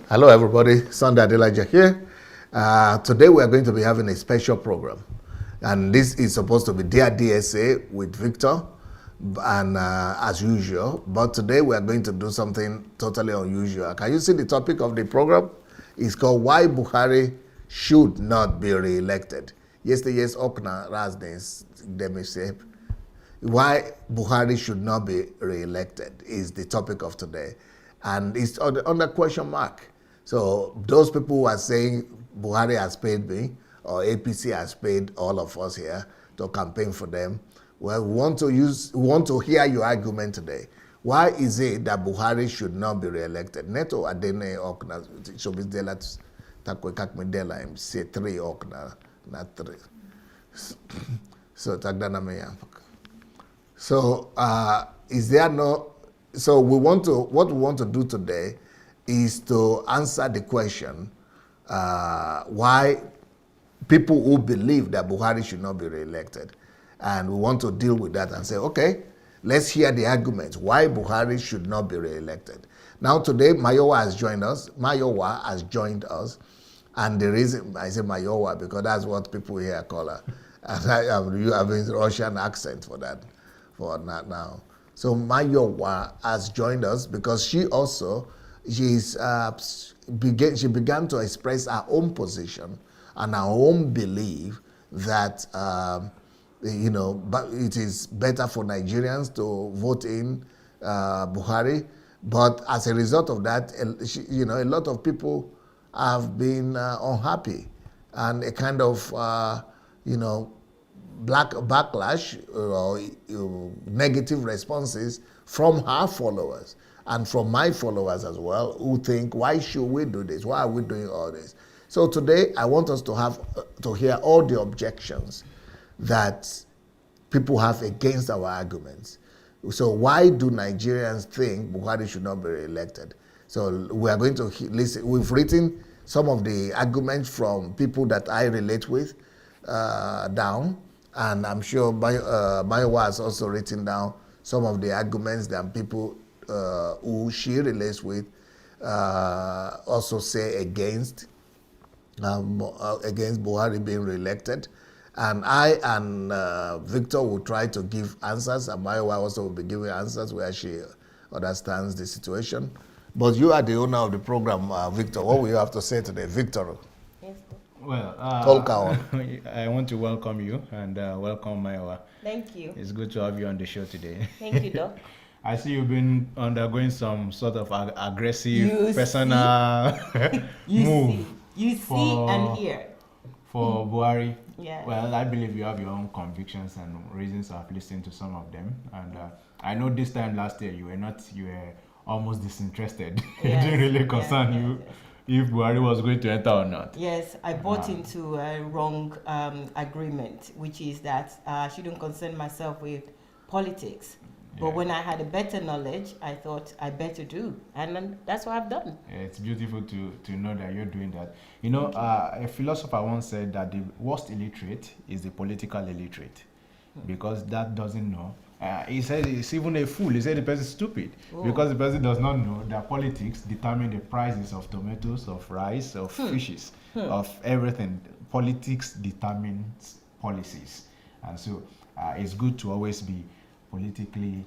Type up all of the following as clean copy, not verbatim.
Hello, everybody. Sunday Adelaja here. Today we are going to be having a special program, and this is supposed to be Dear DSA with Victor, and as usual. But today we are going to do something totally unusual. Can you see the topic of the program? It's called "Why Buhari Should Not Be Re-elected." Yesterday's Okna Rasnes Demisep. Why Buhari should not be re-elected is the topic of today, and it's under question mark. So those people who are saying Buhari has paid me or APC has paid all of us here to campaign for them, well, we want to hear your argument today. Why is it that Buhari should not be re-elected? Neto Adene Okna Shobizela Takwekakmedela say 3 Okna, not 3. So Tagdana Meya. So is there no? So what we want to do today is to answer the question why people who believe that Buhari should not be re-elected, and we want to deal with that and say, okay, let's hear the arguments why Buhari should not be re-elected. Now today, Mayowa has joined us. Mayowa has joined us, and the reason I say Mayowa because that's what people here call her, and you have a Russian accent for that. For that now. So Mayowa has joined us because she began to express her own position and her own belief that but it is better for Nigerians to vote in Buhari. But as a result of that, a lot of people have been unhappy and a kind of backlash or negative responses from her followers and from my followers as well, who think, why should we do this? Why are we doing all this? So today I want us to hear all the objections that people have against our arguments. So why do Nigerians think Buhari should not be re-elected? So we are going to listen. We've written some of the arguments from people that I relate with down. And I'm sure Mayowa has also written down some of the arguments that people who she relates with also say against Buhari being re-elected. And I and Victor will try to give answers, and Mayowa also will be giving answers where she understands the situation. But you are the owner of the program, Victor. What will you have to say today, Victor? Well, I want to welcome you and welcome Mayowa. Thank you. It's good to have you on the show today. Thank you, Doc. I see you've been undergoing some sort of aggressive personal move. You see and hear. For Buhari. Yeah. Well, I believe you have your own convictions and reasons of listening to some of them. And I know this time last year you were almost disinterested. Yes. It didn't really concern you. Yes. If Buhari was going to enter or not. Yes, I bought into a wrong agreement, which is that I shouldn't concern myself with politics. But when I had a better knowledge, I thought I better do. And that's what I've done. Yeah, it's beautiful to know that you're doing that. You know, a philosopher once said that the worst illiterate is the political illiterate. Because that doesn't know. He said it's even a fool. He said the person is stupid. Ooh. Because the person does not know that politics determine the prices of tomatoes, of rice, of fishes, of everything. Politics determines policies. And so it's good to always be politically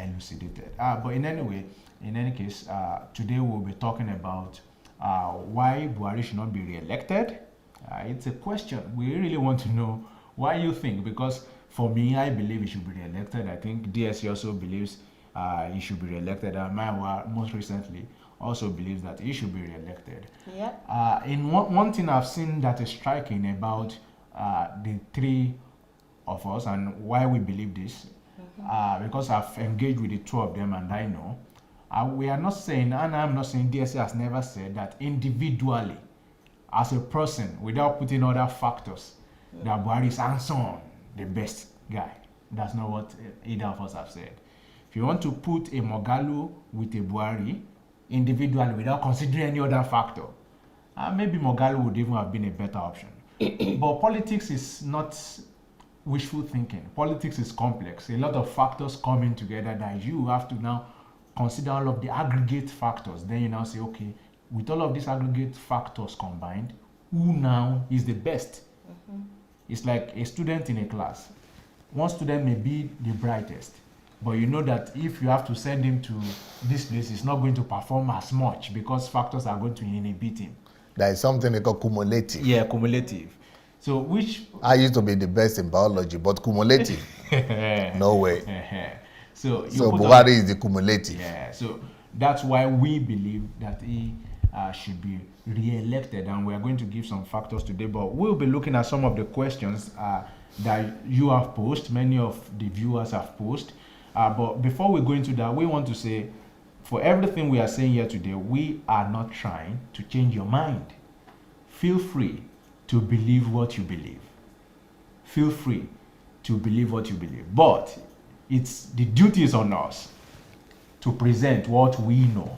elucidated. But in any case, today we'll be talking about why Buhari should not be re-elected. It's a question. We really want to know why you think, because for me, I believe he should be re-elected. I think DSC also believes he should be re-elected. Mayowa, most recently, also believes that he should be re-elected. Yep. In one thing I've seen that is striking about the three of us and why we believe this, because I've engaged with the two of them and I know, we are not saying, and I'm not saying DSC has never said that individually, as a person, without putting other factors, that Buhari is hands-on the best guy. That's not what either of us have said. If you want to put a Moghalu with a Buhari individually without considering any other factor, maybe Moghalu would even have been a better option. But politics is not wishful thinking. Politics is complex. A lot of factors coming together that you have to now consider all of the aggregate factors. Then you now say, okay, with all of these aggregate factors combined, who now is the best? It's like a student in a class. One student may be the brightest, but you know that if you have to send him to this place, he's not going to perform as much because factors are going to inhibit him. There is something they call cumulative. Yeah, cumulative. So which... I used to be the best in biology, but cumulative, no way. So Buhari is the cumulative. Yeah, so that's why we believe that he should be re-elected, and we are going to give some factors today, but we'll be looking at some of the questions that you have posed, many of the viewers have posed. But before we go into that, we want to say, for everything we are saying here today, we are not trying to change your mind. Feel free to believe what you believe. Feel free to believe what you believe. But it's the duty is on us to present what we know.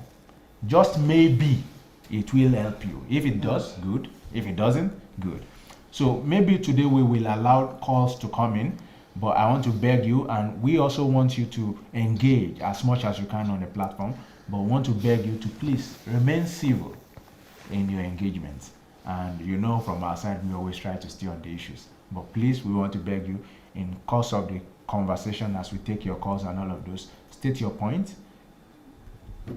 Just maybe it will help you. If it does, good. If it doesn't, good. So maybe today we will allow calls to come in, but I want to beg you, and we also want you to engage as much as you can on the platform, but want to beg you to please remain civil in your engagements. And you know, from our side, we always try to stay on the issues. But please, we want to beg you, in course of the conversation, as we take your calls and all of those, state your point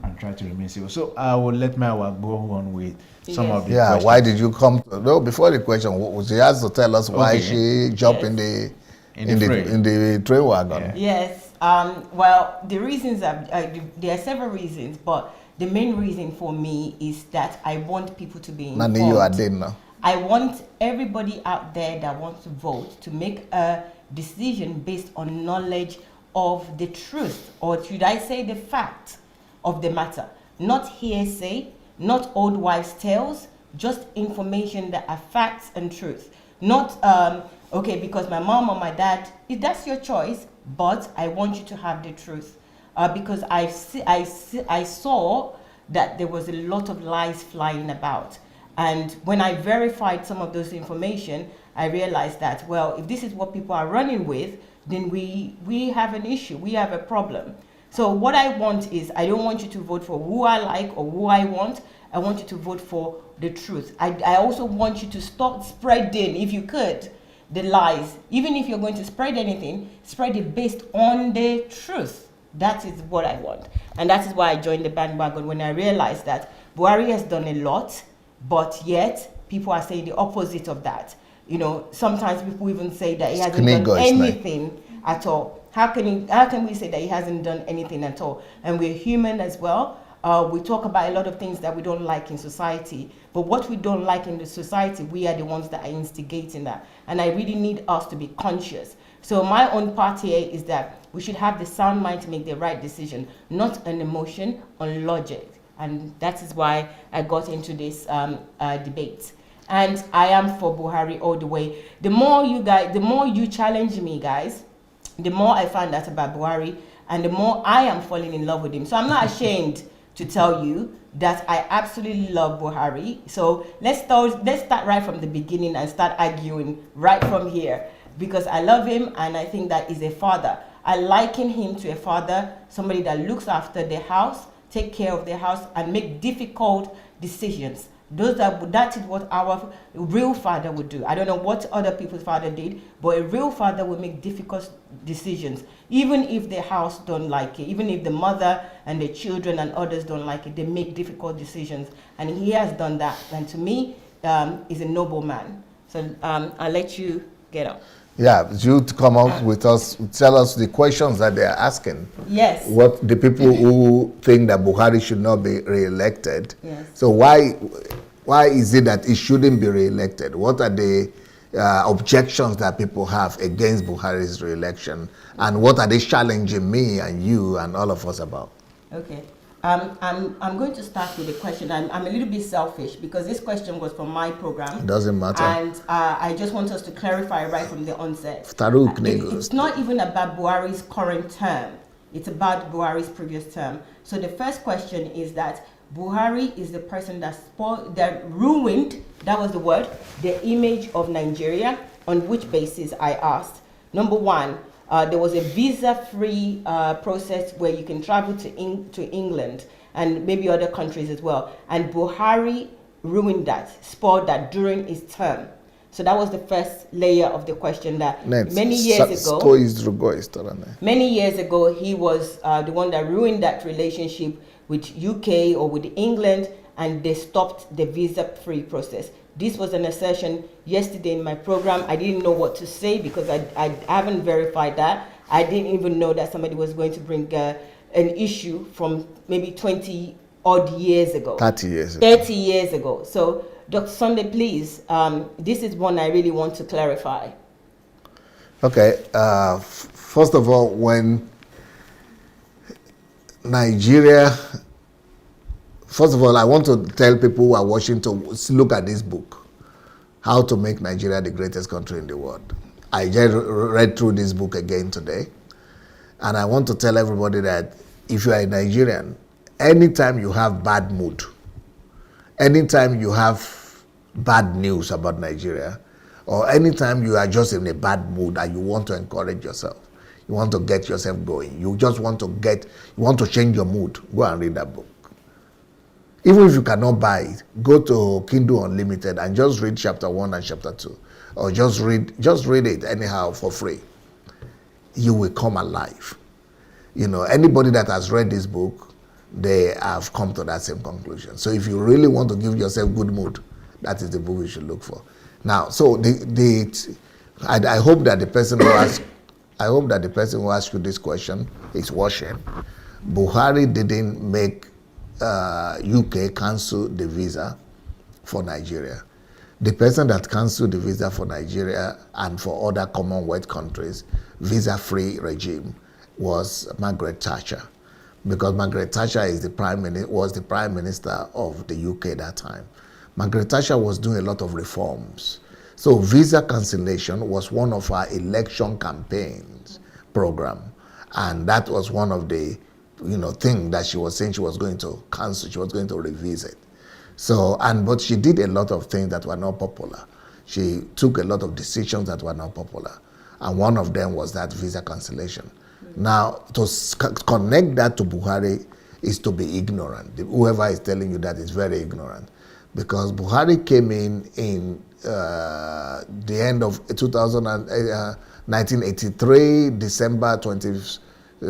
and try to remain civil. So I will let Mayowa go on with some of the questions. Why did you come? No, before the question, she has to tell us why she jumped in the train wagon. Yeah. Yes. Well, the reasons there are several reasons, but the main reason for me is that I want people to be informed. I want everybody out there that wants to vote to make a decision based on knowledge of the truth, or should I say the fact of the matter. Not hearsay, not old wives' tales, just information that are facts and truth. Not, okay, because my mom or my dad, if that's your choice, but I want you to have the truth. Because I saw that there was a lot of lies flying about. And when I verified some of those information, I realized that, well, if this is what people are running with, then we have an issue, we have a problem. So what I want is, I don't want you to vote for who I like or who I want. I want you to vote for the truth. I also want you to stop spreading, if you could, the lies. Even if you're going to spread anything, spread it based on the truth. That is what I want. And that is why I joined the bandwagon, when I realized that Buhari has done a lot, but yet people are saying the opposite of that. You know, sometimes people even say that he hasn't done anything at all. How can we say that he hasn't done anything at all? And we're human as well. We talk about a lot of things that we don't like in society, but what we don't like in the society, we are the ones that are instigating that. And I really need us to be conscious. So my own part here is that we should have the sound mind to make the right decision, not an emotion, on logic. And that is why I got into this debate. And I am for Buhari all the way. The more you challenge me, guys, the more I find out about Buhari, and the more I am falling in love with him. So I'm not ashamed to tell you that I absolutely love Buhari. So let's start right from the beginning and start arguing right from here, because I love him and I think that he's a father. I liken him to a father, somebody that looks after the house, take care of the house, and make difficult decisions. That is what our real father would do. I don't know what other people's father did, but a real father would make difficult decisions, even if the house don't like it, even if the mother and the children and others don't like it, they make difficult decisions. And he has done that. And to me, he's a noble man. So I'll let you get up. Yeah, you to come out with us, tell us the questions that they are asking. Yes. What the people who think that Buhari should not be re-elected. Yes. So why is it that he shouldn't be re-elected? What are the objections that people have against Buhari's re-election? And what are they challenging me and you and all of us about? Okay. I'm going to start with a question. I'm a little bit selfish because this question was from my program. It doesn't matter. And I just want us to clarify right from the onset. It's not even about Buhari's current term. It's about Buhari's previous term. So the first question is that Buhari is the person that ruined, that was the word, the image of Nigeria. On which basis, I asked. Number one, there was a visa-free process where you can travel to England, and maybe other countries as well. And Buhari ruined that, spoiled that during his term. So that was the first layer of the question that many years ago, he was the one that ruined that relationship with UK or with England, and they stopped the visa-free process. This was an assertion yesterday in my program. I didn't know what to say because I haven't verified that. I didn't even know that somebody was going to bring an issue from maybe 20 odd years ago. 30 years ago. 30 years ago. So, Dr. Sunday, please, this is one I really want to clarify. Okay. First of all, when Nigeria... First of all, I want to tell people who are watching to look at this book, How to Make Nigeria the Greatest Country in the World. I just read through this book again today, and I want to tell everybody that if you are a Nigerian, anytime you have bad mood, anytime you have bad news about Nigeria, or anytime you are just in a bad mood and you want to encourage yourself, you want to get yourself going, you just want to change your mood, go and read that book. Even if you cannot buy it, go to Kindle Unlimited and just read chapter 1 and chapter 2. Or just read it anyhow for free. You will come alive. You know, anybody that has read this book, they have come to that same conclusion. So if you really want to give yourself good mood, that is the book you should look for. Now, so I hope that the person who asked you this question is watching. Buhari didn't make UK cancel the visa for Nigeria. The person that canceled the visa for Nigeria and for other Commonwealth countries, visa-free regime, was Margaret Thatcher, because Margaret Thatcher was the Prime Minister of the UK at that time. Margaret Thatcher was doing a lot of reforms. So visa cancellation was one of our election campaigns program, and that was one of the thing that she was saying she was going to cancel, she was going to revisit. So, but she did a lot of things that were not popular. She took a lot of decisions that were not popular. And one of them was that visa cancellation. Now, to connect that to Buhari is to be ignorant. Whoever is telling you that is very ignorant. Because Buhari came in the end of 1983, December 20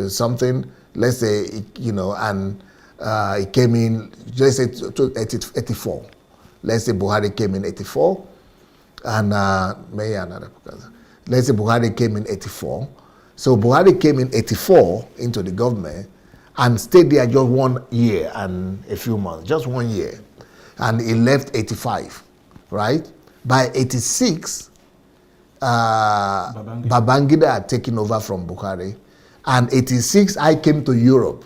something, let's say, and he came in, let's say, 84. Let's say Buhari came in 84, and let's say Buhari came in 84. So Buhari came in 84 into the government and stayed there just 1 year and a few months, just 1 year. And he left 85, right? By 86, Babangida had taken over from Buhari. And 86, I came to Europe.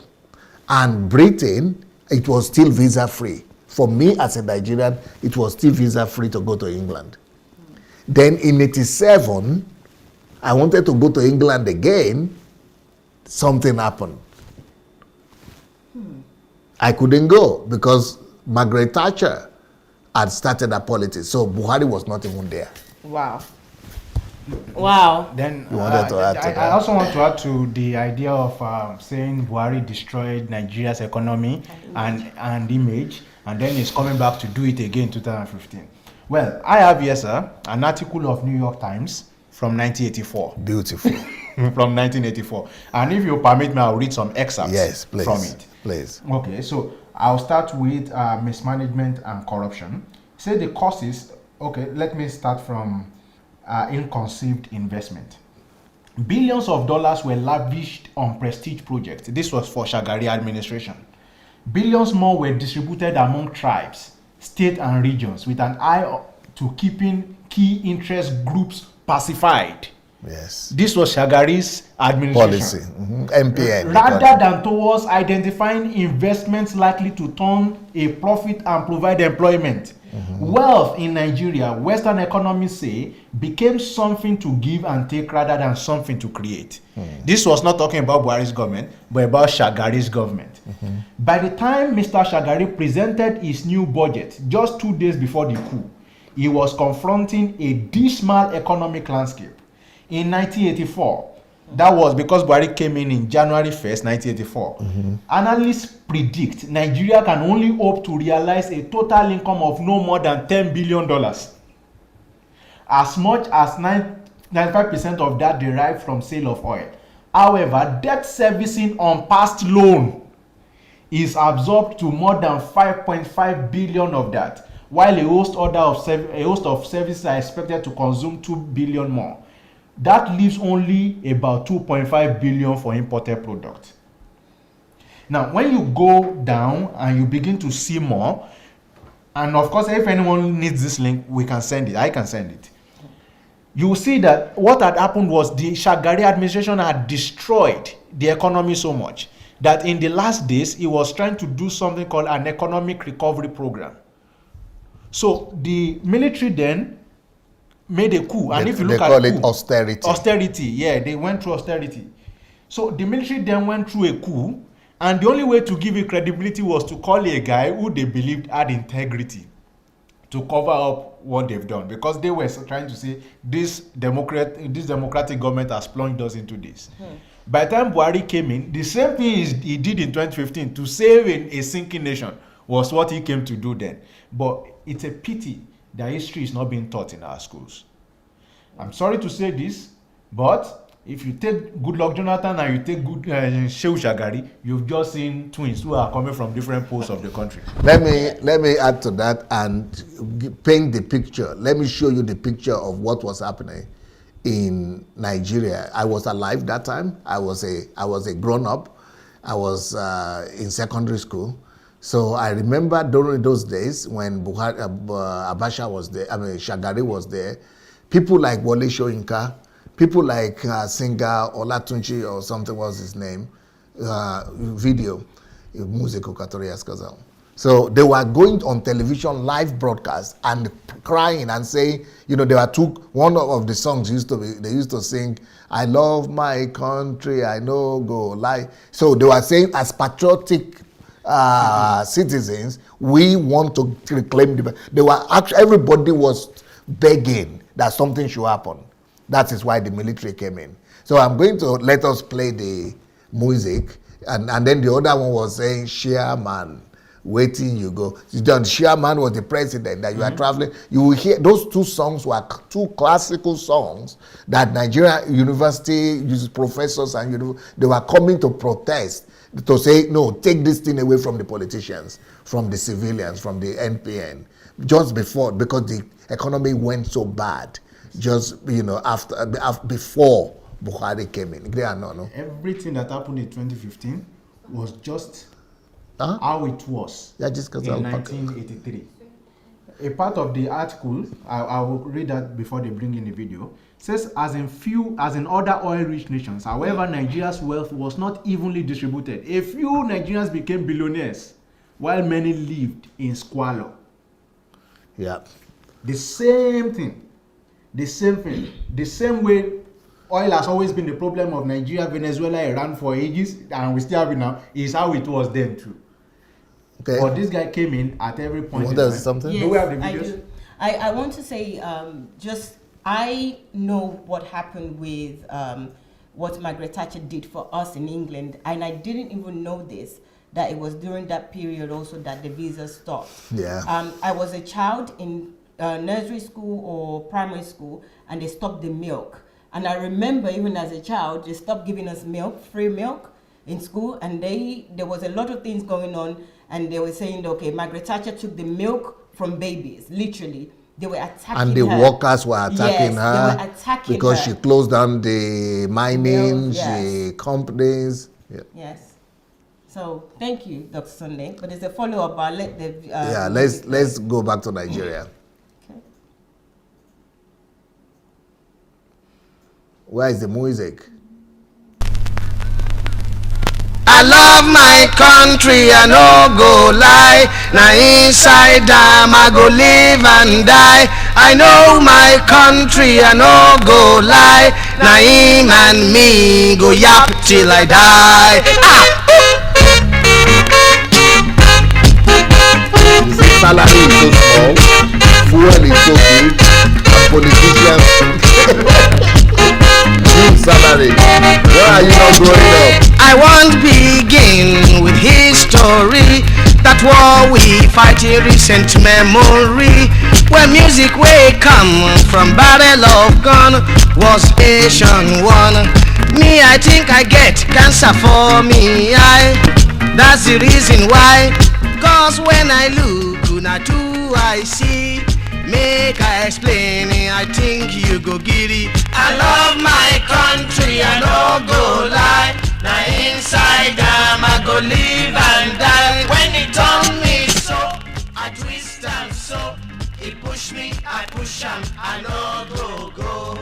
And Britain, it was still visa-free. For me as a Nigerian, it was still visa-free to go to England. Then in 87, I wanted to go to England again. Something happened. I couldn't go because Margaret Thatcher had started her politics. So Buhari was not even there. Wow. Wow. Then I also want to add to the idea of saying Buhari destroyed Nigeria's economy and image, and then he's coming back to do it again in 2015. Well, I have here, sir, an article of New York Times from 1984. Beautiful. From 1984. And if you permit me, I'll read some excerpts from it. Please. Okay, so I'll start with mismanagement and corruption. Say the causes, okay, let me start from ill-conceived investment. Billions of dollars were lavished on prestige projects. This was for Shagari administration. Billions more were distributed among tribes, states, and regions with an eye to keeping key interest groups pacified. Yes. This was Shagari's administration. Policy. MPN. Rather than towards identifying investments likely to turn a profit and provide employment. Wealth in Nigeria, Western economists say, became something to give and take rather than something to create. This was not talking about Buhari's government, but about Shagari's government. By the time Mr. Shagari presented his new budget, just 2 days before the coup, he was confronting a dismal economic landscape. In 1984, That was because Buhari came in January 1st, 1984. Analysts predict Nigeria can only hope to realize a total income of no more than $10 billion. As much as 95% of that derived from sale of oil. However, debt servicing on past loan is absorbed to more than 5.5 billion of that, while a host of services are expected to consume 2 billion more. That leaves only about 2.5 billion for imported products. Now, when you go down and you begin to see more, and of course, if anyone needs this link, we can send it. I can send it. You will see that what had happened was the Shagari administration had destroyed the economy so much that in the last days, he was trying to do something called an economic recovery program. So the military then made a coup, and if you look they at call it austerity. Austerity, yeah, they went through austerity. So the military then went through a coup, and the only way to give it credibility was to call a guy who they believed had integrity to cover up what they've done, because they were trying to say this democratic government has plunged us into this. By the time Buhari came in, the same thing he did in 2015 to save a sinking nation was what he came to do then. But it's a pity that history is not being taught in our schools. I'm sorry to say this, but if you take Goodluck Jonathan and you take Shehu Shagari, you've just seen twins who are coming from different posts of the country. Let me add to that and paint the picture. Let me show you the picture of what was happening in Nigeria. I was alive that time. I was a grown up. I was in secondary school. So I remember during those days when Abacha was there, Shagari was there, people like Wole Soyinka, people like singer Olatunji or something was his name, video, Musico Katorias Kazal. So they were going on television live broadcast and crying and saying, there were one of the songs they used to sing, I love my country, I know go lie. So they were saying as patriotic citizens, we want to reclaim everybody was begging that something should happen. That is why the military came in. So I'm going to let us play the music, and then the other one was saying, Chairman, waiting you go. The Chairman was the president that you are traveling. You will hear those two songs were two classical songs that Nigerian university professors and they were coming to protest, to say, no, take this thing away from the politicians, from the civilians, from the NPN, just before, because the economy went so bad, just, before Buhari came in. No. Everything that happened in 2015 was just how it was in 1983. A part of the article, I will read that before they bring in the video, says as in other oil-rich nations, however, Nigeria's wealth was not evenly distributed. A few Nigerians became billionaires, while many lived in squalor. Yeah. The same way oil has always been the problem of Nigeria, Venezuela, Iran for ages, and we still have it now, is how it was then too. Okay. But this guy came in at every point. What does something? Yes, do we have the videos? I want to say, I know what happened with what Margaret Thatcher did for us in England, and I didn't even know this, that it was during that period also that the visa stopped. Yeah. I was a child in nursery school or primary school, and they stopped the milk. And I remember even as a child, they stopped giving us milk, free milk in school, and there was a lot of things going on, and they were saying, okay, Margaret Thatcher took the milk from babies, literally. They were attacking her. And the workers were attacking her. They were attacking because her. she closed down the mining, yes. the companies. Yeah. Yes. So thank you, Dr. Sunday. But there's a follow-up. I'll let the let's go back to Nigeria. Okay. Where is the music? I love my country, I no go lie. Now inside them I go live and die. I know my country, I no go lie. Now him and me go yap till I die. You see, salary is so small, fuel is so big, and politicians give salary. Where are you not growing up? I won't begin with history. That war we fight in recent memory. When music way come from barrel of gun was Asian one. Me, I think I get cancer for me eye. That's the reason why. Cause when I look, una too I see. Make I explain it, I think you go giddy. I love my country, I no go lie. Now inside I go live and die. When it on me so, I twist and so. He push me, I push him, I no go.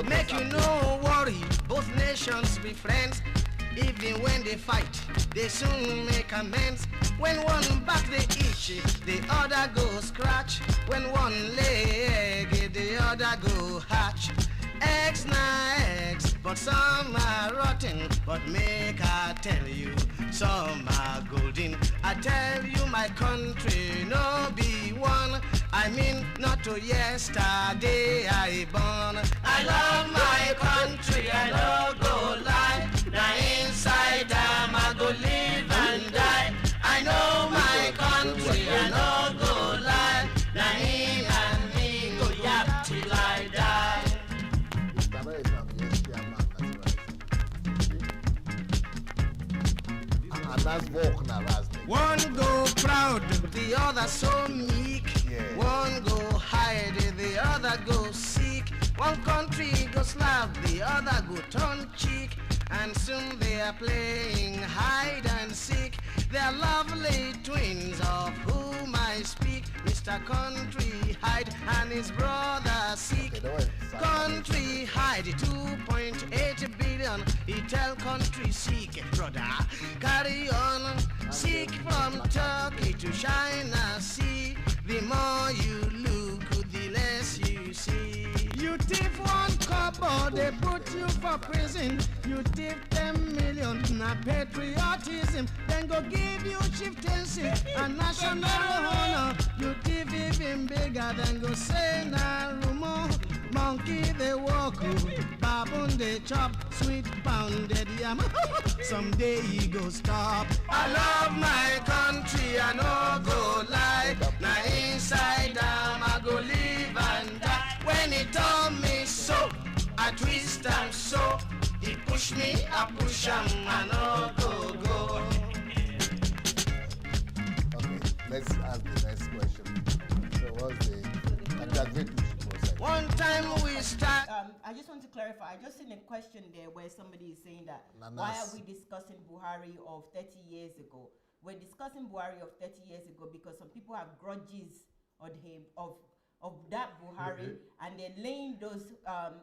Make you no worry, both nations be friends. Even when they fight, they soon make amends. When one back they itch, the other go scratch. When one leg, the other go hatch. Eggs na eggs, but some are rotten. But make I tell you, some are golden. I tell you my country no be one. I mean not to yesterday I born. I love my country, I no go lie. Now inside I go live and die. I know my country, I no go lie. Now him and me go yap till I die. One go proud, the other so meek. Yeah. One go hide, the other go seek. One country go slap, the other go turn cheek. And soon they are playing hide and seek. They're lovely twins of whom I speak. Mr. Country Hide and his brother Seek. Country Hide 2.8 billion. He tell Country Seek, brother, carry on. Seek from Turkey to China Sea. The more you look, the less you see. You thief one couple, they put you for prison. You thief 10 million, na patriotism. Then go give you chieftaincy and national honor. You thief even bigger, then go say na rumor. Monkey they walk, baboon they chop, sweet pounded yam. Someday he go stop. I love my country, I no go lie. Now inside I go live and die. When he told me so, I twist and so. He push me, I push him, I no go. Okay, let's ask the next question. So what's the process? One time we start. I just want to clarify. I just seen a question there where somebody is saying that Nanas. why are we discussing Buhari of 30 years ago? We're discussing Buhari of 30 years ago because some people have grudges on him of that Buhari, and they're laying those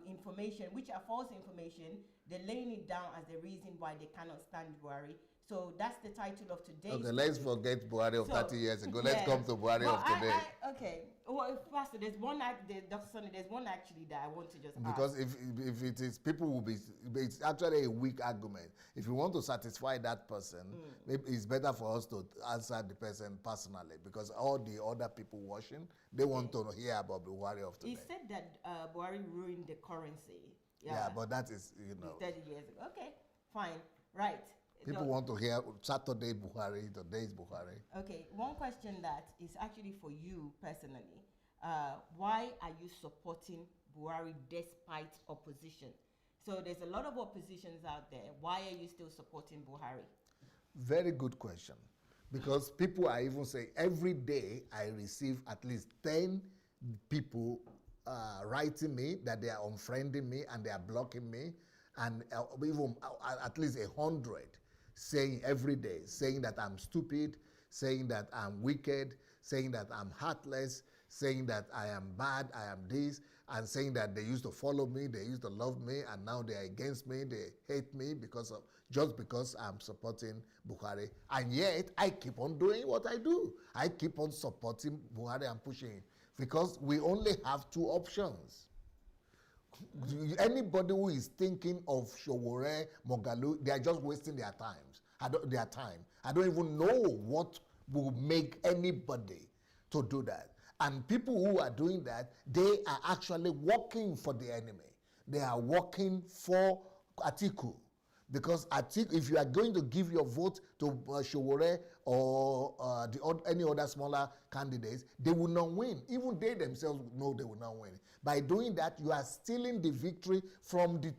information, which are false information, they're laying it down as the reason why they cannot stand Buhari. So that's the title of today's. Okay, let's forget Buhari of 30 years ago. Let's come to Buhari of today. Okay. Well, Pastor, there's one actually that I want to just because ask. if it is, people will be, it's actually a weak argument. If you want to satisfy that person, maybe it's better for us to answer the person personally, because all the other people watching, they want to hear about Buhari of today. He said that Buhari ruined the currency. Yeah, but that is, 30 years ago. Okay, fine, right. People want to hear Saturday Buhari, today's Buhari. Okay, one question that is actually for you personally. Why are you supporting Buhari despite opposition? So there's a lot of oppositions out there. Why are you still supporting Buhari? Very good question. Because people are even saying, every day I receive at least 10 people writing me that they are unfriending me and they are blocking me, and even at least 100 saying every day, saying that I'm stupid, saying that I'm wicked, saying that I'm heartless, saying that I am bad, I am this, and saying that they used to follow me, they used to love me, and now they are against me, they hate me just because I'm supporting Buhari. And yet, I keep on doing what I do. I keep on supporting Buhari and pushing it, because we only have two options. Anybody who is thinking of Showore, Mogalu, they are just wasting their time. I don't even know what will make anybody to do that. And people who are doing that, they are actually working for the enemy. They are working for Atiku. Because Atiku, if you are going to give your vote to Showore or any other smaller candidates, they will not win. Even they themselves know they will not win. By doing that, you are stealing the victory from the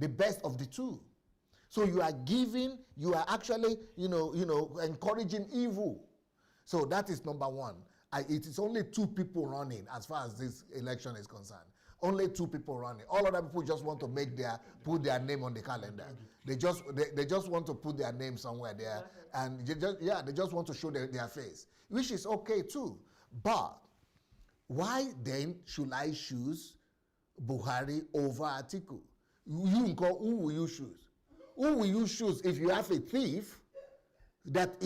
best of the two. So you are actually, encouraging evil. So that is number one. It is only two people running as far as this election is concerned. Only two people running. All other people just want to put their name on the calendar. They just want to put their name somewhere there, and they just want to show their face, which is okay too. But why then should I choose Buhari over Atiku? Who will you choose? Who will you choose if you have a thief that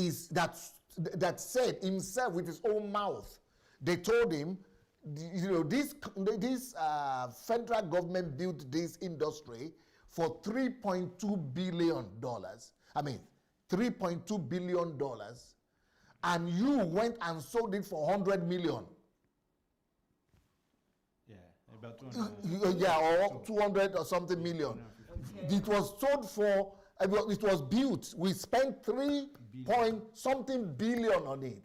said himself with his own mouth? They told him, this federal government built this industry for $3.2 billion. I mean, $3.2 billion, and you went and sold it for 100 million. Yeah, about 200. Yeah, or 200 or something million. Okay. It was sold for. It was built. We spent 3 billion on it,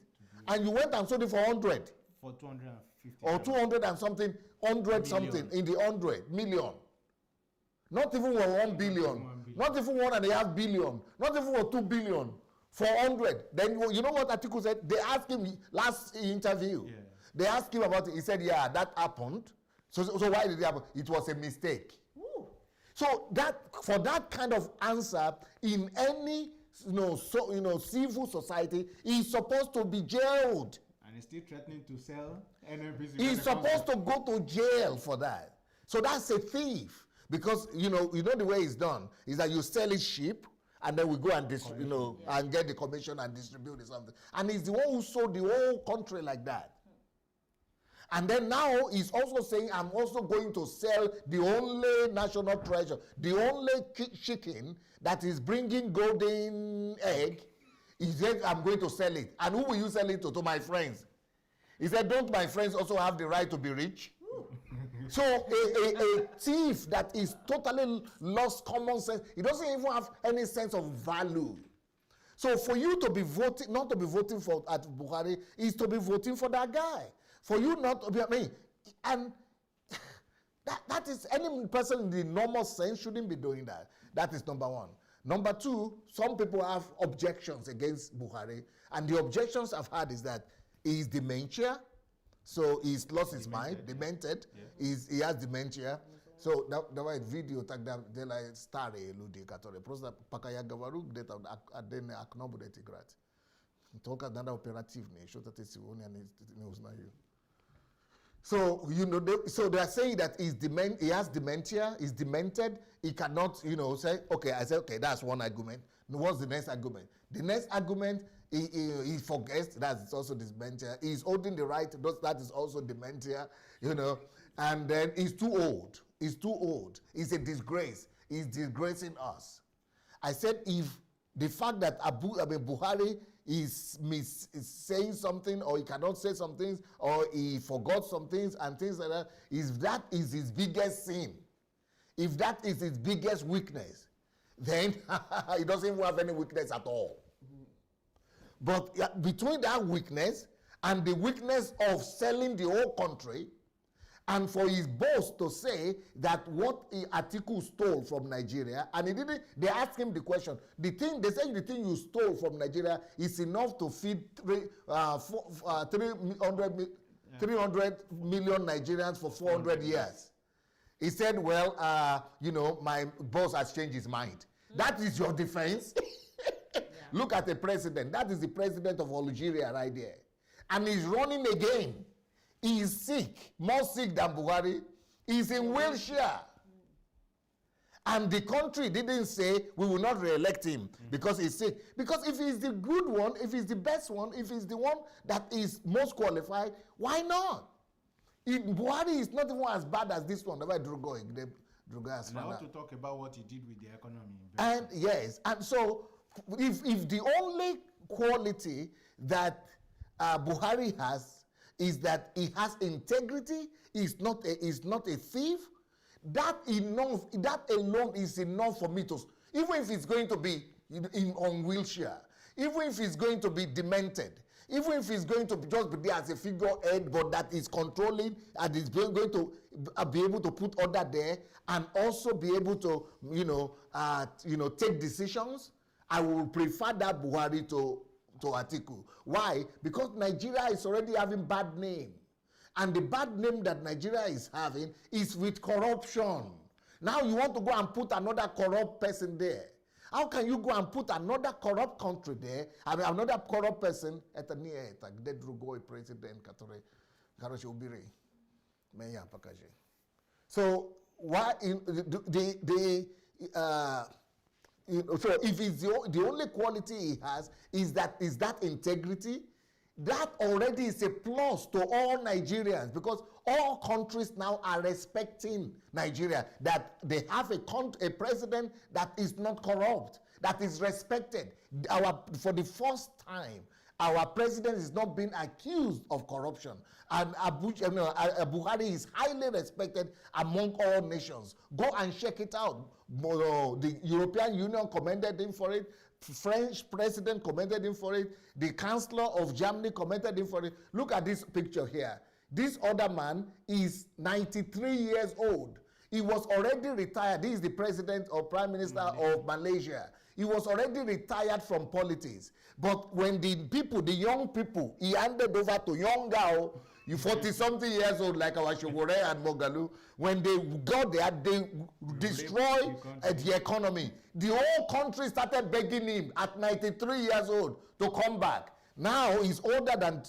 and you went and sold it for 100. For 250. Or 200 and something, 100 something in the 100 million. Not even 1 billion. Not even 1.5 billion. Not even 2 billion. For 100. Then you know what Atiku said? They asked him last interview. Yeah. They asked him about it. He said, yeah, that happened. So why did it happen? It was a mistake. Ooh. So for that kind of answer in any civil society, he's supposed to be jailed. And he's still threatening to sell NNPC. He's supposed to go to jail for that. So that's a thief. Because you know the way it's done is that you sell it cheap, and then we go and and get the commission and distribute it something. And he's the one who sold the whole country like that. And then now he's also saying, I'm also going to sell the only national treasure, the only chicken that is bringing golden egg. He said, I'm going to sell it. And who will you sell it to? To my friends. He said, don't my friends also have the right to be rich? So a thief that is totally lost common sense, he doesn't even have any sense of value. So for you to be voting, not to be voting for at Buhari, is to be voting for that guy. For you not to be, and that is, any person in the normal sense shouldn't be doing that. That is number one. Number two, some people have objections against Buhari, and the objections I've had is that he's dementia, so he's lost his mind, demented. Yeah. He has dementia. So that was video tag that de la stare ludi katore prosta pakaya gavaru data adene aknobu de tigrat. Toka danda operative ne shota testimony and it was not you. So so they are saying that he has dementia, he's demented, he cannot, say, okay, I say, okay, that's one argument. What's the next argument? The next argument, he forgets, that's also dementia. He's holding the right, that is also dementia, and then he's too old. He's too old. It's a disgrace. He's disgracing us. I said, if the fact that Buhari is saying something, or he cannot say some things, or he forgot some things and things like that, if that is his biggest sin, if that is his biggest weakness, then he doesn't even have any weakness at all. But between that weakness and the weakness of selling the whole country, and for his boss to say that what Atiku stole from Nigeria, and he didn't, they asked him the question, they say the thing you stole from Nigeria is enough to feed 300 million Nigerians for 400 years. He said, well, my boss has changed his mind. That is your defense? Yeah. Look at the president. That is the president of Algeria right there. And he's running again. He is sick, more sick than Buhari. He's in wheelchair. And the country didn't say we will not re-elect him because he's sick. Because if he's the good one, if he's the best one, if he's the one that is most qualified, why not? Buhari is not even as bad as this one. And I want to talk about what he did with the economy. And yes, and so if the only quality that Buhari has is that he has integrity. He's not a thief. That alone is enough for me to, even if it's going to be on wheelchair, even if it's going to be demented, even if it's going to just be there as a figurehead, but that is controlling and is going to be able to put order there and also be able to, take decisions, I will prefer that Buhari to Atiku. Why? Because Nigeria is already having bad name. And the bad name that Nigeria is having is with corruption. Now you want to go and put another corrupt person there. How can you go and put another corrupt country there? I mean, another corrupt person at the near president Katore Ubiri Meya Pakaji. So why in so if it's the only quality he has is that integrity, that already is a plus to all Nigerians, because all countries now are respecting Nigeria, that they have a president that is not corrupt, that is respected. For the first time, our president is not being accused of corruption, and Buhari is highly respected among all nations. Go and check it out. The European Union commended him for it. French president commended him for it. The Chancellor of Germany commended him for it. Look at this picture here. This other man is 93 years old. He was already retired. He is the president or prime minister of Malaysia. He was already retired from politics. But when the young people, he handed over to young girl, you 40-something years old, like our Shogore and Mogalu, when they got there, they destroyed the economy. The whole country started begging him at 93 years old to come back. Now he's older than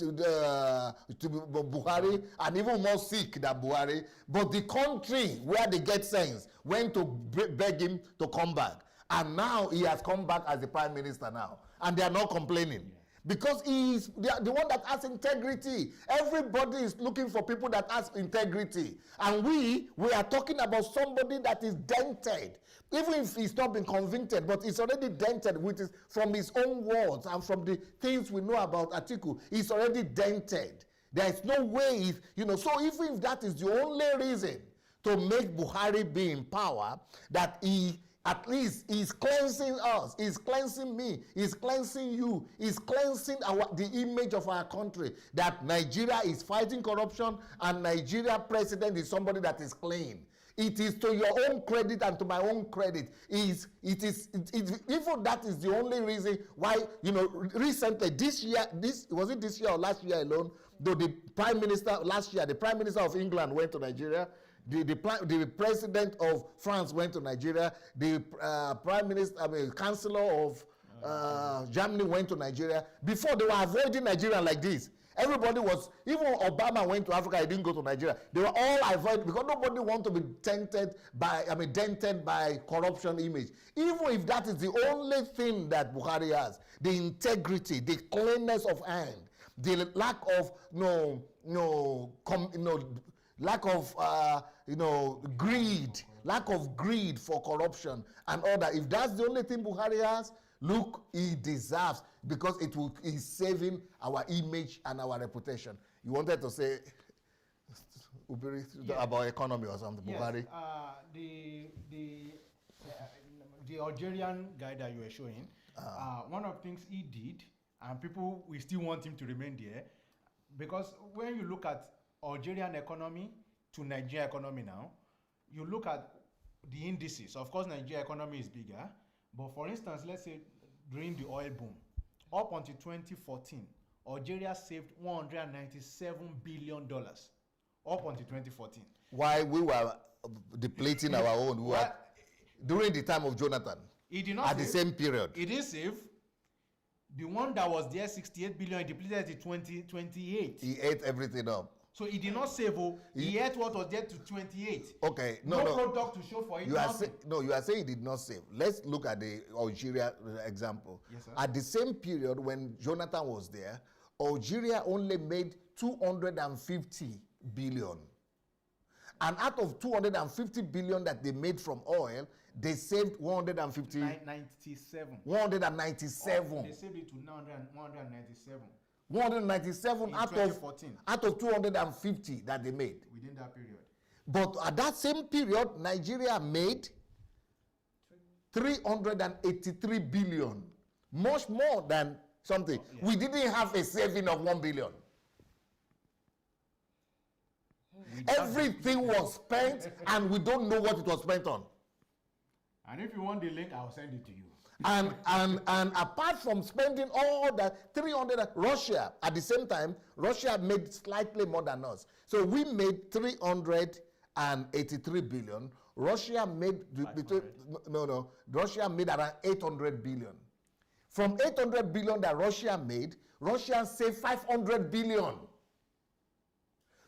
Buhari and even more sick than Buhari. But the country where they get sense went to beg him to come back. And now he has come back as the prime minister now. And they are not complaining. Yeah. Because he is the one that has integrity. Everybody is looking for people that has integrity. And we are talking about somebody that is dented. Even if he's not been convicted, but he's already dented from his own words and from the things we know about Atiku. He's already dented. There is no way, so even if that is the only reason to make Buhari be in power, that he at least is cleansing us, is cleansing me, is cleansing you, is cleansing the image of our country, that Nigeria is fighting corruption and Nigeria president is somebody that is clean. It is to your own credit and to my own credit. Even that is the only reason why, recently, this year or last year alone, though the prime minister of England went to Nigeria, the president of France went to Nigeria, the chancellor of Germany went to Nigeria. Before, they were avoiding Nigeria like this. Everybody was, even Obama went to Africa, he didn't go to Nigeria. They were all avoided because nobody wants to be dented by corruption image. Even if that is the only thing that Buhari has, the integrity, the cleanness of hand, the lack of lack of greed for corruption and all that. If that's the only thing Buhari has, look, he deserves, because he's saving our image and our reputation. You wanted to say about economy or something, yes, Buhari? The Algerian guy that you were showing, one of the things he did, and people we still want him to remain there, because when you look at Algerian economy to Nigerian economy now, you look at the indices. Of course, Nigerian economy is bigger, but for instance, let's say during the oil boom, up until 2014, Algeria saved $197 billion up until 2014. While we were depleting our own, during the time of Jonathan, he did not at the same period. He didn't save. The one that was there, 68 billion, he depleted it 2028. He ate everything up. So he did not save. He ate what was there to 28. Okay, no product to show for it. You are saying he did not save. Let's look at the Algeria example. Yes, sir. At the same period when Jonathan was there, Algeria only made 250 billion. And out of 250 billion that they made from oil, they saved 97. 197. They saved it to 197. 197 In out 2014. of 250 that they made. Within that period. But at that same period, Nigeria made 383 billion, much more than something. Yeah. We didn't have a saving of 1 billion. Everything was spent, and we don't know what it was spent on. And if you want the link, I'll send it to you. And apart from spending all that 300, Russia at the same time, Russia made slightly more than us. So we made 383 billion. Russia made Russia made around 800 billion. From 800 billion that Russia made, Russia saved 500 billion.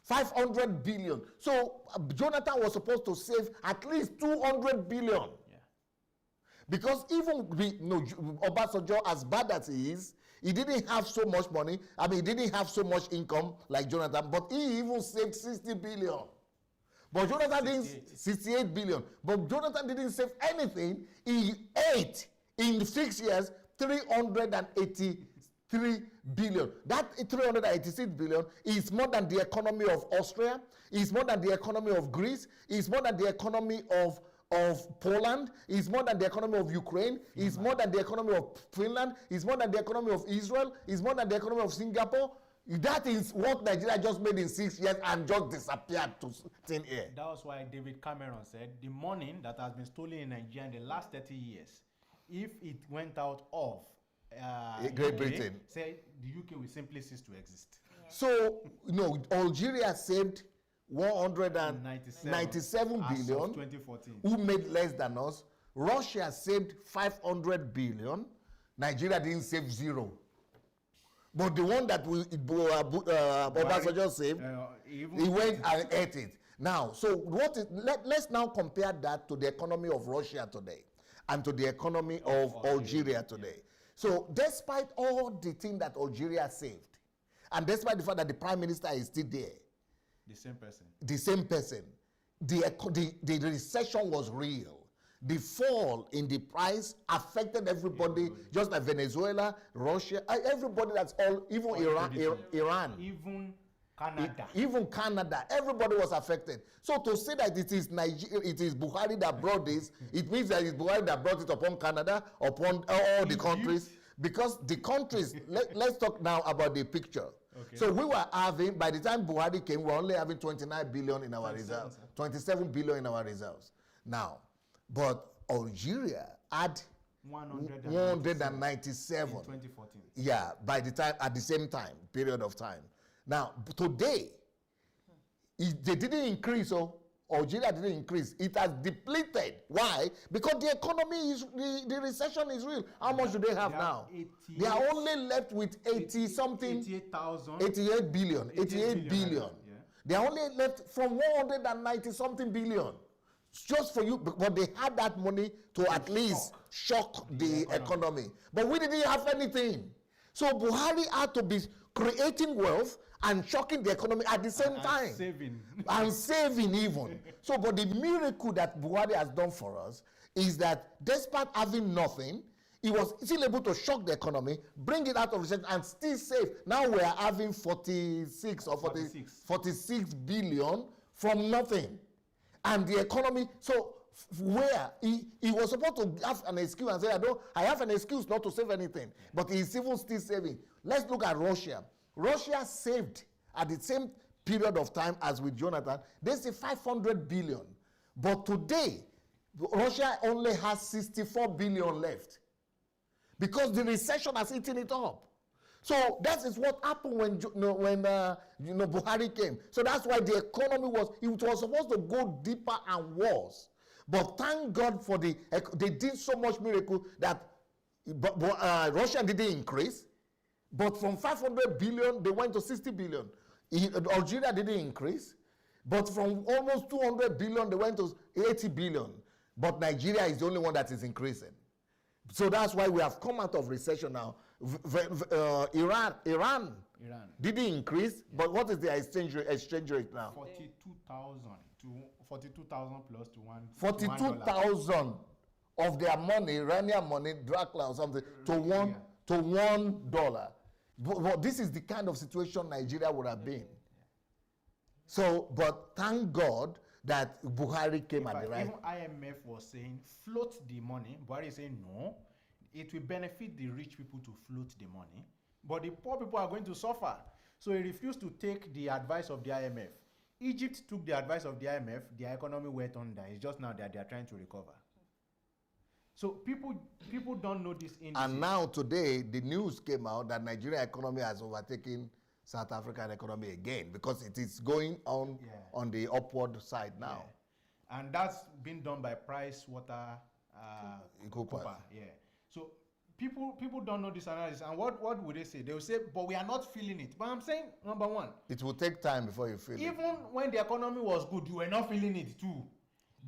500 billion. So Jonathan was supposed to save at least 200 billion. Yeah. Because even Obasanjo, as bad as he is, he didn't have so much money. I mean, he didn't have so much income like Jonathan, but he even saved 60 billion. But Jonathan didn't, 68 billion. But Jonathan didn't save anything. He ate in 6 years 383 billion. That 386 billion is more than the economy of Austria, is more than the economy of Greece, is more than the economy of Poland, is more than the economy of Ukraine, is more than the economy of Finland, is more than the economy of Israel, is more than the economy of Singapore. That is what Nigeria just made in 6 years and just disappeared to thin air. That was why David Cameron said the money that has been stolen in Nigeria in the last 30 years, if it went out of Great Britain, say the UK will simply cease to exist. Yeah. So, Algeria saved 197 billion, 2014. who made less than us. Russia saved 500 billion. Nigeria didn't save zero. But the one that Obasanjo saved, he went and ate it. Now, so let's now compare that to the economy of Russia today and to the economy of Algeria today. Yeah. So despite all the things that Algeria saved, and despite the fact that the prime minister is still there, the same person, the recession was real. The fall in the price affected everybody, just like Venezuela, Russia, everybody that's all, even Iran. Even Canada. Even Canada, everybody was affected. So to say that it is Buhari that brought this, it means that it's Buhari that brought it upon Canada, upon all the countries. Because the countries, let's talk now about the picture. Okay. So we were having, by the time Buhari came, we were only having 29 billion in our reserves, 27 billion in our reserves. Now, but Algeria had 197 in 2014. Yeah, by the time, at the same time, period of time. Now, today, they didn't increase, Algeria didn't increase. It has depleted. Why? Because the economy is, the recession is real. How much do they have now? They are only left with 88 billion. 88 billion. Yeah. They are only left from 190 something billion. Just for you, but they had that money to at least shock the economy. But we didn't have anything. So Buhari had to be creating wealth and shocking the economy at the same time. And saving even. So, but the miracle that Buhari has done for us is that despite having nothing, he was still able to shock the economy, bring it out of recession, and still save. Now we are having 46 billion from nothing. And the economy, so where he was supposed to have an excuse and say, I have an excuse not to save anything, but he's even still saving. Let's look at Russia. Russia saved at the same period of time as with Jonathan. They say 500 billion. But today, Russia only has 64 billion left because the recession has eaten it up. So that is what happened when Buhari came. So that's why the economy was supposed to go deeper and worse. But thank God for they did so much miracle that Russia didn't increase. But from 500 billion, they went to 60 billion. Algeria didn't increase. But from almost 200 billion, they went to 80 billion. But Nigeria is the only one that is increasing. So that's why we have come out of recession now. Iran Iran. Did it increase? Yeah. But what is the exchange rate now? 42,000 plus to one. 42,000 of their money, Iranian money, drachma or something, to $1. But this is the kind of situation Nigeria would have been. So, but thank God that Buhari came at the right. Even IMF was saying float the money. Buhari is saying no, it will benefit the rich people to float the money, but the poor people are going to suffer. So he refused to take the advice of the IMF. Egypt took the advice of the IMF. Their economy went under. It's just now that they are trying to recover. So people don't know this indices. And now today the news came out that Nigerian economy has overtaken South African economy again, because it is going on the upward side now. Yeah. And that's been done by Price Water Cooper. Yeah. So people don't know this analysis. And what would they say? They will say, but we are not feeling it. But I'm saying, number one, it will take time before you feel it. Even when the economy was good, you were not feeling it too.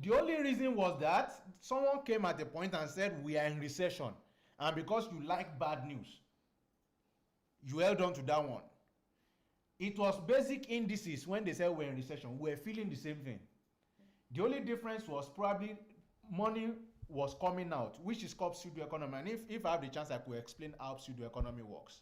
The only reason was that someone came at a point and said we are in recession, and because you like bad news, you held on to that one. It was basic indices. When they said we're in recession, we're feeling the same thing. The only difference was probably money was coming out, which is called pseudo economy. And if I have the chance, I could explain how pseudo economy works,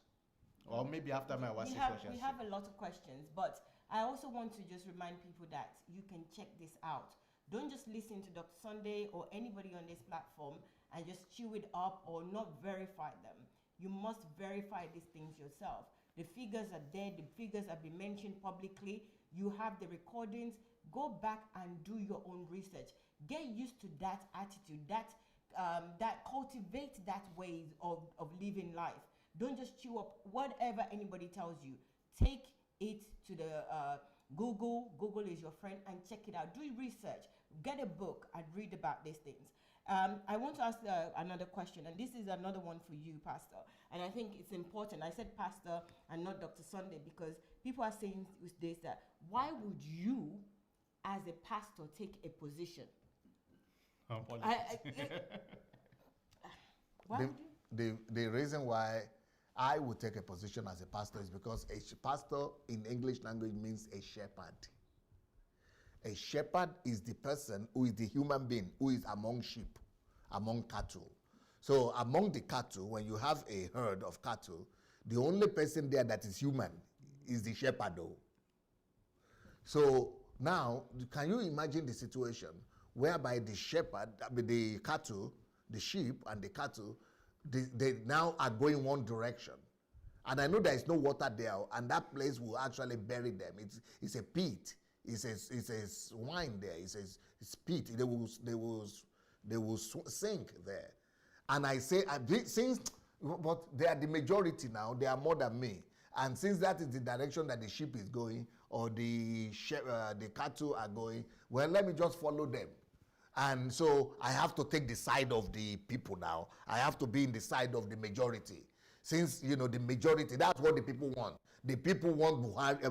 or maybe after my questions. We have a lot of questions, but I also want to just remind people that you can check this out. Don't just listen to Dr. Sunday or anybody on this platform and just chew it up or not verify them. You must verify these things yourself. The figures are there. The figures have been mentioned publicly. You have the recordings. Go back and do your own research. Get used to that attitude, that cultivate that way of living life. Don't just chew up whatever anybody tells you. Take it to the Google. Google is your friend, and check it out. Do research. Get a book and read about these things. I want to ask another question, and this is another one for you, Pastor. And I think it's important. I said Pastor and not Dr. Sunday because people are saying with this that why would you, as a pastor, take a position? On politics. Why would you? The reason why I would take a position as a pastor is because a pastor in English language means a shepherd. A shepherd is the person who is the human being who is among sheep, among cattle. So among the cattle, when you have a herd of cattle, the only person there that is human is the shepherd though. So now, can you imagine the situation whereby the shepherd, the cattle, the sheep and the cattle, they now are going one direction, and I know there is no water there, and that place will actually bury them. It's a pit. It's a swine there. It's pit. They will sink there. And I say, but they are the majority now. They are more than me. And since that is the direction that the sheep is going, or the cattle are going, well, let me just follow them. And so I have to take the side of the people now. I have to be in the side of the majority. Since, the majority, that's what the people want. The people want Buhari,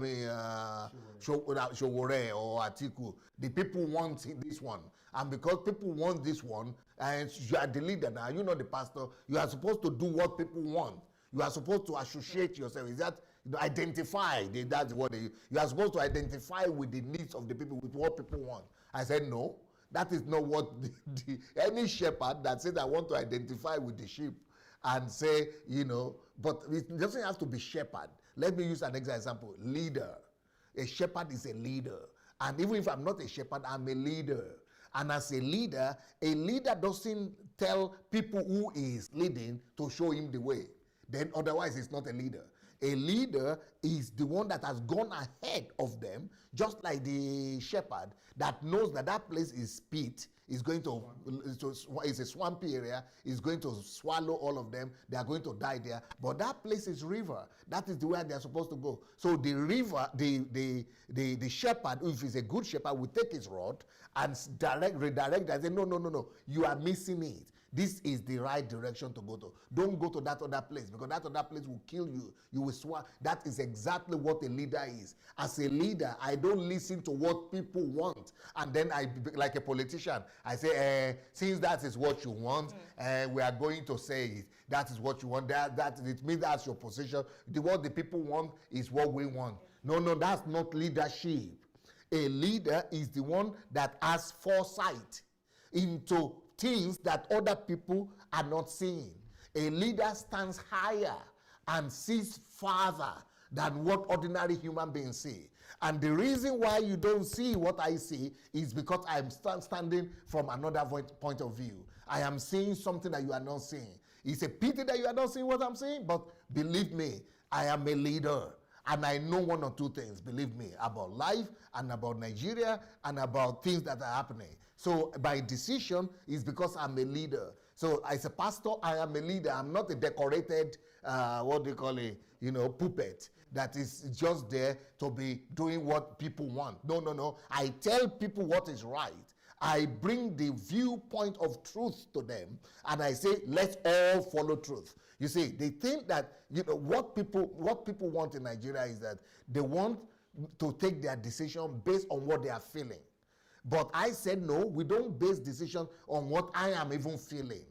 Showore or Atiku. The people want this one. And because people want this one, and you are the leader now, you're not the pastor, you are supposed to do what people want. You are supposed to associate yourself. Is that identify? That's what you are supposed to identify with the needs of the people, with what people want. I said no. That is not what any shepherd that says I want to identify with the sheep and say, but it doesn't have to be shepherd. Let me use an example. Leader. A shepherd is a leader. And even if I'm not a shepherd, I'm a leader. And as a leader doesn't tell people who is leading to show him the way. Then otherwise it's not a leader. A leader is the one that has gone ahead of them, just like the shepherd that knows that that place is pit, is going to, it's a swampy area, is going to swallow all of them, they are going to die there. But that place is river. That is the way they are supposed to go. So the river, the shepherd, if he's a good shepherd, will take his rod and redirect and say, no, you are missing it. This is the right direction to go to. Don't go to that other place, because that other place will kill you. You will swallow. That is exactly what a leader is. As a leader, I don't listen to what people want, and then like a politician, I say, since that is what you want, we are going to say it. That is what you want. That it means that's your position. What the people want is what we want. No, that's not leadership. A leader is the one that has foresight into things that other people are not seeing. A leader stands higher and sees farther than what ordinary human beings see. And the reason why you don't see what I see is because I'm standing from another point of view. I am seeing something that you are not seeing. It's a pity that you are not seeing what I'm seeing, but believe me, I am a leader. And I know one or two things, believe me, about life and about Nigeria and about things that are happening. So my decision is because I'm a leader. So as a pastor, I am a leader. I'm not a decorated, puppet that is just there to be doing what people want. No. I tell people what is right. I bring the viewpoint of truth to them, and I say, let's all follow truth. You see, they think that what people want in Nigeria is that they want to take their decision based on what they are feeling. But I said, no, we don't base decision on what I am even feeling.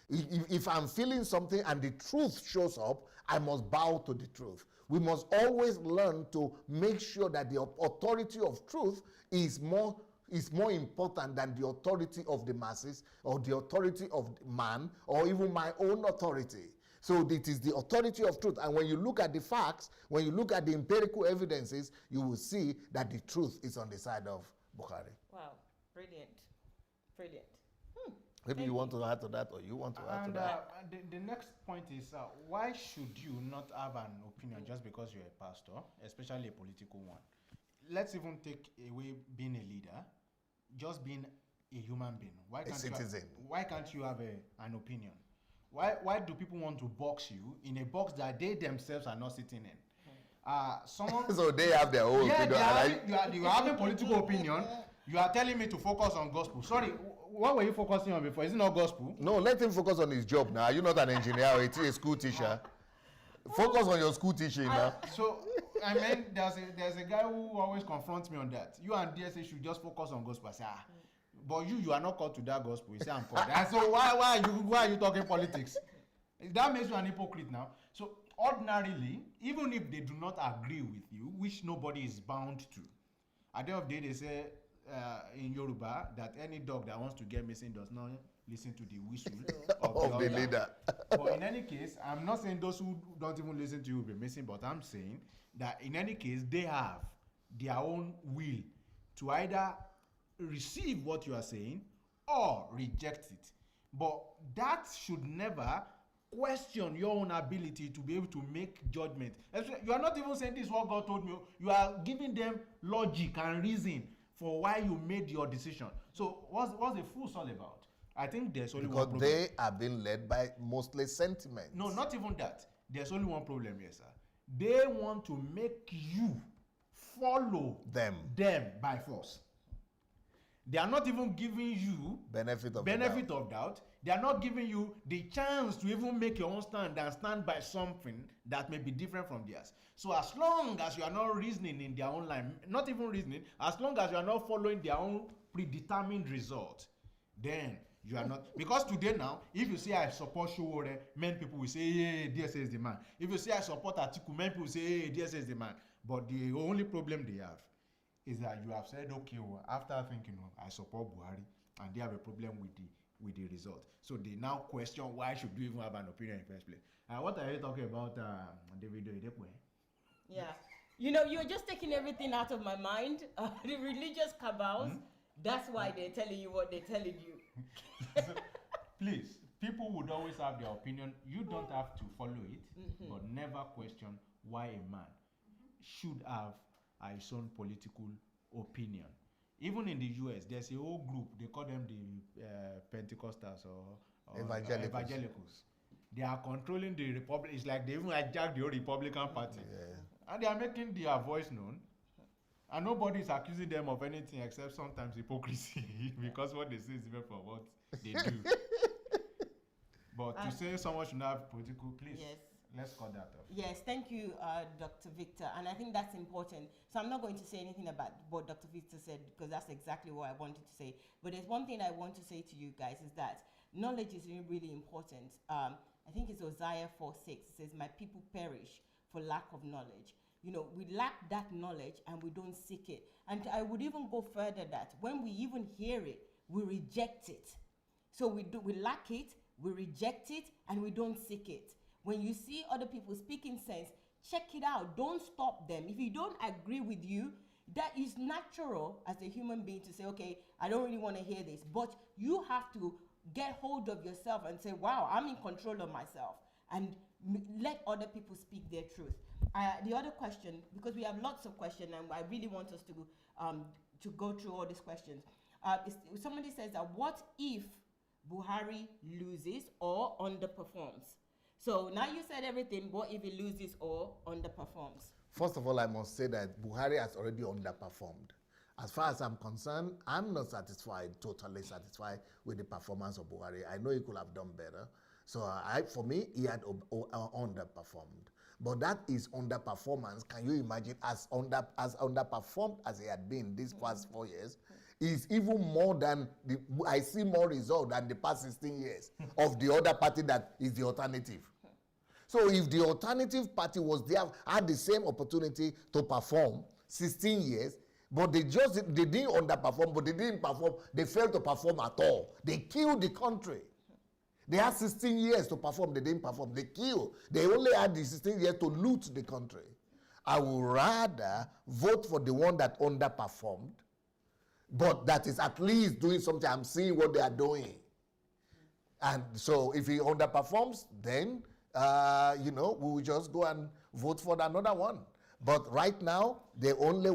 If I'm feeling something and the truth shows up, I must bow to the truth. We must always learn to make sure that the authority of truth is more important than the authority of the masses or the authority of man or even my own authority. So it is the authority of truth. And when you look at the facts, when you look at the empirical evidences, you will see that the truth is on the side of Buhari. Wow, brilliant. Maybe you want to add to that, or you want to add to that. The next point is, why should you not have an opinion just because you're a pastor, especially a political one? Let's even take away being a leader, just being a human being. Why can't citizen. Why can't you have an opinion? Why do people want to box you in a box that they themselves are not sitting in? So they have their own opinion. You are having political opinion. You are telling me to focus on gospel. Sorry, what were you focusing on before? Is it not gospel? No, let him focus on his job now. You're not an engineer or a school teacher. Focus on your school teaching now. So, I mean, there's a guy who always confronts me on that. You and DSA should just focus on gospel. I say, but you are not called to that gospel. You say I'm called. And so why are you talking politics? That makes you an hypocrite now. So ordinarily, even if they do not agree with you, which nobody is bound to, at the end of the day they say in Yoruba that any dog that wants to get missing does not listen to the whistle of the leader. But in any case, I'm not saying those who don't even listen to you will be missing, but I'm saying that in any case, they have their own will to either receive what you are saying or reject it. But that should never question your own ability to be able to make judgment. You are not even saying this is what God told me. You are giving them logic and reason for why you made your decision. So what's the fool all about? I think there's only one problem. Because they are being led by mostly sentiment. No, not even that. There's only one problem here, sir. They want to make you follow them by force. They are not even giving you benefit of doubt. They are not giving you the chance to even make your own stand and stand by something that may be different from theirs. So as long as you are not reasoning in their own line, not even reasoning, as long as you are not following their own predetermined result, then you are not. Because today now, if you say I support Showore, many people will say, hey, DSA is the man. If you say I support Atiku, many people will say, hey, DSA is the man. But the only problem they have is that you have said, okay, well, after thinking, I support Buhari, and they have a problem with the result. So they now question, why should you even have an opinion in the first place? What are you talking about, David Oyedepo? Yeah. You're just taking everything out of my mind. The religious cabals, that's why they're telling you what they're telling you. Please, people would always have their opinion. You don't have to follow it, but never question why a man should have his own political opinion. Even in the US, there's a whole group, they call them the Pentecostals or evangelicals. They are controlling the Republic. It's like they even hijacked the whole Republican Party. Yeah. And they are making their voice known. And nobody is accusing them of anything except sometimes hypocrisy, because what they say is different from what they do. But to say someone should not have political, please. Yes. let's cut that off. Yes, thank you, Dr. Victor. And I think that's important. So I'm not going to say anything about what Dr. Victor said because that's exactly what I wanted to say. But there's one thing I want to say to you guys is that knowledge is really important. I think it's Hosea 4:6. It says, my people perish for lack of knowledge. You know, we lack that knowledge and we don't seek it. And I would even go further that when we even hear it, we reject it. So we lack it, we reject it, and we don't seek it. When you see other people speaking sense, check it out. Don't stop them. If you don't agree with you, that is natural as a human being to say, okay, I don't really want to hear this. But you have to get hold of yourself and say, wow, I'm in control of myself. And let other people speak their truth. The other question, because we have lots of questions and I really want us to go through all these questions. Somebody says that what if Buhari loses or underperforms? So now you said everything, what if he loses or underperforms? First of all, I must say that Buhari has already underperformed. As far as I'm concerned, I'm not totally satisfied with the performance of Buhari. I know he could have done better. So for me, he had underperformed. But that is underperformance. Can you imagine as underperformed as he had been these past 4 years? Is even more than I see more result than the past 16 years of the other party that is the alternative. So if the alternative party was there, had the same opportunity to perform 16 years, but they didn't underperform, but they didn't perform, they failed to perform at all. They killed the country. They had 16 years to perform, they didn't perform, they killed. They only had the 16 years to loot the country. I would rather vote for the one that underperformed, but that is at least doing something. I'm seeing what they are doing. And so if he underperforms, then, we will just go and vote for another one. But right now, the only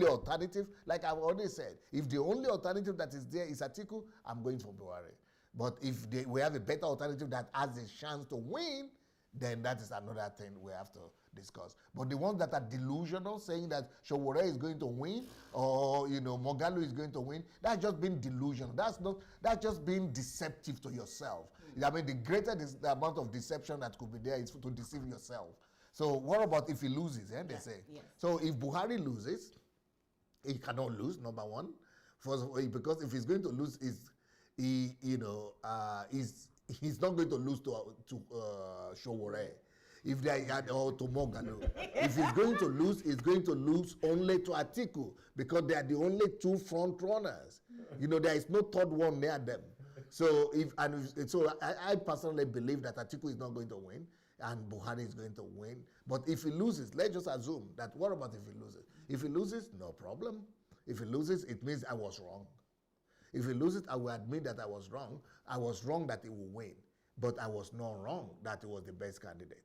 alternative, like I've already said, if the only alternative that is there is Atiku, I'm going for Buhari. But if we have a better alternative that has a chance to win, then that is another thing we have to discuss. But the ones that are delusional, saying that Sowore is going to win or Moghalu is going to win, that's just being delusional. That's just being deceptive to yourself. I mean, the greater the amount of deception that could be there is to deceive yourself. So what about if he loses? They say. Yes. So if Buhari loses, he cannot lose. Number one, because if he's going to lose, he's not going to lose to Sowore. If they had or to Moghalu. If he's going to lose only to Atiku because they are the only two front runners. There is no third one near them. So I personally believe that Atiku is not going to win and Buhari is going to win. But if he loses, let's just assume that. What about if he loses? If he loses, no problem. If he loses, it means I was wrong. If he loses, I will admit that I was wrong. I was wrong that he will win, but I was not wrong that he was the best candidate.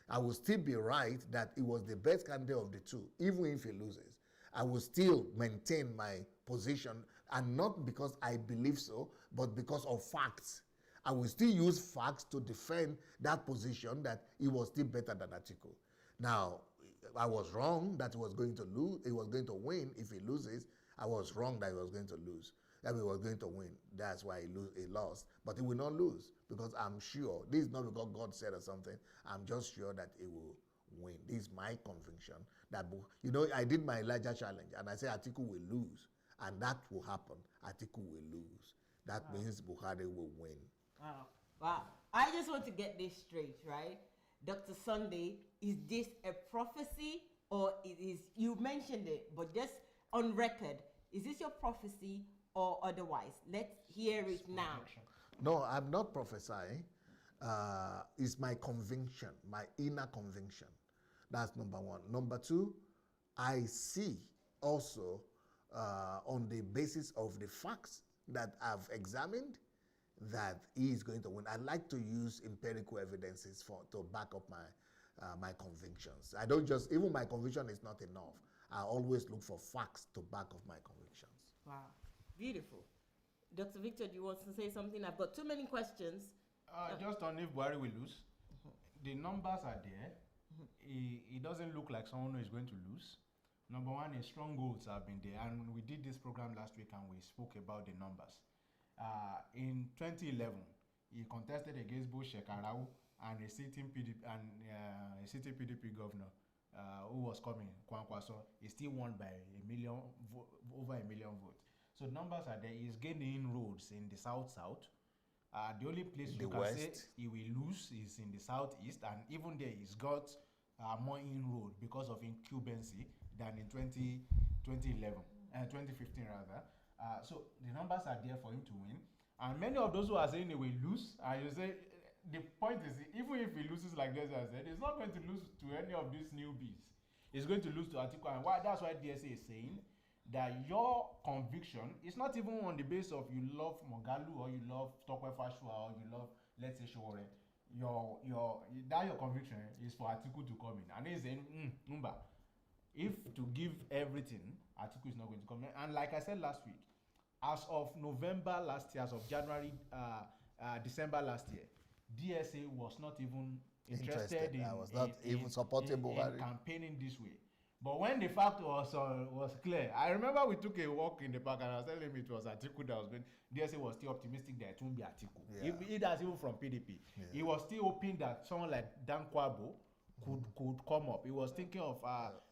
I will still be right that he was the best candidate of the two, even if he loses. I will still maintain my position, and not because I believe so, but because of facts. I will still use facts to defend that position that he was still better than Atiku. Now, I was wrong that he was going to lose. He was going to win. If he loses, I was wrong that he was going to lose. That he was going to win. That's why he lost. But he will not lose because I'm sure. This is not because God said or something. I'm just sure that he will win. This is my conviction. That I did my Elijah challenge and I said Atiku will lose, and that will happen. Atiku will lose. That means Buhari will win. Wow. I just want to get this straight, right? Dr. Sunday, is this a prophecy or you mentioned it, but just on record, is this your prophecy or otherwise? Let's hear it now. No, I'm not prophesying. It's my conviction, my inner conviction. That's number one. Number two, I see also on the basis of the facts that I've examined that he is going to win. I like to use empirical evidences to back up my convictions. I don't just, even my conviction is not enough. I always look for facts to back up my convictions. Wow, beautiful. Dr. Victor, do you want to say something? I've got too many questions. Just on if Buhari will lose. The numbers are there. He doesn't look like someone who is going to lose. Number one, his strongholds have been there. And we did this program last week and we spoke about the numbers. In 2011, he contested against both Shekarau and a sitting PDP governor who was coming, Kwankwaso, is still won by over a million votes. So numbers are there. He's gaining inroads in the south. The only place you can say he will lose is in the southeast, and even there he's got more inroad because of incumbency than in 2015 rather. So the numbers are there for him to win, and many of those who are saying he will lose, and you say the point is, even if he loses like this, I said, he's not going to lose to any of these newbies. He's going to lose to Atiku, and that's why DSA is saying that your conviction is not even on the basis of you love Mogalu or you love Tokwe Fashua or you love, let's say, Shore. Your conviction is for Atiku to come in, and he's saying, Numba, if to give everything, Atiku is not going to come in. And like I said last week, as of November last year, as of January, December last year, DSA was not even interested in, was not even supporting Buhari in campaigning this way. But when the fact was clear, I remember we took a walk in the park and I was telling him it was Atiku that was going. DSA was still optimistic that it won't be Atiku. Yeah. It has even from PDP. Yeah. He was still hoping that someone like Dan Kwabo could come up. He was thinking of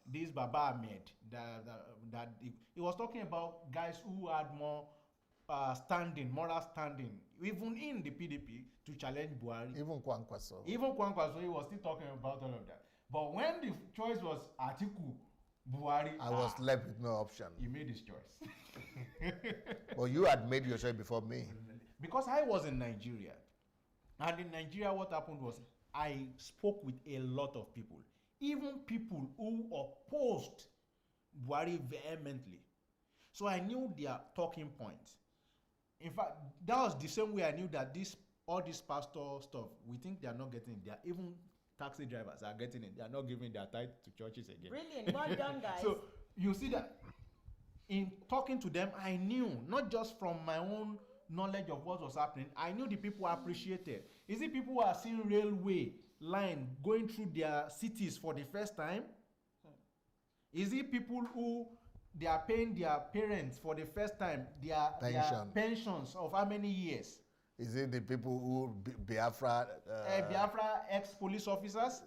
this Baba Ahmed. That he was talking about guys who had more moral standing, even in the PDP, to challenge Buhari. Even Kwankwaso, he was still talking about all of that. But when the choice was Atiku, Buhari, I was left with no option. He made his choice. Well, you had made your choice before me. Because I was in Nigeria. And in Nigeria, what happened was I spoke with a lot of people. Even people who opposed Buhari vehemently. So I knew their talking points. In fact, that was the same way I knew that all this pastor stuff, we think they are not getting it. They are, even taxi drivers are getting it. They are not giving their tithe to churches again. Brilliant. Well done, guys. So you see that in talking to them, I knew, not just from my own knowledge of what was happening, I knew the people appreciated. Is it people who are seeing railway line going through their cities for the first time? Is it people who they are paying their parents for the first time their pensions of how many years? Is it the people who Biafra ex-police officers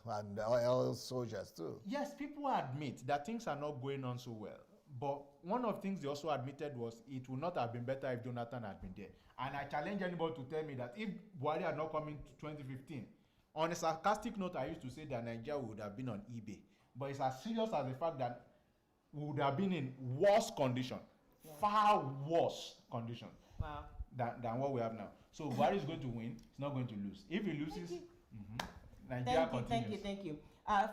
and all soldiers too? Yes, people admit that things are not going on so well. But one of the things they also admitted was it would not have been better if Jonathan had been there. And I challenge anybody to tell me that if Buhari had not come in 2015, on a sarcastic note, I used to say that Nigeria would have been on eBay. But it's as serious as the fact that we would have been in worse condition, far worse condition than what we have now. So Buhari is going to win. He's not going to lose. If he loses, Nigeria continues. Thank you.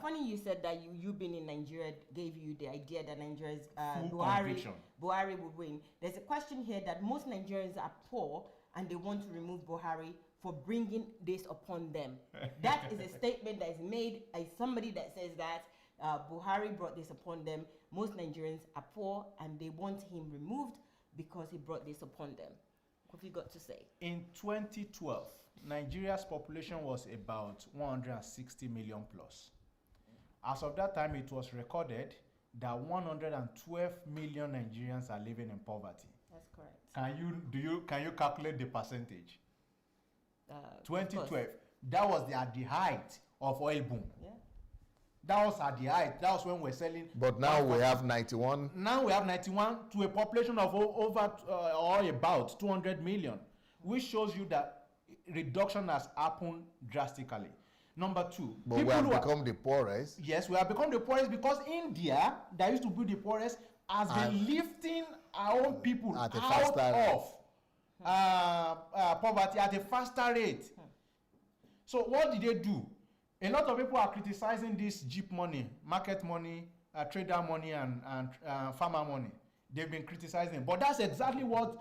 Funny you said that you being in Nigeria gave you the idea that Nigeria's Buhari would win. There's a question here that most Nigerians are poor and they want to remove Buhari for bringing this upon them. That is a statement that is made by somebody that says that Buhari brought this upon them. Most Nigerians are poor and they want him removed because he brought this upon them. What have you got to say? In 2012, Nigeria's population was about 160 million plus. As of that time, it was recorded that 112 million Nigerians are living in poverty. That's correct. Can you calculate the percentage? 2012. That was at the height of oil boom. Yeah. That was at the height. That was when we're selling. But now we have 91. Now we have 91 to a population of over or about 200 million, which shows you that reduction has happened drastically. Number two, but we have become the poorest. Yes, we have become the poorest because India, that used to be the poorest, has been lifting our own people out of poverty at a faster rate. So what did they do? A lot of people are criticizing this cheap money, market money, trader money, and farmer money. They've been criticizing, but that's exactly what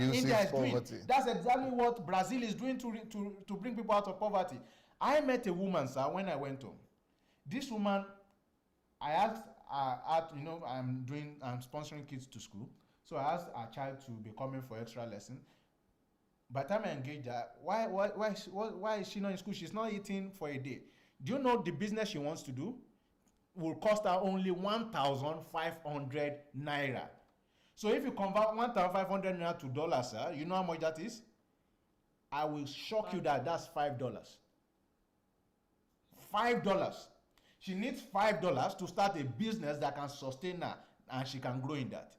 India is doing. That's exactly what Brazil is doing to bring people out of poverty. I met a woman, sir, when I went home. This woman, I asked, I'm sponsoring kids to school, so I asked our child to be coming for extra lesson. By the time I engaged her, why is she not in school? She's not eating for a day. Do you know the business she wants to do will cost her only 1,500 naira? So if you convert 1,500 naira to dollars, sir, you know how much that is? I will shock you that that's $5. $5. She needs $5 to start a business that can sustain her, and she can grow in that.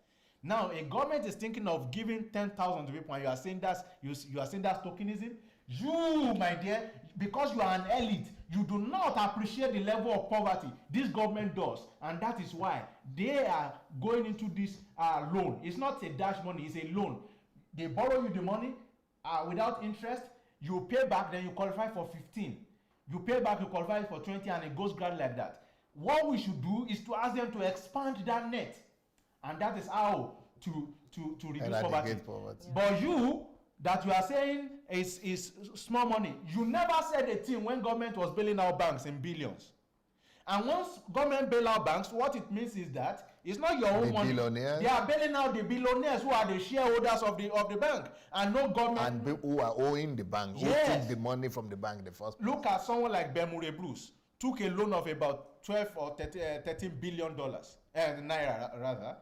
Now, a government is thinking of giving 10,000 to people, and you are saying that's tokenism. You, my dear, because you are an elite, you do not appreciate the level of poverty this government does, and that is why they are going into this loan. It's not a dash money; it's a loan. They borrow you the money without interest. You pay back, then you qualify for 15. You pay back, you qualify for 20, and it goes gradually like that. What we should do is to ask them to expand that net, and that is how to reduce poverty. But you that you are saying is small money. You never said a thing when government was bailing out banks in billions. And once government bail out banks, what it means is that it's not your own money. They are bailing out the billionaires who are the shareholders of the bank, and no government. And who are owing the bank, who took the money from the bank in the first place. Look at someone like Bamisaye Bruce, took a loan of about 12 or 13 billion dollars, naira rather,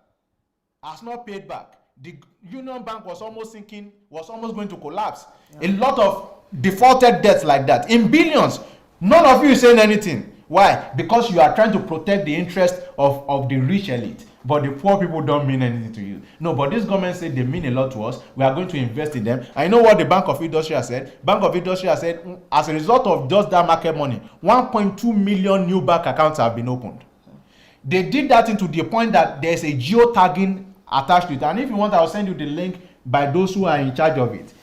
has not paid back. The Union Bank was almost going to collapse. Yeah. A lot of defaulted debts like that in billions. None of you is saying anything. Why? Because you are trying to protect the interest of the rich elite, but the poor people don't mean anything to you. No, but this government said they mean a lot to us. We are going to invest in them. I know what the Bank of Industry has said. Bank of Industry has said, as a result of just that market money, 1.2 million new bank accounts have been opened. They did that into the point that there's a geo-tagging attached to it. And if you want, I'll send you the link by those who are in charge of it.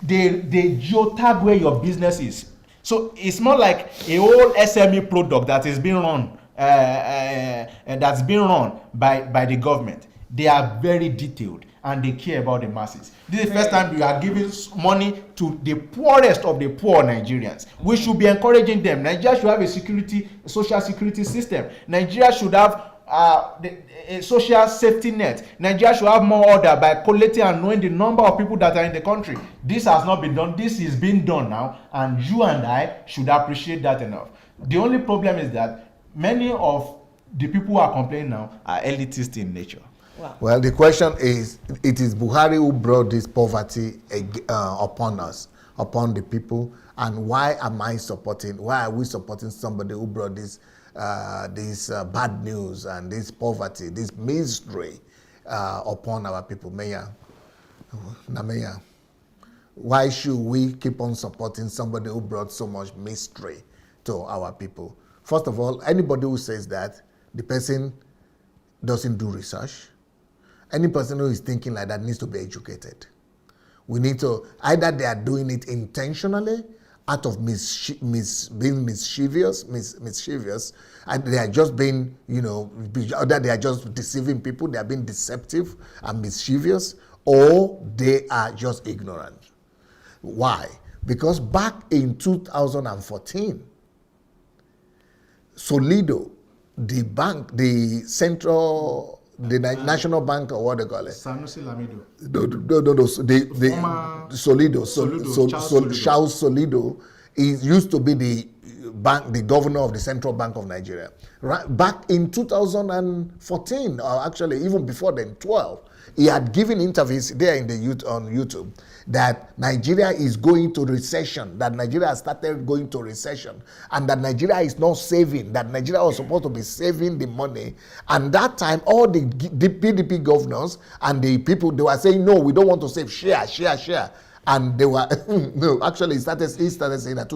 They geo-tag where your business is. So it's more like a whole SME product that is being run, that's being run by the government. They are very detailed and they care about the masses. This is the first time you are giving money to the poorest of the poor Nigerians. We should be encouraging them. Nigeria should have a social security system. Nigeria should have a social safety net. Nigeria should have more order by collating and knowing the number of people that are in the country. This has not been done. This is being done now, and you and I should appreciate that enough. The only problem is that many of the people who are complaining now are elitist in nature. Wow. Well, the question is, it is Buhari who brought this poverty upon us, upon the people, and why are we supporting somebody who brought this bad news and this poverty, this misery upon our people? Mayor, why should we keep on supporting somebody who brought so much mystery to our people? First of all, anybody who says that, the person doesn't do research. Any person who is thinking like that needs to be educated. We need to, either they are doing it intentionally, out of being mischievous, and they are just being, either they are just deceiving people, they are being deceptive and mischievous, or they are just ignorant. Why? Because back in 2014, Solido, the bank, the National Bank, or what they call it? Sanusi Lamido. No. Charles Solido used to be the governor of the Central Bank of Nigeria. Right, back in 2014, or actually even before then, 12, he had given interviews there on YouTube that Nigeria is going to recession, that Nigeria has started going to recession, and that Nigeria is not saving, that Nigeria was supposed to be saving the money. And that time, all the PDP governors and the people, they were saying, no, we don't want to save, share. And they were, no, actually, he started saying that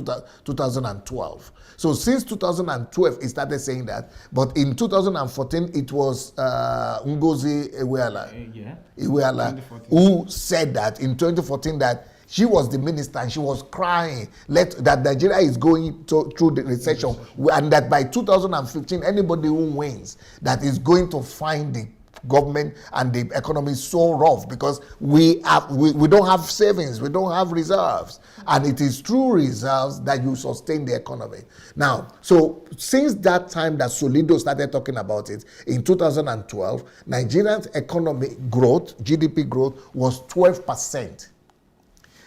2012. So since 2012, he started saying that. But in 2014, it was Ngozi Iweala who said that in 2014 that she was the minister and she was crying that Nigeria is going through the recession, and that by 2015, anybody who wins, that is going to find the government and the economy is so rough because we don't have savings, we don't have reserves, and it is through reserves that you sustain the economy. Now, so since that time that Solido started talking about it in 2012, Nigeria's economic growth, GDP growth, was 12%.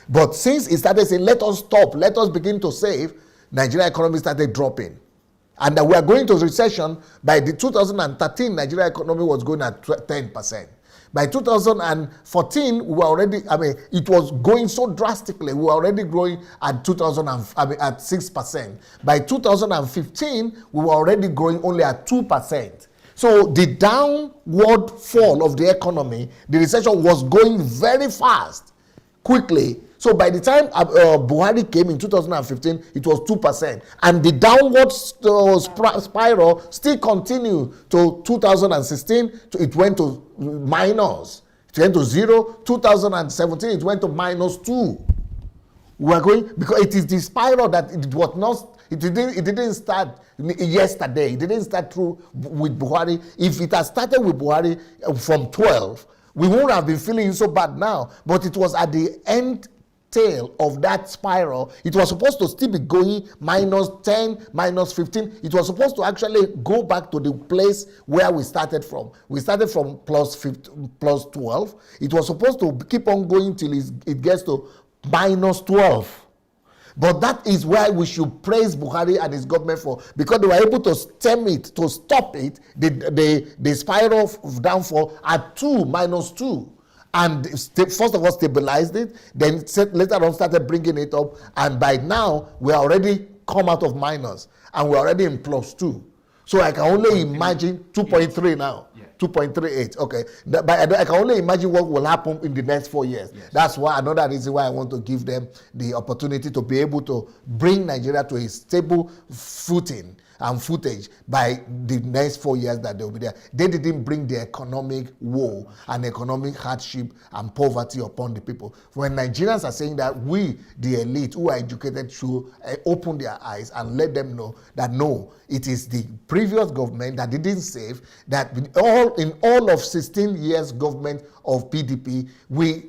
But since he started saying, let us stop, let us begin to save, Nigerian economy started dropping. and that we are going to recession. By the 2013, Nigeria economy was going at 10%. By 2014, we were already, it was going so drastically. We were already growing at at 6%. By 2015, we were already growing only at 2%. So the downward fall of the economy, the recession was going very fast, quickly. So by the time Buhari came in 2015, it was 2%. And the downward spiral still continued to 2016. It went to minus. It went to 0. 2017, it went to -2. We are going, because it is the spiral that it was not, it didn't start yesterday. It didn't start through with Buhari. If it had started with Buhari from 12, we wouldn't have been feeling so bad now. But it was at the end tail of that spiral. It was supposed to still be going -10, -15. It was supposed to actually go back to the place where we started from. We started from +12. It was supposed to keep on going till it gets to -12. But that is why we should praise Buhari and his government for, because they were able to stem it, to stop it, the spiral of downfall at -2. And first of all stabilized it, then later on started bringing it up, and by now we are already come out of minus and we're already in +2. So I can only imagine 2.3 now. Yeah. 2.38. Okay. But I can only imagine what will happen in the next 4 years. Yes. That's why another reason why I want to give them the opportunity to be able to bring Nigeria to a stable footing and footage by the next 4 years that they will be there. They didn't bring the economic woe and economic hardship and poverty upon the people. When Nigerians are saying that we, the elite who are educated, should open their eyes and let them know that no, it is the previous government that didn't save, that in all of 16 years government of PDP,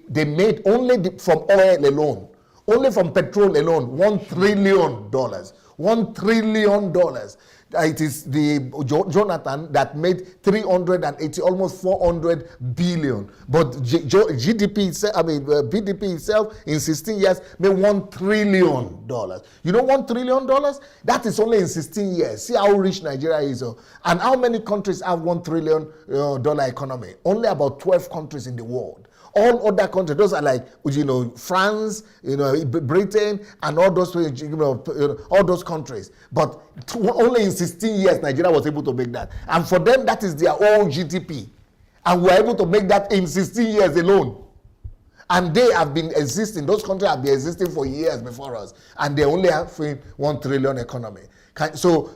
they made only from oil alone, only from petrol alone, $1 trillion. $1 trillion. It is the Jonathan that made 380, almost 400 billion. But GDP itself, BDP itself in 16 years made $1 trillion. You know $1 trillion? That is only in 16 years. See how rich Nigeria is. And how many countries have $1 trillion economy? Only about 12 countries in the world. All other countries, those are like, France, Britain, and all those, all those countries. But only in 16 years, Nigeria was able to make that. And for them, that is their own GDP. And we are able to make that in 16 years alone. And they have been existing, those countries have been existing for years before us. And they only have $1 trillion economy. So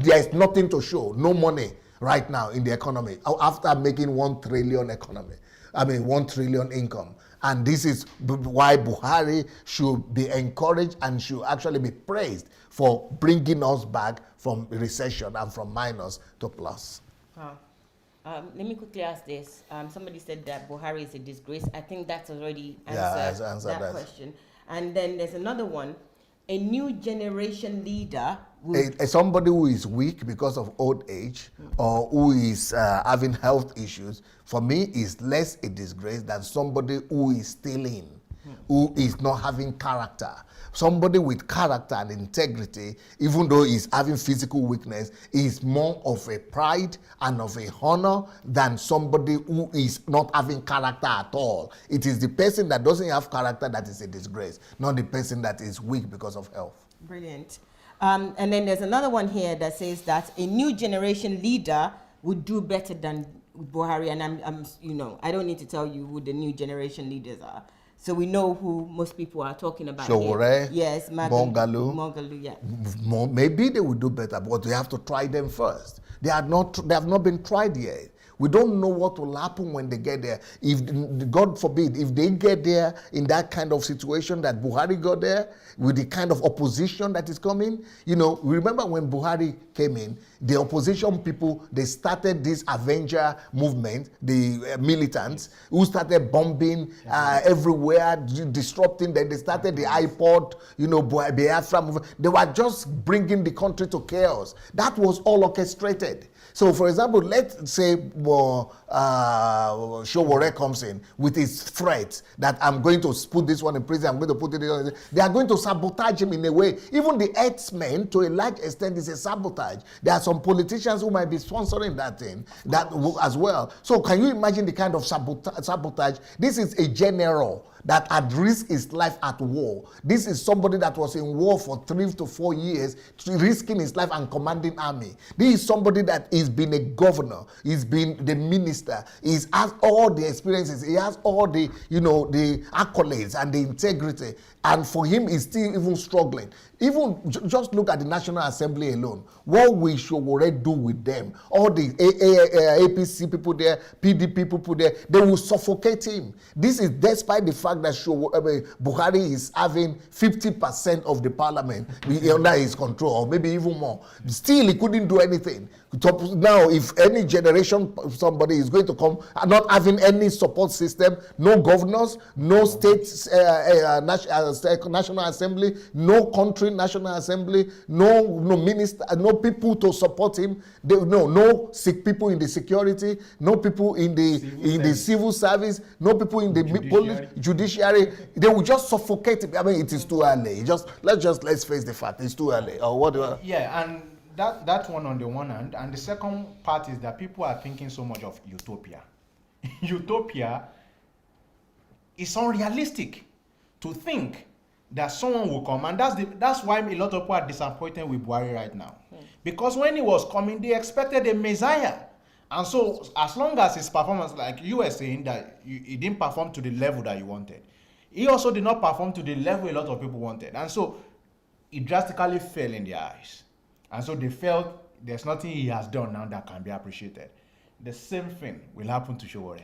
there is nothing to show, no money right now in the economy after making $1 trillion economy. $1 trillion income. And this is why Buhari should be encouraged and should actually be praised for bringing us back from recession and from minus to plus. Let me quickly ask this. Somebody said that Buhari is a disgrace. I think that's already answered that question. And then there's another one. A new generation leader somebody who is weak because of old age or who is having health issues, for me, is less a disgrace than somebody who is stealing, who is not having character. Somebody with character and integrity, even though he's having physical weakness, is more of a pride and of a honor than somebody who is not having character at all. It is the person that doesn't have character that is a disgrace, not the person that is weak because of health. Brilliant. And then there's another one here that says that a new generation leader would do better than Buhari. And I don't need to tell you who the new generation leaders are. So we know who most people are talking about. Showore, yes, Mongalu, yeah. Maybe they will do better, but we have to try them first. They have not been tried yet. We don't know what will happen when they get there. If, God forbid, if they get there in that kind of situation that Buhari got there, with the kind of opposition that is coming, remember when Buhari came in, The opposition people, they started this Avenger movement, the militants, who started bombing everywhere, disrupting. They started the iPod, Biafra movement. They were just bringing the country to chaos. That was all orchestrated. So, for example, let's say Sowore comes in with his threats that I'm going to put this one in prison, I'm going to put it in. They are going to sabotage him in a way. Even the herdsmen, to a large extent, is a sabotage. There are some politicians who might be sponsoring that thing as well. So, can you imagine the kind of sabotage? This is a general that had risked his life at war. This is somebody that was in war for 3 to 4 years, risking his life and commanding army. This is somebody that has been a governor, he's been the minister, he has all the experiences, he has all the, the accolades and the integrity. And for him, he's still even struggling. Even just look at the National Assembly alone. What we should already do with them? All the APC people there, PDP people there, they will suffocate him. This is despite the fact that Buhari is having 50% of the parliament under his control, or maybe even more. Still, he couldn't do anything. Now, if any generation somebody is going to come not having any support system, no governors, no states, National Assembly, no country National Assembly, no minister, no people to support him, no sick people in the security, no people in the civil service, no people in the judiciary. They will just suffocate him. I mean, it is too early. Let's face the fact, it's too early. Or what? Yeah, and that one on the one hand, and the second part is that people are thinking so much of utopia. Utopia is unrealistic to think that someone will come, and that's why a lot of people are disappointed with Buhari right now. Because when he was coming, they expected a messiah, and so as long as his performance, like you were saying, that he didn't perform to the level that you wanted, he also did not perform to the level a lot of people wanted, and so he drastically fell in their eyes, and so they felt there's nothing he has done now that can be appreciated. The same thing will happen to Sowore.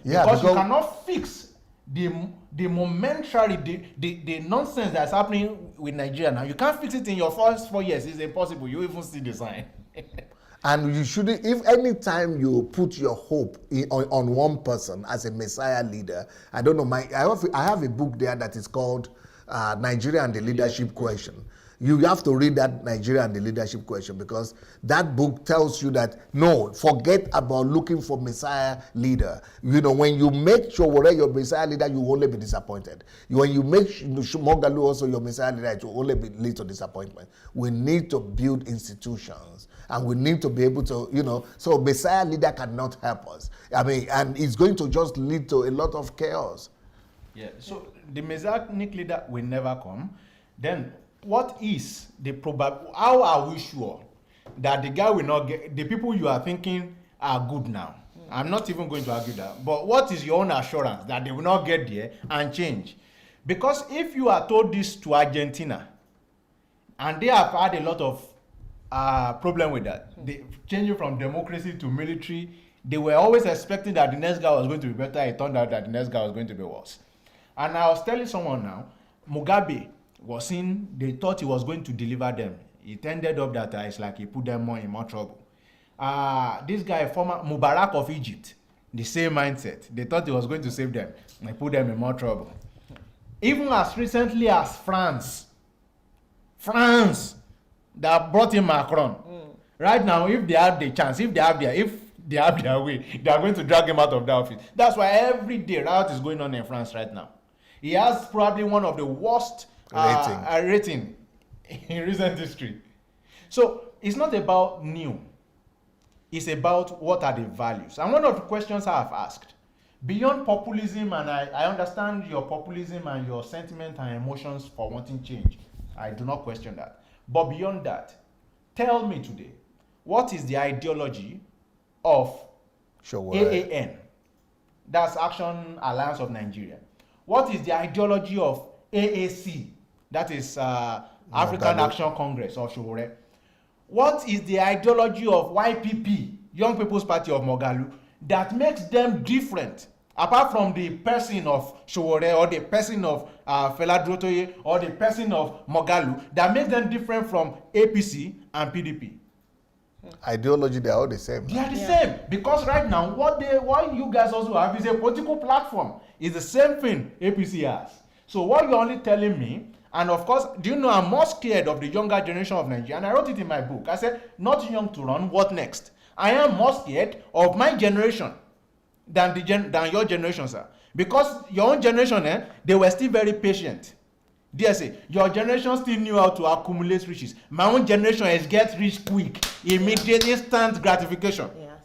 Yeah, because you cannot fix the momentary, the nonsense that's happening with Nigeria now. You can't fix it in your first 4 years. It's impossible. You even see the sign. And you shouldn't, if any time you put your hope on one person as a messiah leader, I don't know, I have a book there that is called Nigeria and the Leadership Question. You have to read that Nigeria and the Leadership Question, because that book tells you that, no, forget about looking for Messiah leader. When you make Sowore your Messiah leader, you will only be disappointed. When you make Moghalu also your Messiah leader, it will only lead to disappointment. We need to build institutions, and we need to be able to, so Messiah leader cannot help us. I mean, and it's going to just lead to a lot of chaos. Yeah, so the Messianic leader will never come. Then, what is the how are we sure that the guy will not get, the people you are thinking are good now? I'm not even going to argue that. But what is your own assurance that they will not get there and change? Because if you are told this to Argentina, and they have had a lot of problem with that, they changing from democracy to military, they were always expecting that the next guy was going to be better. It turned out that the next guy was going to be worse. And I was telling someone now, Mugabe was in, they thought he was going to deliver them. It ended up that it's like he put them in more trouble. This guy, former Mubarak of Egypt, the same mindset. They thought he was going to save them. He put them in more trouble. Even as recently as France, that brought in Macron. Right now, if they have the chance, if they have their way, they are going to drag him out of the office. That's why every day riot is going on in France right now. He has probably one of the worst rating in recent history. So it's not about new. It's about what are the values. And one of the questions I have asked, beyond populism, and I understand your populism and your sentiment and emotions for wanting change. I do not question that. But beyond that, tell me today, what is the ideology of AAN? That's Action Alliance of Nigeria. What is the ideology of AAC? That is African Action Congress of Sowore. What is the ideology of YPP, Young People's Party of Moghalu, that makes them different, apart from the person of Sowore or the person of Fela Drotoye or the person of Moghalu, that makes them different from APC and PDP? Ideology, they're all the same. They are the same, because right now what you guys also have is a political platform. It's the same thing APC has. So what you're only telling me, and of course, do you know I'm more scared of the younger generation of Nigeria? And I wrote it in my book. I said, not young to run, what next? I am more scared of my generation than your generation, sir. Because your own generation, they were still very patient. DSA, your generation still knew how to accumulate riches. My own generation is get rich quick, immediate, instant gratification. Yes.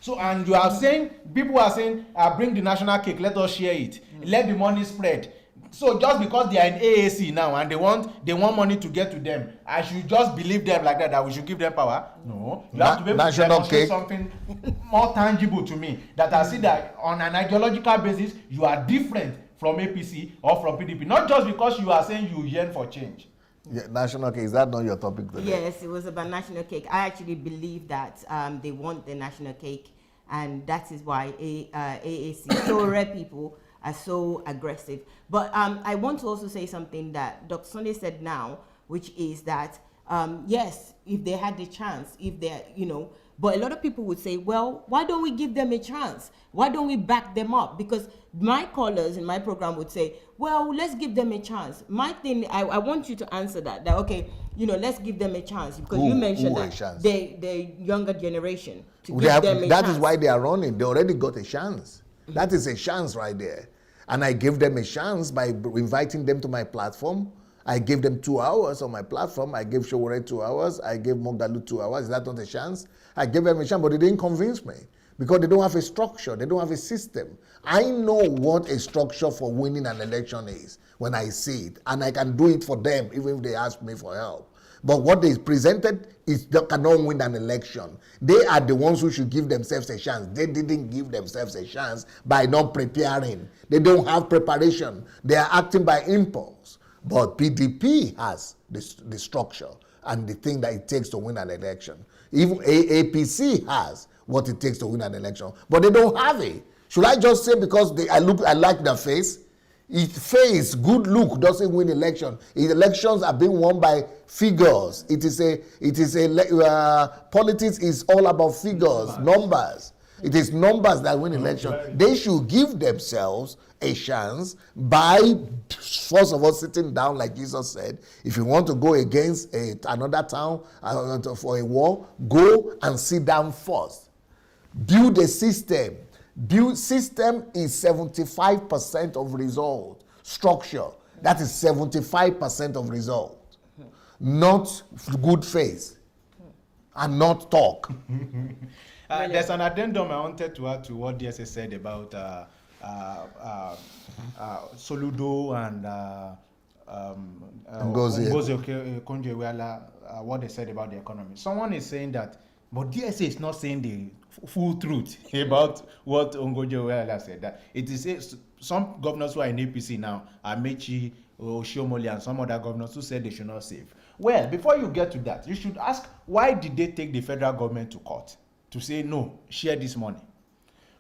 So, and you are saying, people are saying, bring the national cake, let us share it. Let the money spread. So just because they are in AAC now and they want money to get to them, I should just believe them like that we should give them power? No. You have to be able to demonstrate something more tangible to me, that I see that on an ideological basis, you are different from APC or from PDP. Not just because you are saying you yearn for change. Yeah, national cake, is that not your topic today? Yes, it was about national cake. I actually believe that they want the national cake, and that is why AAC, so rare people, are so aggressive. But I want to also say something that Dr. Sunday said now, which is that, yes, if they had the chance, if they're, but a lot of people would say, well, why don't we give them a chance? Why don't we back them up? Because my callers in my program would say, well, let's give them a chance. My thing, I want you to answer that okay, let's give them a chance, because you mentioned that the younger generation, to give them a chance. That is why they are running. They already got a chance. That is a chance right there. And I gave them a chance by inviting them to my platform. I gave them 2 hours on my platform. I gave Showore 2 hours. I gave Mogdalu 2 hours. Is that not a chance? I gave them a chance, but they didn't convince me, because they don't have a structure. They don't have a system. I know what a structure for winning an election is when I see it, and I can do it for them even if they ask me for help. But what they presented is they cannot win an election. They are the ones who should give themselves a chance. They didn't give themselves a chance by not preparing. They don't have preparation. They are acting by impulse. But PDP has the structure and the thing that it takes to win an election. Even APC has what it takes to win an election, but they don't have it. Should I just say because I like their face? Face, good look doesn't win election. Elections are being won by figures. Politics is all about figures, numbers. It is numbers that win election. They should give themselves a chance by, first of all, sitting down, like Jesus said. If you want to go against another town for a war, go and sit down first. Build a system. System is 75% of result. Structure, that is 75% of result. Not good face and not talk. There's an addendum I wanted to add to what DSA said about Soludo and Ngozi Okonjo-Iweala, what they said about the economy. Someone is saying that, but DSA is not saying the full truth about what Okonjo-Iweala said. That it is some governors who are in APC now, Amechi, Oshiomhole, and some other governors who said they should not save. Well, before you get to that, you should ask, why did they take the federal government to court to say, no, share this money?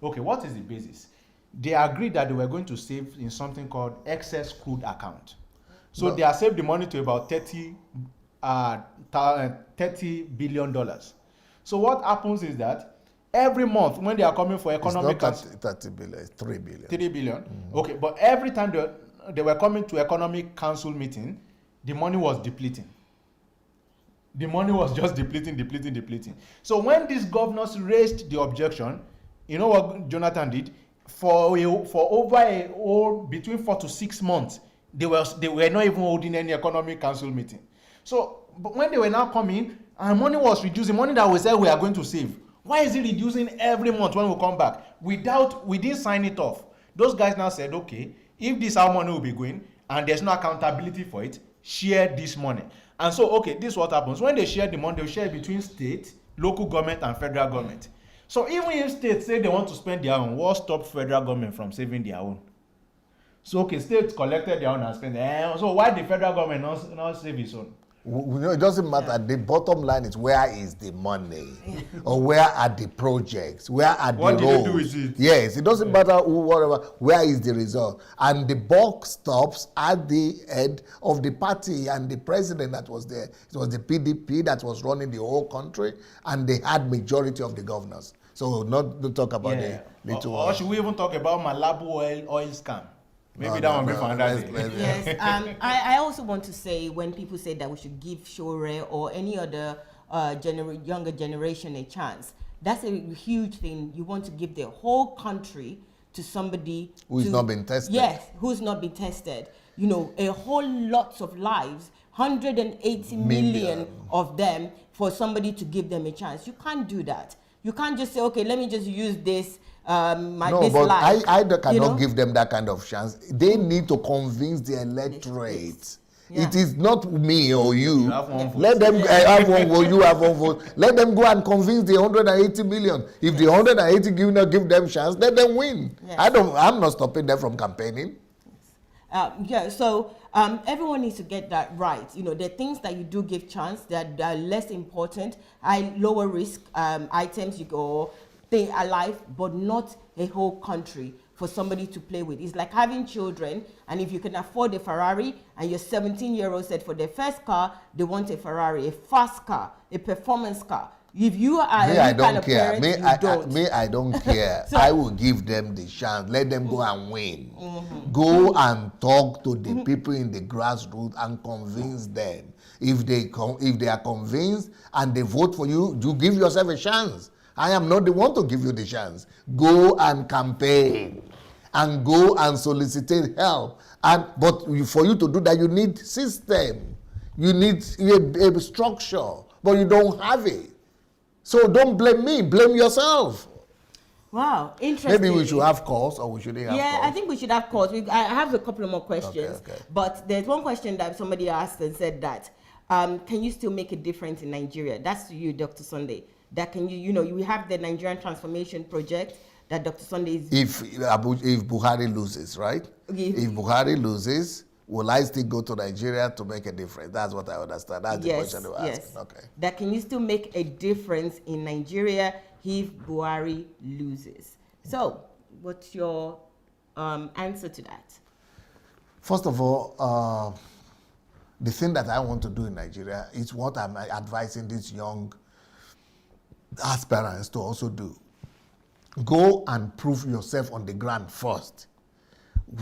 Okay, what is the basis? They agreed that they were going to save in something called excess crude account. So they have saved the money to about $30 billion. So what happens is that every month when they are coming for economic... It's not 30 billion, it's 3 billion. 3 billion? Mm-hmm. Okay, but every time they were coming to economic council meeting, the money was depleting. The money was just depleting. So when these governors raised the objection, you know what Jonathan did? For over between 4 to 6 months, they were not even holding any economic council meeting. So but when they were now coming, our money was reducing, money that we said we are going to save. Why is it reducing every month when we come back? We didn't sign it off. Those guys now said, okay, if this our money will be going and there's no accountability for it, share this money. And so, okay, this is what happens. When they share the money, they share it between state, local government, and federal government. So even if states say they want to spend their own, what stops federal government from saving their own? So, okay, states collected their own and spent their own. So why the federal government not save its own? It doesn't matter. The bottom line is, where is the money, or where are the projects, where are the roads? What did you do with it? Yes, it doesn't matter who, whatever. Where is the result? And the buck stops at the head of the party and the president that was there. It was the PDP that was running the whole country, and they had majority of the governors. So not to talk about the little. Or should we even talk about Malabu oil scam? Maybe that one be for another day. Yes, I also want to say, when people say that we should give Shore or any other younger generation a chance, that's a huge thing. You want to give the whole country to somebody who's not been tested. Yes, who's not been tested. You know, a whole lot of lives, 180 million of them, for somebody to give them a chance. You can't do that. You can't just say, okay, let me just use this. No, but I cannot give them that kind of chance. They need to convince the electorate. Yeah. It is not me or you. Let them have one vote, you have one vote. Let them go and convince the 180 million. If the 180 give them chance, let them win. Yes. I'm not stopping them from campaigning. So everyone needs to get that right. You know, the things that you do give chance that are less important, lower risk items you go stay alive, but not a whole country for somebody to play with. It's like having children, and if you can afford a Ferrari, and your 17-year-old said for their first car, they want a Ferrari, a fast car, a performance car. If you are I don't care. I don't care. So, I will give them the chance. Let them go and win. Go and talk to the people in the grassroots and convince them. If they are convinced and they vote for you, you give yourself a chance. I am not the one to give you the chance. Go and campaign and go and solicit help. But for you to do that, you need system. You need a structure, but you don't have it. So don't blame me, blame yourself. Wow, interesting. Maybe we should have calls, or we shouldn't have calls. Yeah, I think we should have calls. I have a couple of more questions. Okay. But there's one question that somebody asked and said that, can you still make a difference in Nigeria? That's to you, Dr. Sunday. That can you have the Nigerian Transformation Project that Dr. Sunday is... If Buhari loses, right? If Buhari loses, will I still go to Nigeria to make a difference? That's what I understand. That's the question you asked. Yes. Okay. That can you still make a difference in Nigeria if Buhari loses? So, what's your answer to that? First of all, the thing that I want to do in Nigeria is what I'm advising these young aspirants to also do. Go and prove yourself on the ground first.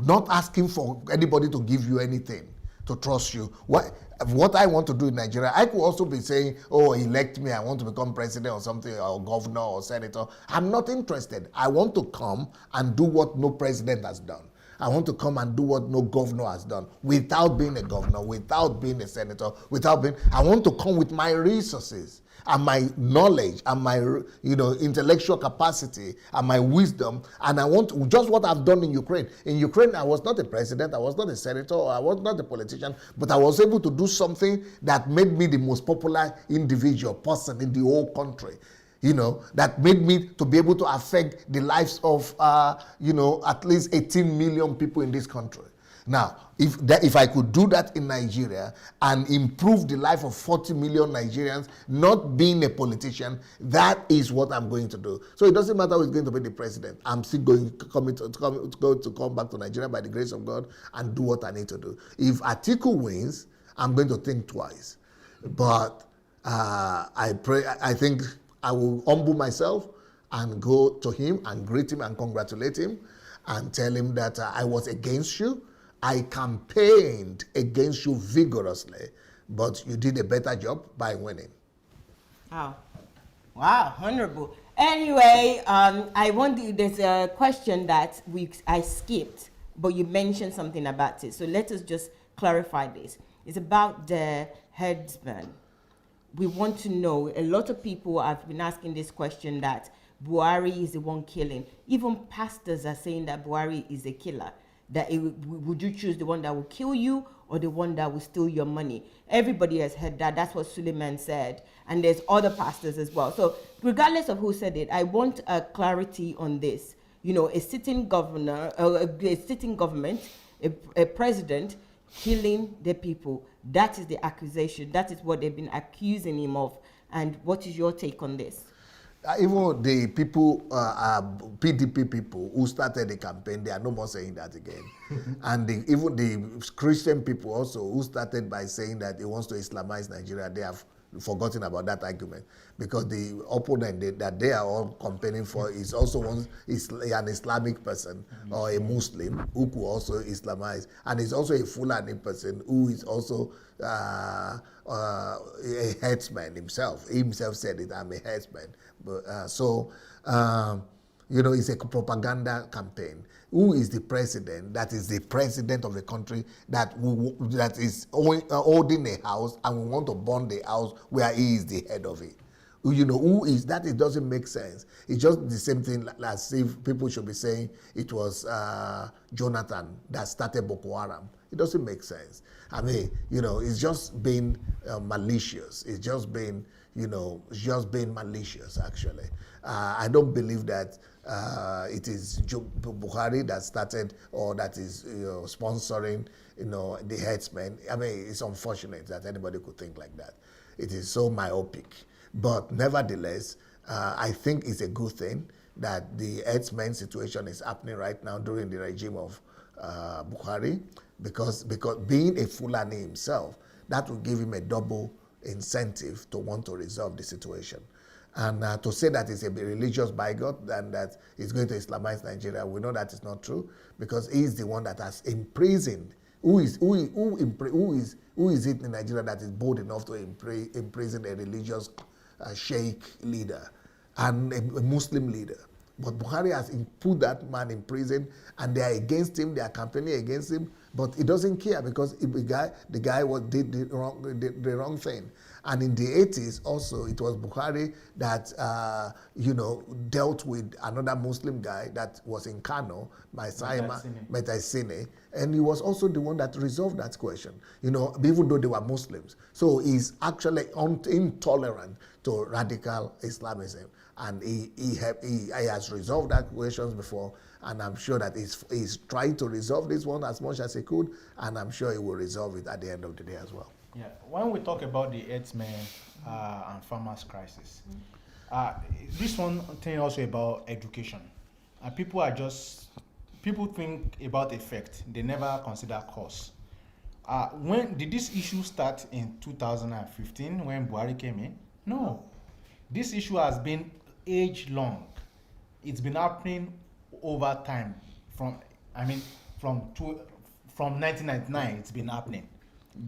Not asking for anybody to give you anything, to trust you. What I want to do in Nigeria, I could also be saying, oh, elect me, I want to become president or something, or governor or senator. I'm not interested. I want to come and do what no president has done. I want to come and do what no governor has done, without being a governor, without being a senator, I want to come with my resources and my knowledge and my intellectual capacity and my wisdom, and I want just what I've done in Ukraine. In Ukraine, I was not a president, I was not a senator, I was not a politician, but I was able to do something that made me the most popular person in the whole country. That made me to be able to affect the lives of, at least 18 million people in this country. Now, if I could do that in Nigeria and improve the life of 40 million Nigerians, not being a politician, that is what I'm going to do. So it doesn't matter who's going to be the president. I'm still going to come back to Nigeria by the grace of God and do what I need to do. If Atiku wins, I'm going to think twice. But I think I will humble myself and go to him and greet him and congratulate him and tell him that I was against you. I campaigned against you vigorously, but you did a better job by winning. Wow, honorable. Anyway, there's a question that I skipped, but you mentioned something about it. So let us just clarify this. It's about the herdsman. We want to know, a lot of people have been asking this question, that Buhari is the one killing. Even pastors are saying that Buhari is a killer. That would you choose the one that will kill you or the one that will steal your money? Everybody has heard that. That's what Suleiman said. And there's other pastors as well. So regardless of who said it, I want a clarity on this. A sitting governor, a sitting government, a president killing the people. That is the accusation. That is what they've been accusing him of. And what is your take on this? Even the people, PDP people who started the campaign, they are no more saying that again. And even the Christian people also who started by saying that he wants to Islamize Nigeria, they have forgotten about that argument, because the opponent that they are all campaigning for is also an Islamic person or a Muslim who could also Islamize, and is also a Fulani person who is also a headsman himself. He himself said it, I'm a headsman. But, you know, it's a propaganda campaign. Who is the president? That is the president of the country that is holding a house, and we want to burn the house where he is the head of it. You know, who is that? It doesn't make sense. It's just the same thing as if people should be saying it was Jonathan that started Boko Haram. It doesn't make sense. I mean, you know, it's just being malicious. It's just being, you know, malicious, actually. I don't believe that it is Buhari that started or that is, you know, sponsoring, you know, the headsmen. I mean, it's unfortunate that anybody could think like that. It is so myopic. But nevertheless, I think it's a good thing that the headsmen situation is happening right now during the regime of Buhari, because being a Fulani himself, that will give him a double incentive to want to resolve the situation. And to say that it's a religious bigot and that it's going to Islamize Nigeria, we know that is not true, because he's the one that has imprisoned. Who is it in Nigeria that is bold enough to imprison a religious sheikh leader and a Muslim leader? But Buhari has put that man in prison, and they are against him. They are campaigning against him, but he doesn't care, because the guy did the wrong thing. And in the 80s also, it was Buhari that you know, dealt with another Muslim guy that was in Kano, Mayowa, and he was also the one that resolved that question. You know, even though they were Muslims, so he's actually intolerant to radical Islamism. And he has resolved that questions before, and I'm sure that he's trying to resolve this one as much as he could, and I'm sure he will resolve it at the end of the day as well. Yeah, when we talk about the herdsmen and farmers crisis, this one thing also about education. People think about effect, they never consider cause. When did this issue start? In 2015 when Buhari came in? No. This issue has been age long. It's been happening over time. From 1999, it's been happening.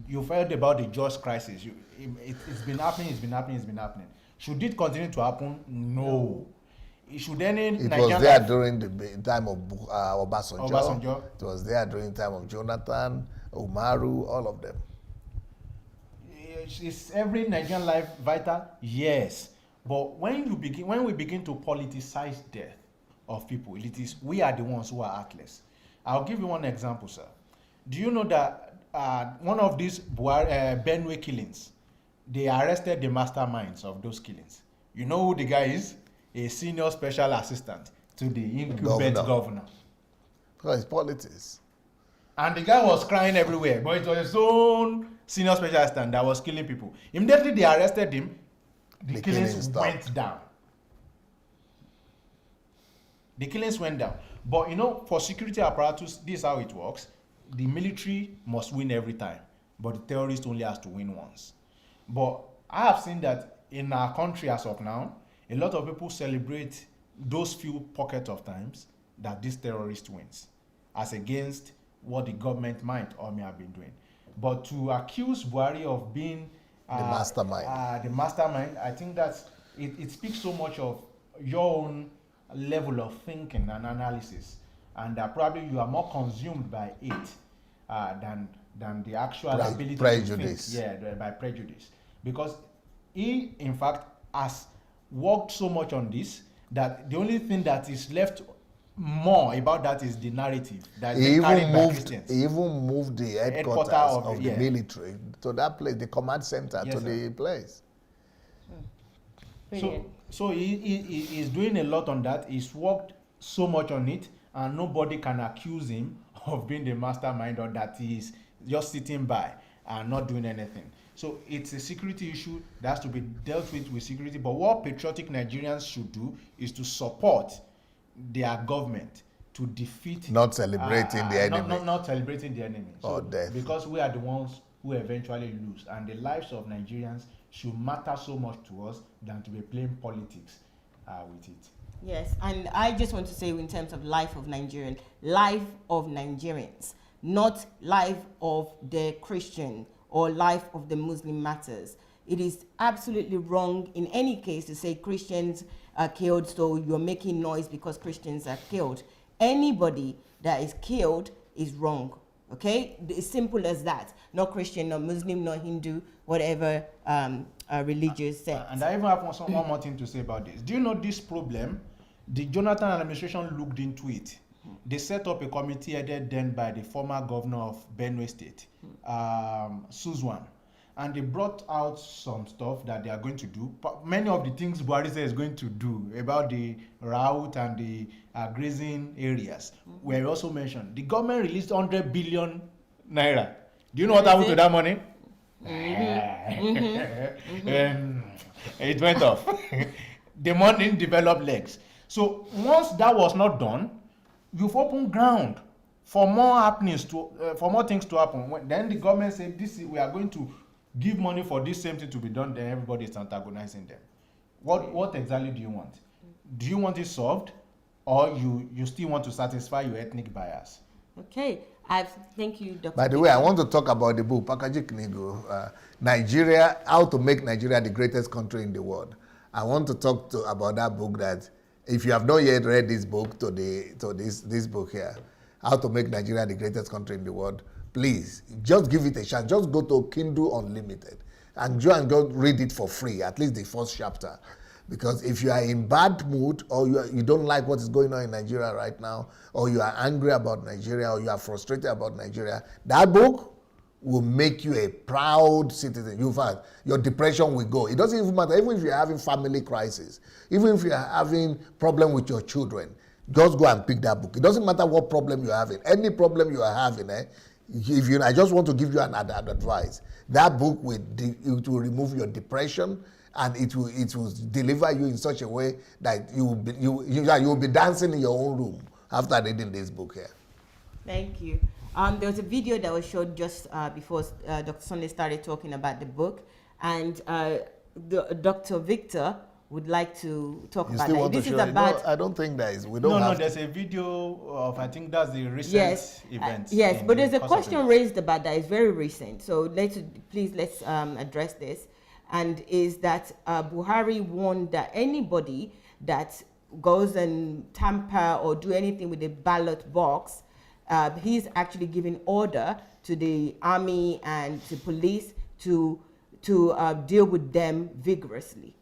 You've heard about the Just crisis. It's been happening. Should it continue to happen? No. It was there during the time of Obasanjo. It was there during the time of Jonathan, Umaru, all of them. Is every Nigerian life vital? Yes. But when we begin to politicize death of people, we are the ones who are heartless. I'll give you one example, sir. Do you know that one of these Benue killings, they arrested the masterminds of those killings? You know who the guy is? A senior special assistant to the incumbent governor. Because it's politics. And the guy was crying everywhere, but it was his own senior special assistant that was killing people. Immediately they arrested him, the killings went down. The killings went down. But you know, for security apparatus, this is how it works. The military must win every time, but the terrorist only has to win once. But I have seen that in our country as of now, a lot of people celebrate those few pockets of times that this terrorist wins, as against what the government might or may have been doing. But to accuse Buhari of being the mastermind, I think that it speaks so much of your own level of thinking and analysis, and that probably you are more consumed by it than the actual ability prejudice. To think. Yeah, by prejudice. Because he, in fact, has worked so much on this that the only thing that is left more about that is the narrative that he even moved the headquarters of the military to that place, the command center, yes, to the place. So he is doing a lot on that. He's worked so much on it, and nobody can accuse him of being the mastermind or that he is just sitting by and not doing anything. So it's a security issue that has to be dealt with security. But what patriotic Nigerians should do is to support their government to defeat, not celebrating the enemy, not celebrating the enemy, or death, because we are the ones who eventually lose, and the lives of Nigerians should matter so much to us than to be playing politics with it. Yes, and I just want to say, in terms of life of Nigerians, not life of the Christian or life of the Muslim matters. It is absolutely wrong in any case to say Christians are killed, so you're making noise because Christians are killed. Anybody that is killed is wrong, okay? It's simple as that. Not Christian, not Muslim, not Hindu, whatever religious sect. And I even have one more thing to say about this. Do you know this problem? The Jonathan administration looked into it. They set up a committee headed then by the former governor of Benue State, Suzwan. And they brought out some stuff that they are going to do. But many of the things Buhari said is going to do about the route and the grazing areas were also mentioned. The government released 100 billion naira. Do you know what happened to that money? It went off. The money developed legs. So once that was not done, you've opened ground for more happenings for more things to happen. Then the government said, we are going to give money for this same thing to be done. Then everybody is antagonizing them. What exactly do you want? Do you want it solved, or you still want to satisfy your ethnic bias? Okay, thank you, Dr. By the way, I want to talk about the book, Pakaji Knigo, Nigeria, How to Make Nigeria the Greatest Country in the World. I want to talk about that book. That if you have not yet read this book, this book here, How to Make Nigeria the Greatest Country in the World, please, just give it a chance. Just go to Kindle Unlimited and go read it for free, at least the first chapter. Because if you are in bad mood, or you don't like what is going on in Nigeria right now, or you are angry about Nigeria, or you are frustrated about Nigeria, that book will make you a proud citizen. In fact, your depression will go. It doesn't even matter, even if you're having family crisis, even if you're having problem with your children, just go and pick that book. It doesn't matter what problem you're having. Any problem you are having, I just want to give you an advice. That book it will remove your depression, and it will deliver you in such a way that you will be dancing in your own room after reading this book here. Thank you. There was a video that was showed just before Dr. Sunday started talking about the book, and Dr. Victor would like to talk about that. This is about. I don't think there is. There's a video of, I think that's the recent event. Yes, but there's a question raised about that. It's very recent. So let's address this. And is that Buhari warned that anybody that goes and tamper or do anything with the ballot box, he's actually giving order to the army and to police to deal with them vigorously.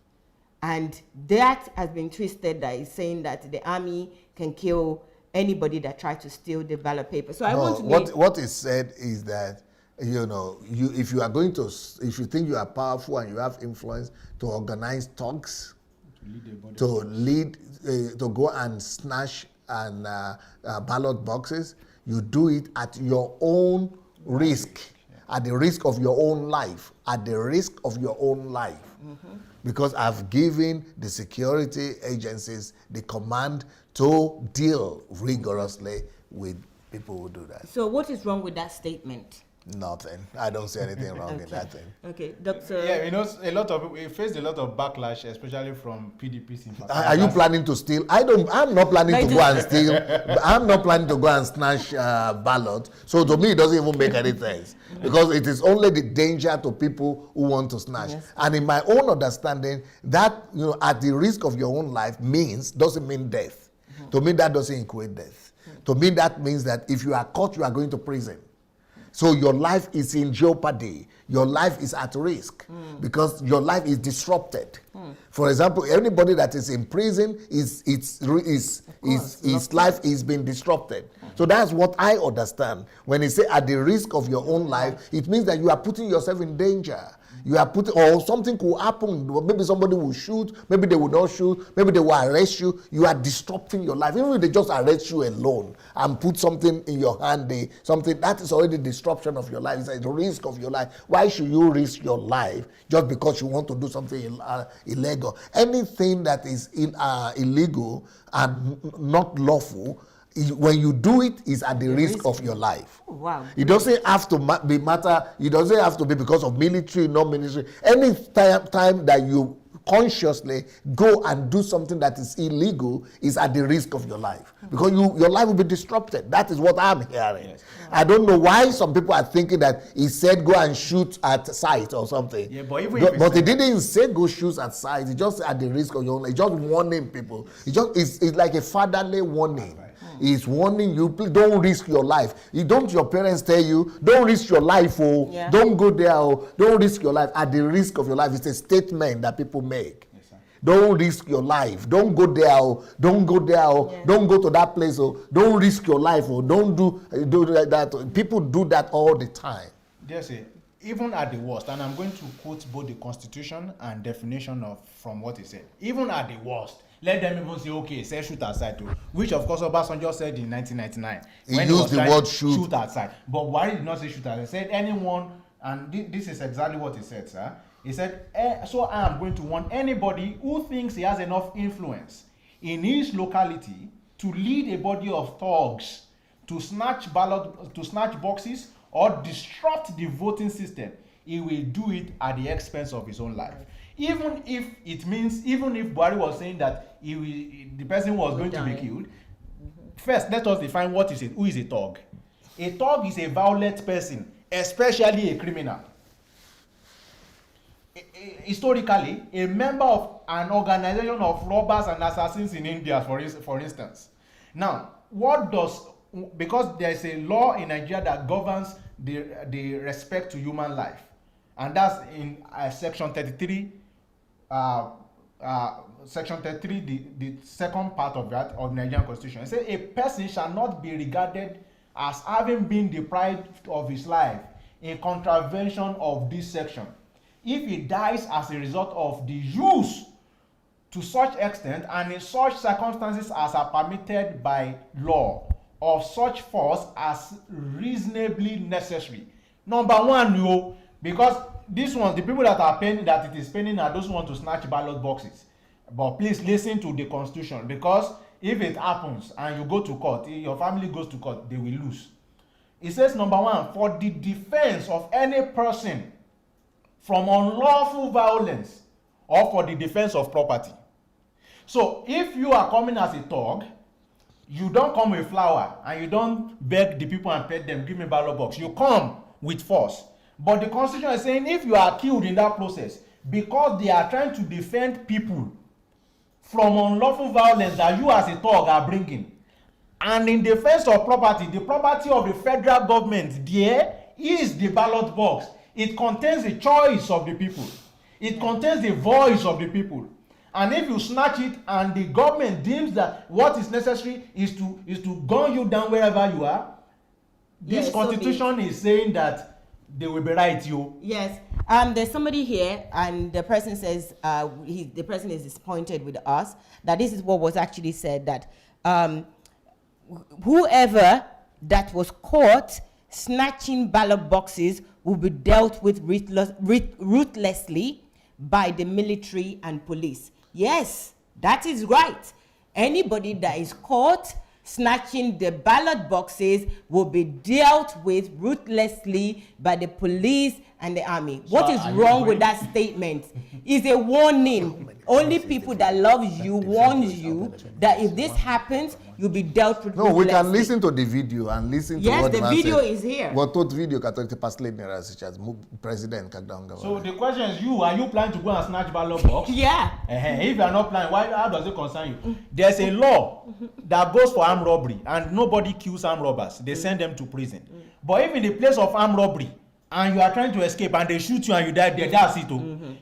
And that has been twisted, that is saying that the army can kill anybody that tries to steal the ballot paper. So what is said is that, if you think you are powerful and you have influence to organize talks, to go and snatch ballot boxes, you do it at your own risk, at the risk of your own life, because I've given the security agencies the command to deal rigorously with people who do that. So what is wrong with that statement? Nothing. I don't see anything wrong in that thing. Okay, Doctor. Yeah, a lot of we faced a lot of backlash, especially from PDP sympathizers. Are you planning to steal? I'm not planning to go and steal. I'm not planning to go and snatch ballot. So to me, it doesn't even make any sense, because it is only the danger to people who want to snatch. Yes. And in my own understanding, that at the risk of your own life doesn't mean death. Mm-hmm. To me, that doesn't equate death. Mm-hmm. To me, that means that if you are caught, you are going to prison. So your life is in jeopardy. Your life is at risk because your life is disrupted. For example, anybody that is in prison, his life is being disrupted. So that's what I understand. When they say at the risk of your own life, it means that you are putting yourself in danger. You are putting, or something could happen. Maybe somebody will shoot, maybe they will not shoot, maybe they will arrest you. You are disrupting your life. Even if they just arrest you alone and put something in your hand, something that is already disruption of your life. It's a risk of your life. Why should you risk your life just because you want to do something illegal? Anything that is illegal and not lawful, when you do it, is at the risk of your life. Oh, wow. It doesn't have to be matter. It doesn't have to be because of military, non-military. Any time that you consciously go and do something that is illegal is at the risk of your life, because your life will be disrupted. That is what I'm hearing. Yes. I don't know why some people are thinking that he said go and shoot at sight or something. Yeah, but even he didn't say go shoot at sight. It's just at the risk of your life. It's just warning people. It's like a fatherly warning. Right. He's warning you, please don't risk your life. Your parents tell you, don't risk your life, don't go there, don't risk your life. At the risk of your life, it's a statement that people make. Yes, don't risk your life. Don't go there, don't go there, don't go to that place, don't risk your life, don't do that. People do that all the time. Yes, even at the worst, and I'm going to quote both the Constitution and definition from what he said. Even at the worst, let them even say, okay, say shoot outside too, which of course Obasanjo said in 1999. He used the word shoot outside. But Buhari did not say shoot outside. He said anyone, and this is exactly what he said, sir. He said, so I am going to warn anybody who thinks he has enough influence in his locality to lead a body of thugs to snatch boxes or disrupt the voting system. He will do it at the expense of his own life. Even if Buhari was saying that the person was going to be killed, first let us define who is a thug. A thug is a violent person, especially a criminal. Historically, a member of an organization of robbers and assassins in India, for instance. Now, because there is a law in Nigeria that governs the respect to human life, and that's in section 33. Section 33, the second part of that of the Nigerian Constitution. It says a person shall not be regarded as having been deprived of his life in contravention of this section if he dies as a result of the use to such extent and in such circumstances as are permitted by law of such force as reasonably necessary. Number one, because this one, the people that are paying, that it is paying, are those who want to snatch ballot boxes. But please listen to the Constitution, because if it happens and you go to court, your family goes to court, they will lose. It says, number one, for the defense of any person from unlawful violence or for the defense of property. So if you are coming as a thug, you don't come with flour and you don't beg the people and pay them, give me ballot box. You come with force. But the Constitution is saying if you are killed in that process because they are trying to defend people from unlawful violence that you as a thug are bringing, and in defense of property, the property of the federal government, there is the ballot box. It contains the choice of the people. It contains the voice of the people. And if you snatch it and the government deems that what is necessary is to gun you down wherever you are, this Constitution is saying that they will be right, you. Yes. There's somebody here, and the person says the person is disappointed with us that this is what was actually said, that whoever that was caught snatching ballot boxes will be dealt with ruthlessly by the military and police. Yes, that is right. Anybody that is caught snatching the ballot boxes will be dealt with ruthlessly by the police and the army. So what is wrong with that statement? Is a warning. Only people that love you warns you that if this happens, you'll be dealt with. No, we can listen to the video and listen to what the video is here. What thought video president. So the question is, are you planning to go and snatch ballot box? Yeah. If you are not planning, how does it concern you? There's a law that goes for armed robbery, and nobody kills armed robbers. They send them to prison. But if in the place of armed robbery and you are trying to escape and they shoot you and you die there, that's it.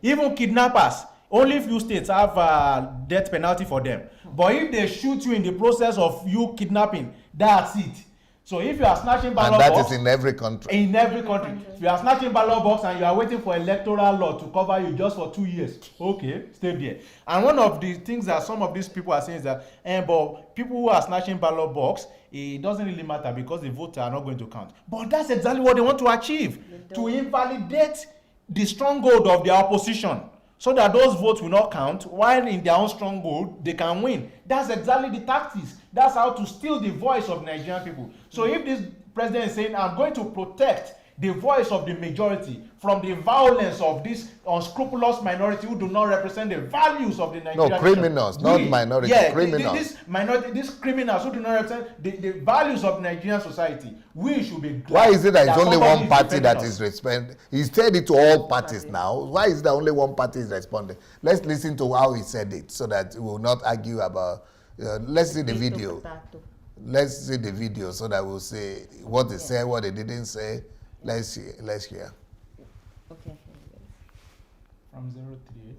Even kidnappers, only few states have death penalty for them. But if they shoot you in the process of you kidnapping, that's it. So if you are snatching ballot And that box, is in every country. in every country, if you are snatching ballot box and you are waiting for electoral law to cover you just for 2 years, okay, stay there. And one of the things that some of these people are saying is that, but people who are snatching ballot box, it doesn't really matter because the votes are not going to count. But that's exactly what they want to achieve, to invalidate the stronghold of their opposition, so that those votes will not count, while in their own stronghold they can win. That's exactly the tactics. That's how to steal the voice of Nigerian people. So if this president is saying, I'm going to protect the voice of the majority from the violence of this unscrupulous minority who do not represent the values of the Nigerian No, criminals, not minority, criminals. These criminals who do not represent the values of Nigerian society, we should be glad. Why is it that it's only somebody one party that defending is responding? He said it to all parties now. Why is there only one party is responding? Let's listen to how he said it so that we will not argue about. Let's see the video. Let's see the video so that we'll see what they said, what they didn't say. Let's hear. Okay. From 038.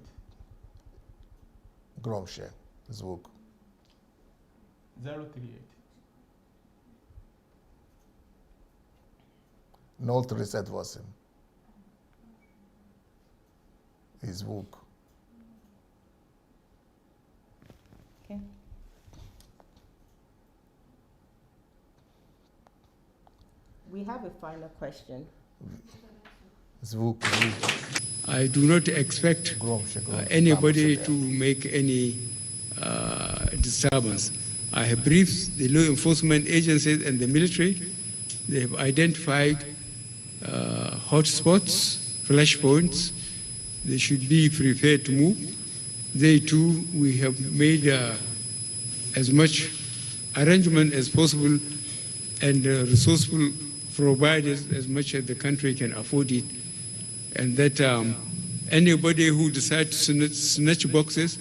Grom share. Zvuk. 038. No reset was him. His book. Okay. We have a final question. Zvuk. I do not expect anybody to make any disturbance. I have briefed the law enforcement agencies and the military. They have identified hotspots, flashpoints. They should be prepared to move. They too, we have made as much arrangement as possible and resourceful provided as much as the country can afford it. And that anybody who decides to snatch boxes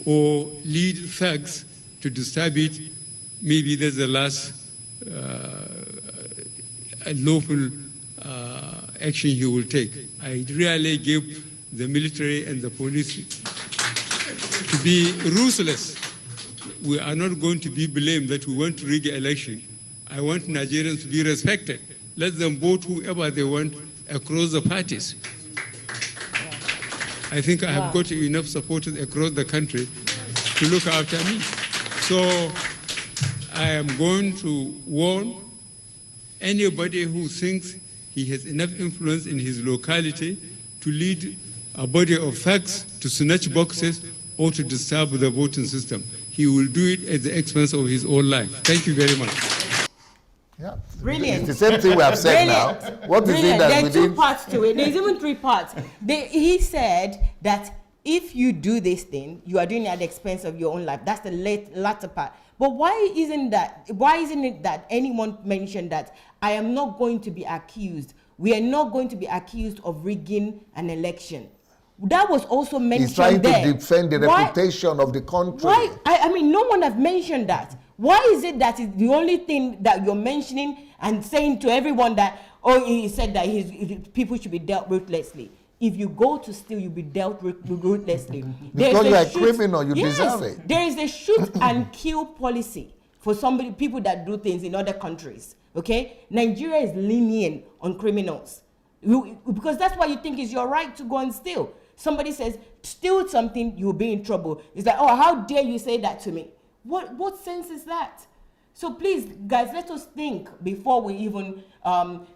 or lead thugs to disturb it, maybe that's the last lawful action he will take. I really give the military and the police to be ruthless. We are not going to be blamed that we want to rig the election. I want Nigerians to be respected. Let them vote whoever they want across the parties. I think I have got enough supporters across the country to look after me. So I am going to warn anybody who thinks he has enough influence in his locality to lead a body of thugs to snatch boxes or to disturb the voting system. He will do it at the expense of his own life. Thank you very much. Yeah. Brilliant. It's the same thing we have said now. What is it that there we are two did? parts to it. There's even three parts. He said that if you do this thing, you are doing it at the expense of your own life. That's the latter part. But why isn't it that anyone mentioned that I am not going to be accused? We are not going to be accused of rigging an election. That was also mentioned. He's trying there. to defend the reputation of the country. Why? I mean, no one have mentioned that. Why is it that it's the only thing that you're mentioning and saying to everyone that, oh, he said that people should be dealt ruthlessly? If you go to steal, you'll be dealt ruthlessly. Because you're a criminal, you deserve it. There is a shoot and kill policy for people that do things in other countries. Okay? Nigeria is lenient on criminals. Because that's why you think it's your right to go and steal. Somebody says, steal something, you'll be in trouble. It's like, oh, how dare you say that to me? What sense is that? So please, guys, let us think before we even,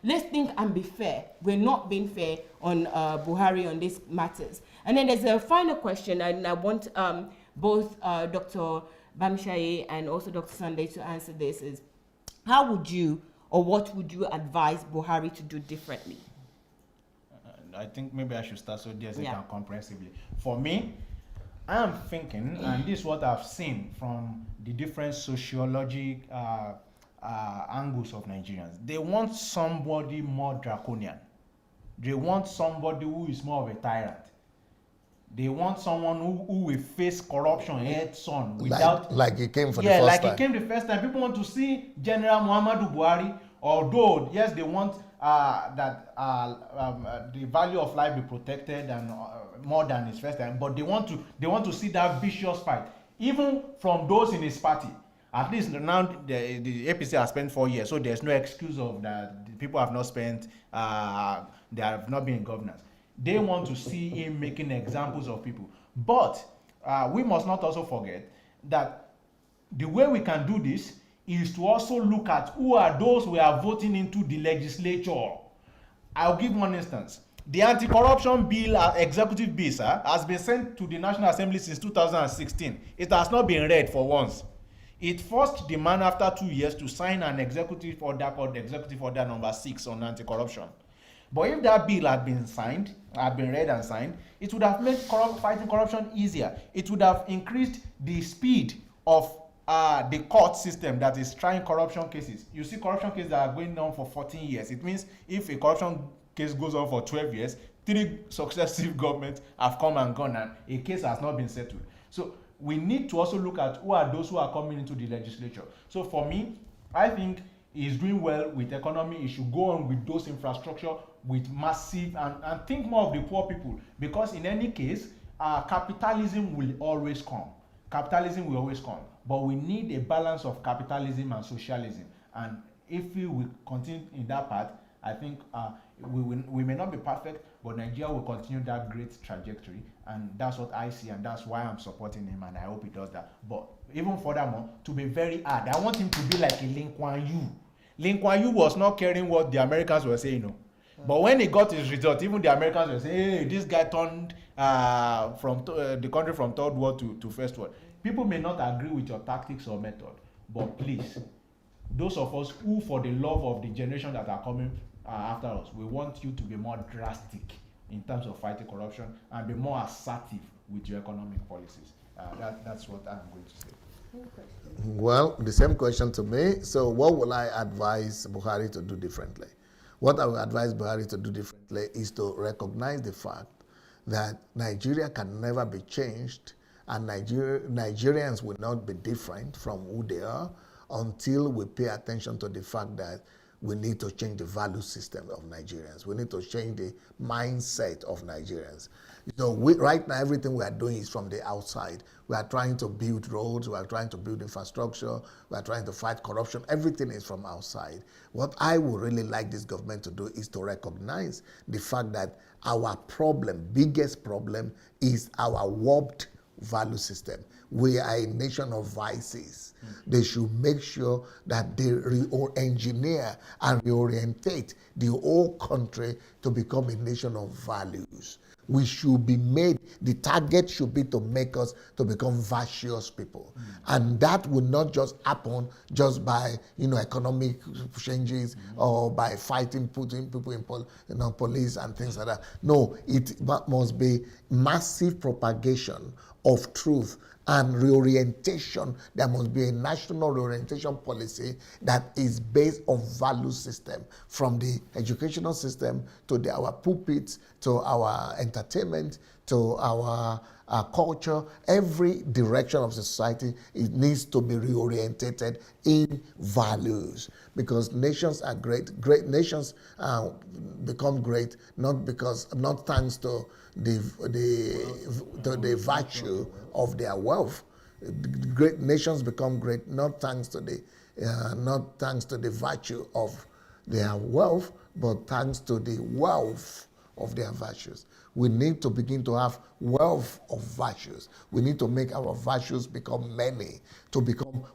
let's think and be fair. We're not being fair on Buhari on these matters. And then there's a final question, and I want both Dr. Bamisaye and also Dr. Sunday to answer this, is how would you, or what would you advise Buhari to do differently? I think maybe I should start so there's it and comprehensively. For me, I am thinking, and this is what I've seen from the different sociological angles of Nigerians. They want somebody more draconian. They want somebody who is more of a tyrant. They want someone who will face corruption heads on without... Like he came for the first time. Yeah, like he came the first time. People want to see General Muhammadu Buhari, although, yes, they want that the value of life be protected and more than his first time, but they want to see that vicious fight, even from those in his party. At least now the APC has spent 4 years, so there's no excuse of that. The people have not spent, they have not been in governance. They want to see him making examples of people. But we must not also forget that the way we can do this is to also look at who are those we are voting into the legislature. I'll give one instance. The anti-corruption bill, executive bill, sir, has been sent to the National Assembly since 2016. It has not been read for once. It forced the man after 2 years to sign an executive order called Executive Order Number 6 on anti-corruption. But if that bill had been read and signed, it would have made fighting corruption easier. It would have increased the speed of the court system that is trying corruption cases. You see corruption cases that are going on for 14 years. It means if a corruption case goes on for 12 years, 3 successive governments have come and gone and a case has not been settled. So we need to also look at who are those who are coming into the legislature. So for me, I think he's doing well with economy. He should go on with those infrastructure, with massive, and think more of the poor people. Because in any case, capitalism will always come. Capitalism will always come. But we need a balance of capitalism and socialism. And if we will continue in that path, I think we may not be perfect, but Nigeria will continue that great trajectory, and that's what I see, and that's why I'm supporting him, and I hope he does that. But even furthermore, to be very hard, I want him to be like a Lee Kuan Yew. Lee Kuan Yew was not caring what the Americans were saying, no. But when he got his result, even the Americans were saying, hey, this guy turned from the country from third world to first world. People may not agree with your tactics or method, but please, those of us who, for the love of the generation that are coming after us, we want you to be more drastic in terms of fighting corruption and be more assertive with your economic policies. That's what I'm going to say. Well, the same question to me. So what will I advise Buhari to do differently? What I will advise Buhari to do differently is to recognize the fact that Nigeria can never be changed, and Nigerians will not be different from who they are until we pay attention to the fact that we need to change the value system of Nigerians. We need to change the mindset of Nigerians. So right now, everything we are doing is from the outside. We are trying to build roads, we are trying to build infrastructure, we are trying to fight corruption. Everything is from outside. What I would really like this government to do is to recognize the fact that our biggest problem, is our warped value system. We are a nation of vices. They should make sure that they re-engineer and reorientate the whole country to become a nation of values. We should be made, the target should be to make us to become virtuous people. And that will not just happen just by economic changes or by putting people in police and things like that. No, it must be massive propagation of truth and reorientation. There must be a national reorientation policy that is based on value system, from the educational system to our pulpits, to our entertainment, to our culture. Every direction of society, it needs to be reorientated in values, because nations are great. Great nations become great not thanks to the virtue of their wealth. Great nations become great not thanks to the virtue of their wealth, but thanks to the wealth of their virtues. We need to begin to have wealth of virtues. We need to make our virtues become many.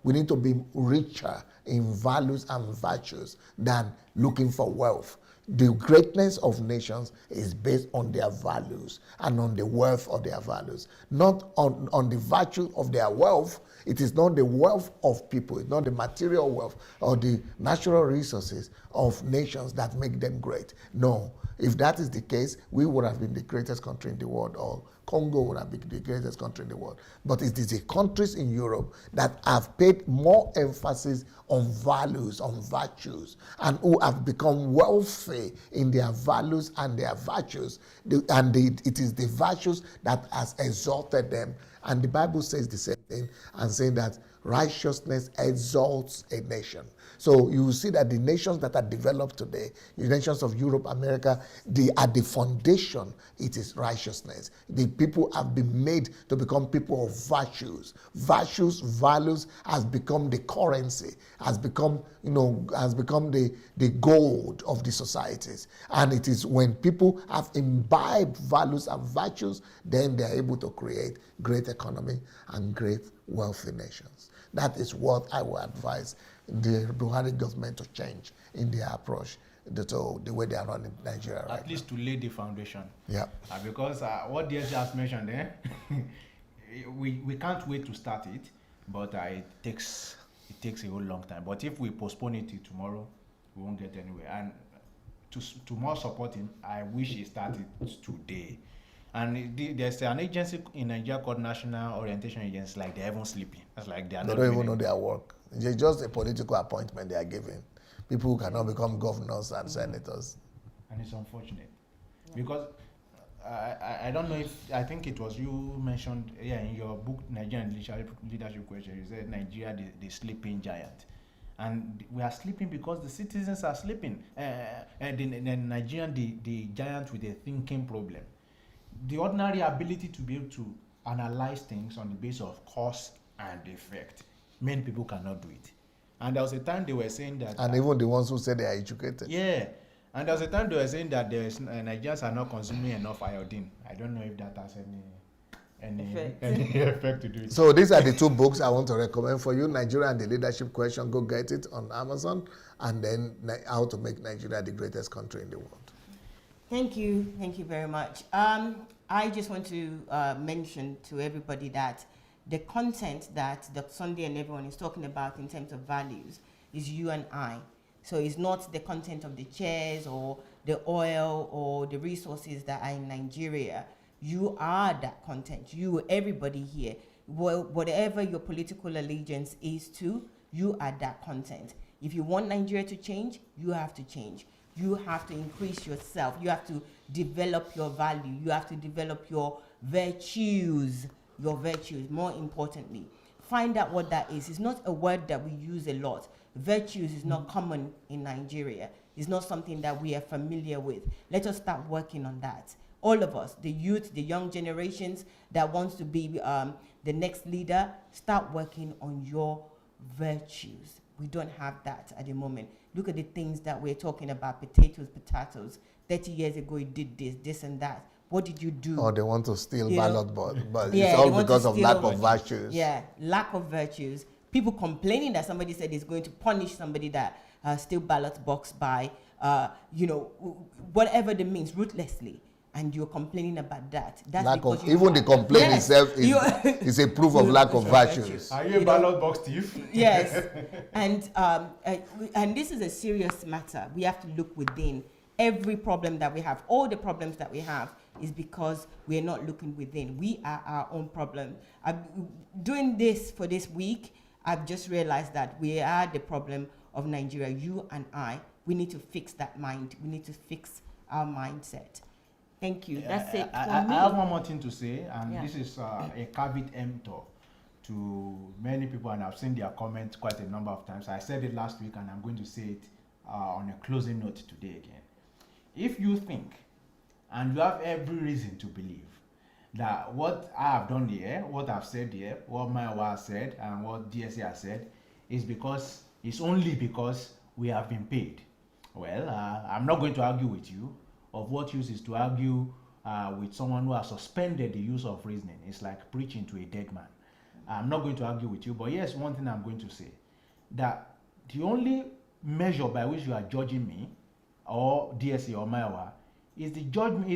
We need to be richer in values and virtues than looking for wealth. The greatness of nations is based on their values and on the wealth of their values, not on the virtue of their wealth. It is not the wealth of people, it's not the material wealth or the natural resources of nations that make them great. No, if that is the case, we would have been the greatest country in the world, or Congo would have been the greatest country in the world. But it is the countries in Europe that have paid more emphasis on values, on virtues, and who have become wealthy in their values and their virtues. It is the virtues that has exalted them. And the Bible says the same thing, and saying that righteousness exalts a nation. So you will see that the nations that are developed today, the nations of Europe, America, at the foundation, it is righteousness. The people have been made to become people of virtues. Virtues, values has become the currency, has become the gold of the societies. And it is when people have imbibed values and virtues, then they are able to create great economy and great wealthy nations. That is what I would advise the Buhari government to change in their approach to the way they are running Nigeria right At least to lay the foundation. Yeah. Because what DSG has mentioned there, we can't wait to start it, but it takes a whole long time. But if we postpone it till tomorrow, we won't get anywhere. And to more support him, I wish he started today. And there's an agency in Nigeria called National Orientation Agency, like they're even sleeping. That's like they don't even know their work. It's just a political appointment they are giving. People who cannot become governors and senators. And it's unfortunate. Because I don't know if, I think it was you mentioned, in your book, Nigerian Leadership Question, you said Nigeria, the sleeping giant. And we are sleeping because the citizens are sleeping. And the Nigerian, the giant with a thinking problem. The ordinary ability to be able to analyze things on the basis of cause and effect, many people cannot do it. And there was a time they were saying that... And even the ones who say they are educated. Yeah. And there was a time they were saying that Nigerians are not consuming enough iodine. I don't know if that has any effect to do it. So these are the two books I want to recommend for you. Nigeria and the Leadership Question. Go get it on Amazon. And then How to Make Nigeria the Greatest Country in the World. Thank you very much. I just want to mention to everybody that the content that Dr. Sunday and everyone is talking about in terms of values is you and I. So it's not the content of the chairs or the oil or the resources that are in Nigeria. You are that content. You, everybody here, whatever your political allegiance is to, you are that content. If you want Nigeria to change, you have to change. You have to increase yourself. You have to develop your value. You have to develop your virtues, more importantly. Find out what that is. It's not a word that we use a lot. Virtues is not common in Nigeria. It's not something that we are familiar with. Let us start working on that. All of us, the youth, the young generations that wants to be the next leader, start working on your virtues. We don't have that at the moment. Look at the things that we're talking about, potatoes. 30 years ago, you did this and that. What did you do? Or they want to steal ballot board, but it's all because of lack of virtues. Yeah, lack of virtues. People complaining that somebody said it's going to punish somebody that steal ballot box by, whatever the means, ruthlessly. And you're complaining about that. That's lack of, even the complaint itself is a proof of lack of virtues. Are you a ballot box thief? Yes. And this is a serious matter. We have to look within. Every problem that we have, all the problems that we have, is because we're not looking within. We are our own problem. Doing this for this week, I've just realized that we are the problem of Nigeria. You and I, we need to fix that mind. We need to fix our mindset. Thank you. That's it for me. I have one more thing to say, and this is a caveat emptor to many people, and I've seen their comments quite a number of times. I said it last week, and I'm going to say it on a closing note today again. If you think, and you have every reason to believe, that what I have done here, what I've said here, what Mayowa has said, and what DSA has said, is only because we have been paid. Well, I'm not going to argue with you. Of what use is to argue with someone who has suspended the use of reasoning? It's like preaching to a dead man. I'm not going to argue with you, but yes, one thing I'm going to say, that the only measure by which you are judging me, or DSA or Mayowa, is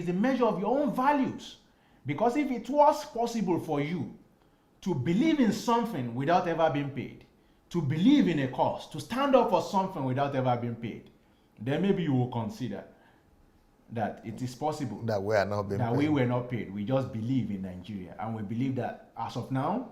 the measure of your own values. Because if it was possible for you to believe in something without ever being paid, to believe in a cause, to stand up for something without ever being paid, then maybe you will consider that it is possible that we are not being paid. We were not paid. We just believe in Nigeria, and we believe that as of now,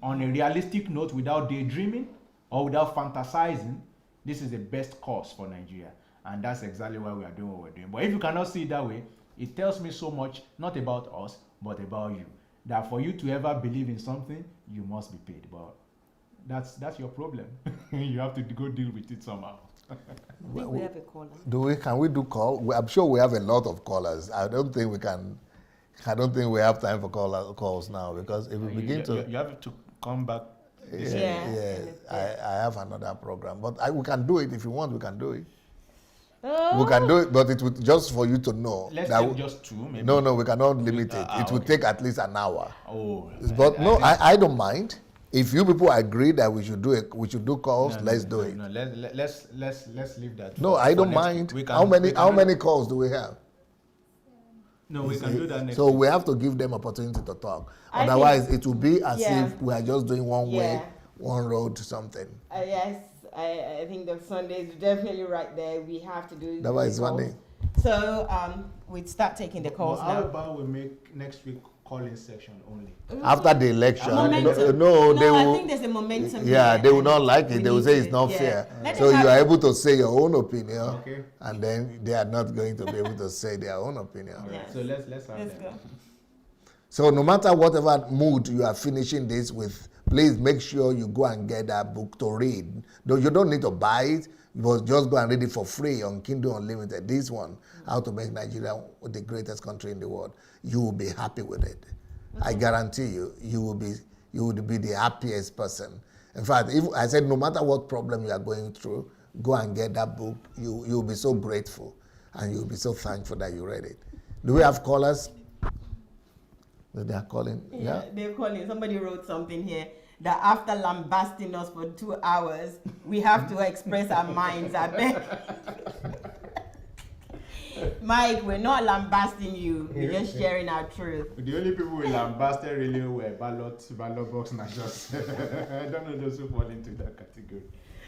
on a realistic note, without daydreaming or without fantasizing, this is the best cause for Nigeria, and that's exactly why we are doing what we're doing. But if you cannot see it that way, it tells me so much, not about us, but about you. That for you to ever believe in something, you must be paid. But that's your problem. You have to go deal with it somehow. I think we have a caller. Can we do call? I'm sure we have a lot of callers. I don't think we have time for calls now, because if we begin you have to come back. I have another program, but we can do it if you want. We can do it. Oh. We can do it, but it would just for you to know. Let's that take just two, maybe. No, we cannot limit it. It will okay. take at least an hour. Oh, But I don't mind. If you people agree that we should do it, we should do calls. Let's do it. No, let's leave that. No, I don't mind. How many calls do we have? No, we can do that next. So week. we have to give them opportunity to talk. Otherwise, it will be as Yeah. if we are just doing one way, Yeah. one road to something. Yes, I think the Sunday is definitely right there. We have to do That was the one calls. day. So we'd start taking the calls How now. about we make next week calling section only? After the election, Momentum. no, they I will. think there's a momentum. Yeah, here, they will and not like we it. They will need say to- it's not yeah. fair. Let So us you have- are able to say your own opinion, Okay. and then they are not going to be able to say their own opinion. All right. Yes. So let's have Let's them. go. So no matter whatever mood you are finishing this with, please make sure you go and get that book to read. Though you don't need to buy it, but just go and read it for free on Kindle Unlimited. This one, How to Make Nigeria the Greatest Country in the World. You will be happy with it. I guarantee you, you will be the happiest person. In fact, if I said no matter what problem you are going through, go and get that book. You'll be so grateful, and you'll be so thankful that you read it. Do we have callers? They are calling. Yeah. They're calling. Somebody wrote something here that after lambasting us for 2 hours, we have to express our minds. I bet. Mike, we're not lambasting you. We're just sharing our truth. The only people who lambasted really were ballot box snatchers. I don't know those who fall into that category.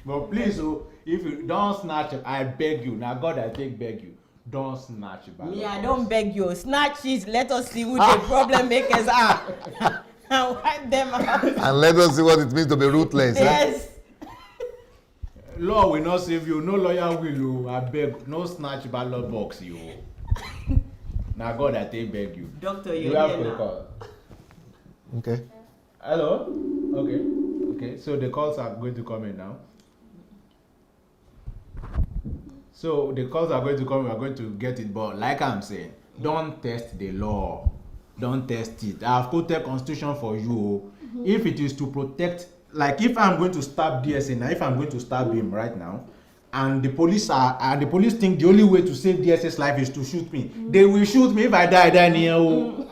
But please, if you don't snatch, I beg you. Now God, I beg you. Don't snatch ballot Me, I box. don't beg you. Snatch it. Let us see who the problem makers are. And wipe them out. And let us see what it means to be ruthless. Yes. Law will not save you. No lawyer will. You. I beg. No snatch ballot box. You. Now God, I beg you. Doctor, You you're have here to now. call. Okay. Hello. Okay. So the calls are going to come in now. So the calls are going to come. We are going to get it. But like I'm saying, don't test the law. Don't test it. I've quoted Constitution for you. If it is to protect, like if I'm going to stab DSA now, if I'm going to stab him right now, and the police think the only way to save DSA's life is to shoot me, they will shoot me if I die near.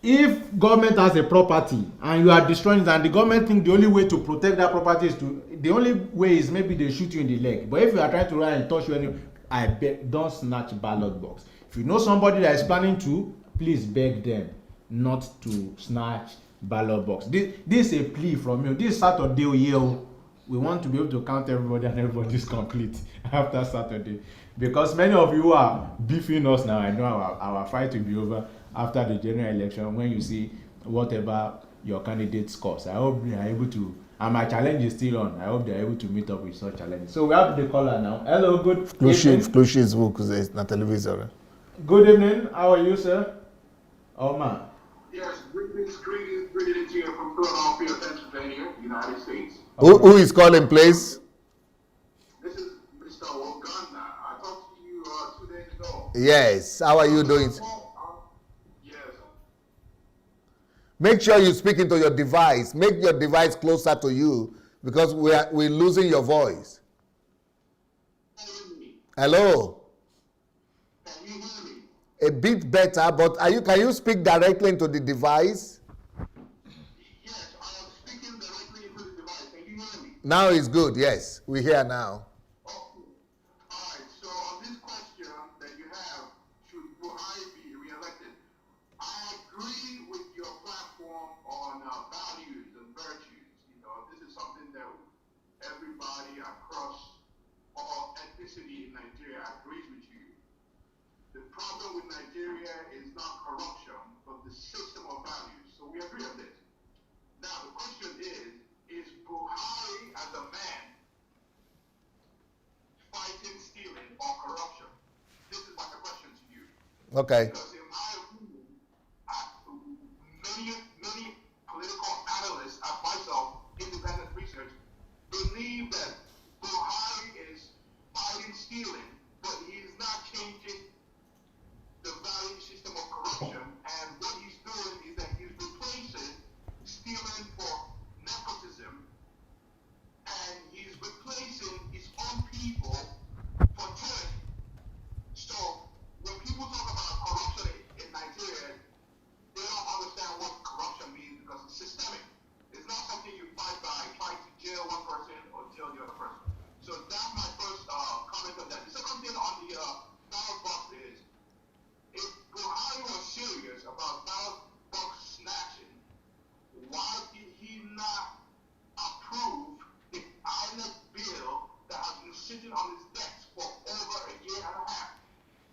If government has a property and you are destroying it, and the government think the only way to protect that property is the only way is maybe they shoot you in the leg. But if you are trying to run and touch you, I beg, don't snatch ballot box. If you know somebody that is planning to, please beg them not to snatch ballot box. This is a plea from you. This Saturday, we want to be able to count everybody, and everybody is complete after Saturday. Because many of you are beefing us now. I know our fight will be over after the general election when you see whatever your candidate scores. I hope they are able to, and my challenge is still on. I hope they are able to meet up with such challenges. So we have the caller now. Hello, good evening. Klushi zvuk is na televisor. Good evening. How are you, sir? Oh, man. Yes, greetings here from Philadelphia, Pennsylvania, United States. Who is calling, please? This is Mr. Oganda. I talked to you 2 days ago. Yes. How are you doing? Yes. Make sure you speak into your device. Make your device closer to you, because we're losing your voice. Hello. Can you hear me? A bit better, but can you speak directly into the device? Yes, I am speaking directly into the device. Can you hear me? Now it's good. Yes, we hear now. Okay. All right. So on this question that you have, should Buhari be reelected? I agree with your platform on values and virtues. You know, this is something that everybody across all ethnicity in Nigeria agrees with you. The problem with Nigeria is not corruption, but the system of values. So we agree on this. Now the question is Buhari as a man fighting stealing or corruption? This is like a question to you. Okay. Because in my opinion, many political analysts and myself sitting on his desk for over a year and a half.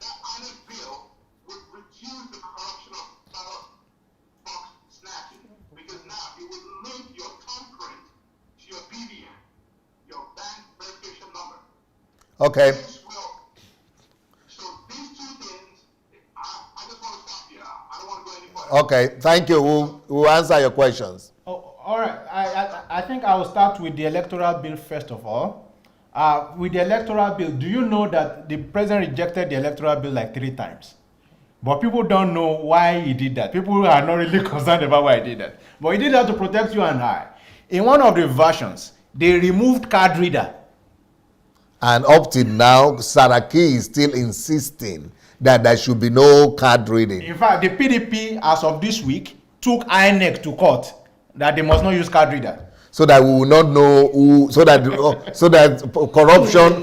That INEC bill would reduce the corruption of ballot box snatching, because now it would link your thumbprint to your BVN, your bank verification number. Okay. This will, so these two things, I just want to stop here. I don't want to go any further. Okay, thank you. We'll answer your questions. Oh, all right. I think I will start with the electoral bill first of all. With the electoral bill, do you know that the president rejected the electoral bill like 3 times? But people don't know why he did that. People are not really concerned about why he did that. But he did that to protect you and I. In one of the versions, they removed card reader. And up till now, Saraki is still insisting that there should be no card reading. In fact, the PDP, as of this week, took INEC to court that they must not use card reader. So that we will not know who, so that corruption,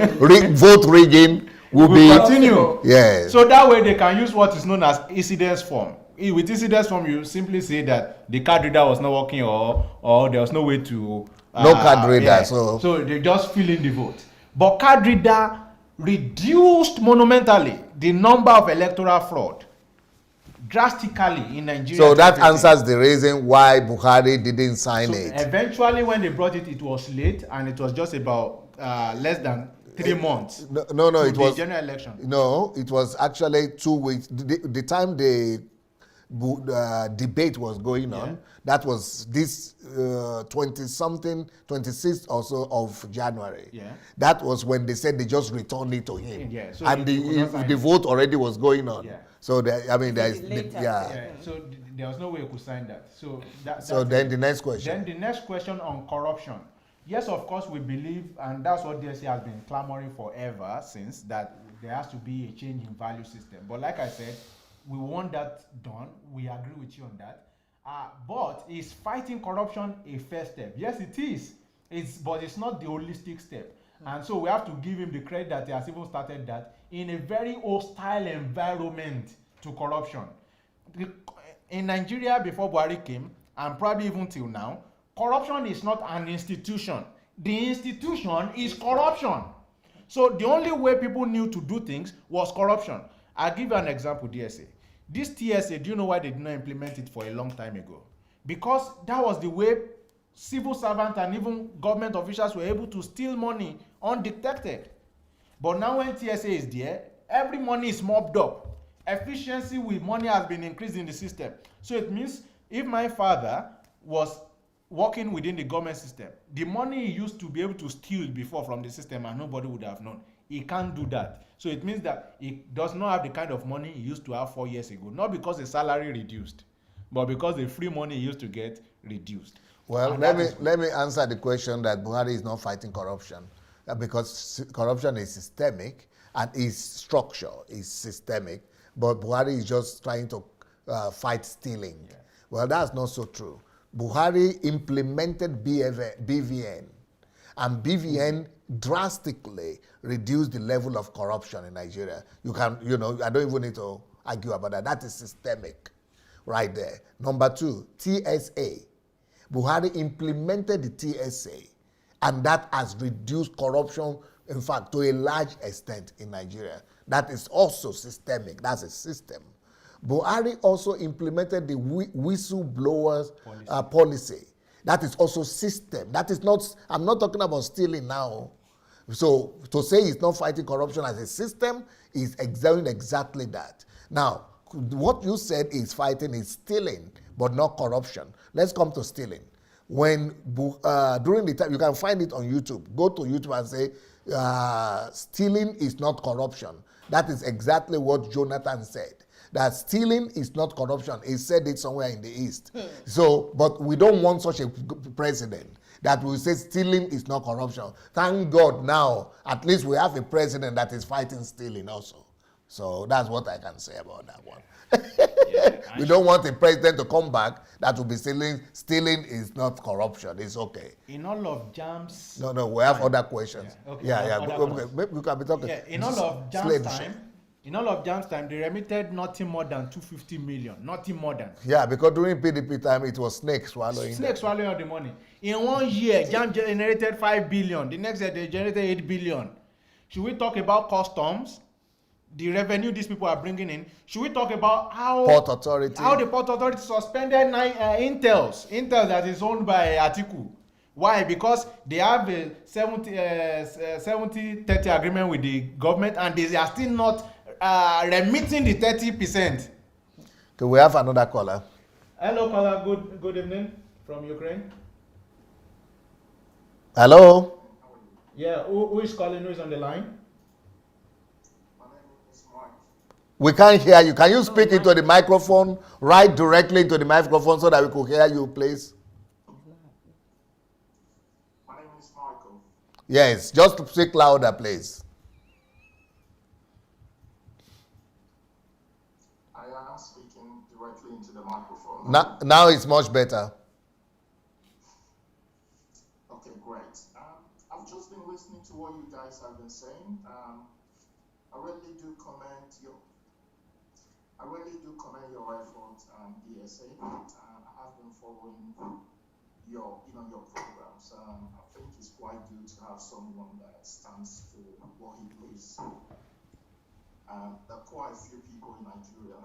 vote rigging will be continue. Yes. So that way they can use what is known as incidence form. With incidence form, you simply say that the card reader was not working or there was no way to no card reader. Yeah. So they just fill in the vote. But card reader reduced monumentally the number of electoral fraud drastically in Nigeria. So that answers the reason why Buhari didn't sign it. Eventually, when they brought it, it was late, and it was just about less than 3 months. No, it was the general election. No, it was actually 2 weeks. The time the debate was going on, that was this 26th or so of January. Yeah. That was when they said they just returned it to him. Yeah. So and the vote already was going on. Yeah. So there is So there was no way you could sign that. So then the next question. Then the next question on corruption. Yes, of course, we believe, and that's what DSA has been clamoring for ever since, that there has to be a change in value system. But like I said, we want that done. We agree with you on that. But is fighting corruption a first step? Yes, it is. But it's not the holistic step. And so we have to give him the credit that he has even started that in a very hostile environment to corruption. In Nigeria, before Buhari came, and probably even till now, corruption is not an institution. The institution is corruption. So the only way people knew to do things was corruption. I'll give you an example, DSA. This TSA, do you know why they did not implement it for a long time ago? Because that was the way civil servants and even government officials were able to steal money undetected. But now when TSA is there, every money is mopped up. Efficiency with money has been increased in the system. So it means if my father was working within the government system, the money he used to be able to steal before from the system and nobody would have known, he can't do that. So it means that he does not have the kind of money he used to have 4 years ago. Not because the salary reduced, but because the free money he used to get reduced. Well, let me answer the question that Buhari is not fighting corruption, because corruption is systemic and its structure is systemic, but Buhari is just trying to fight stealing. Yeah. Well, that's not so true. Buhari implemented BVN, and BVN drastically reduced the level of corruption in Nigeria. I don't even need to argue about that. That is systemic right there. Number 2, TSA. Buhari implemented the TSA, and that has reduced corruption, in fact, to a large extent in Nigeria. That is also systemic. That's a system. Buhari also implemented the whistleblowers policy. That is also system. That is not, I'm not talking about stealing now. So to say he's not fighting corruption as a system is examining exactly that. Now, what you said is fighting is stealing, but not corruption. Let's come to stealing. When during the time, you can find it on YouTube. Go to YouTube and say, stealing is not corruption. That is exactly what Jonathan said. That stealing is not corruption. He said it somewhere in the East. So, but we don't want such a president that will say stealing is not corruption. Thank God now, at least we have a president that is fighting stealing also. So that's what I can say about that one. We don't want a president to come back that will be stealing. Stealing is not corruption. It's okay. In all of Jam's... No, we have other questions. Maybe we can be talking. Yeah, in all of Jam's time, in all of Jam's time, they remitted nothing more than 250 million. Nothing more than. Yeah, because during PDP time, it was snake swallowing. Snake swallowing all the money. In 1 year, Jam generated 5 billion. The next year, they generated 8 billion. Should we talk about customs, the revenue these people are bringing in? Should we talk about how Port Authority. How the Port Authority suspended Intel that is owned by Atiku? Why? Because they have a 70-30 agreement with the government, and they are still not remitting the 30%. Okay, we have another caller. Hello, caller. Good evening from Ukraine. Hello. Yeah, who is calling? Who is on the line? My name is Mike. We can't hear you. Can you speak into the microphone, right directly into the microphone so that we could hear you, please? My name is Michael. Yes, just speak louder, please. I am speaking directly into the microphone. Now it's much better. Okay, great. I've just been listening to what you guys have been saying. I really do commend your efforts and DSA. I have been following your programs. I think it's quite good to have someone that stands for what he believes. There are quite a few people in Nigeria,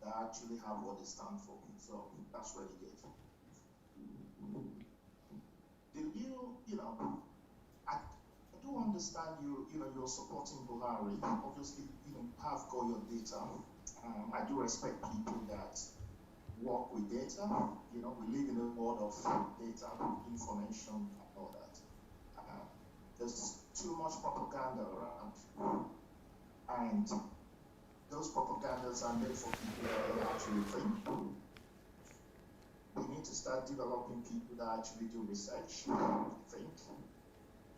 that actually have what they stand for. So that's really good. I do understand you're supporting Buhari. Obviously, you have got your data. I do respect people that work with data. We live in a world of data, information, and all that. There's too much propaganda around, and those propagandas are made for people that don't actually think. We need to start developing people that actually do research, think,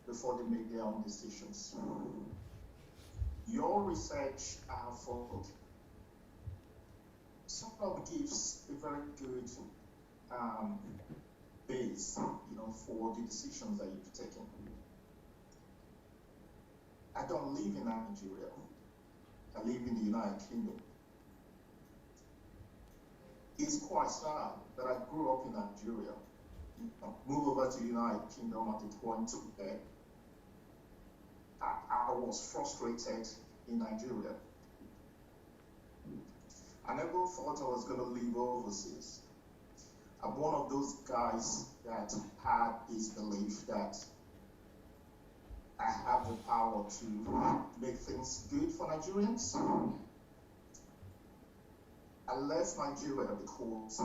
before they make their own decisions. Your research for sort of gives a very good base, for the decisions that you've taken. I don't live in Nigeria. I live in the United Kingdom. It's quite sad that I grew up in Nigeria, moved over to the United Kingdom at the point where I was frustrated in Nigeria. I never thought I was going to live overseas. I'm one of those guys that had this belief that I have the power to make things good for Nigerians. I left Nigeria because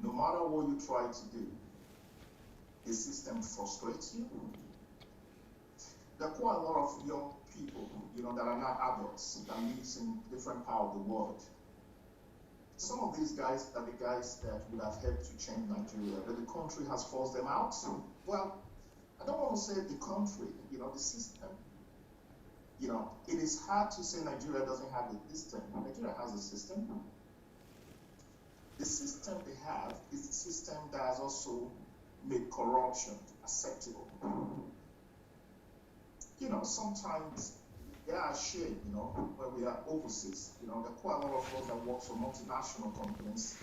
no matter what you try to do, the system frustrates you. There are quite a lot of young people, that are not adults, that live in different parts of the world. Some of these guys are the guys that would have helped to change Nigeria, but the country has forced them out. Well, I don't want to say the country, the system. It is hard to say Nigeria doesn't have a system. Nigeria has a system. The system they have is a system that has also made corruption acceptable. Sometimes there are shame, when we are overseas. There are quite a lot of us that work for multinational companies,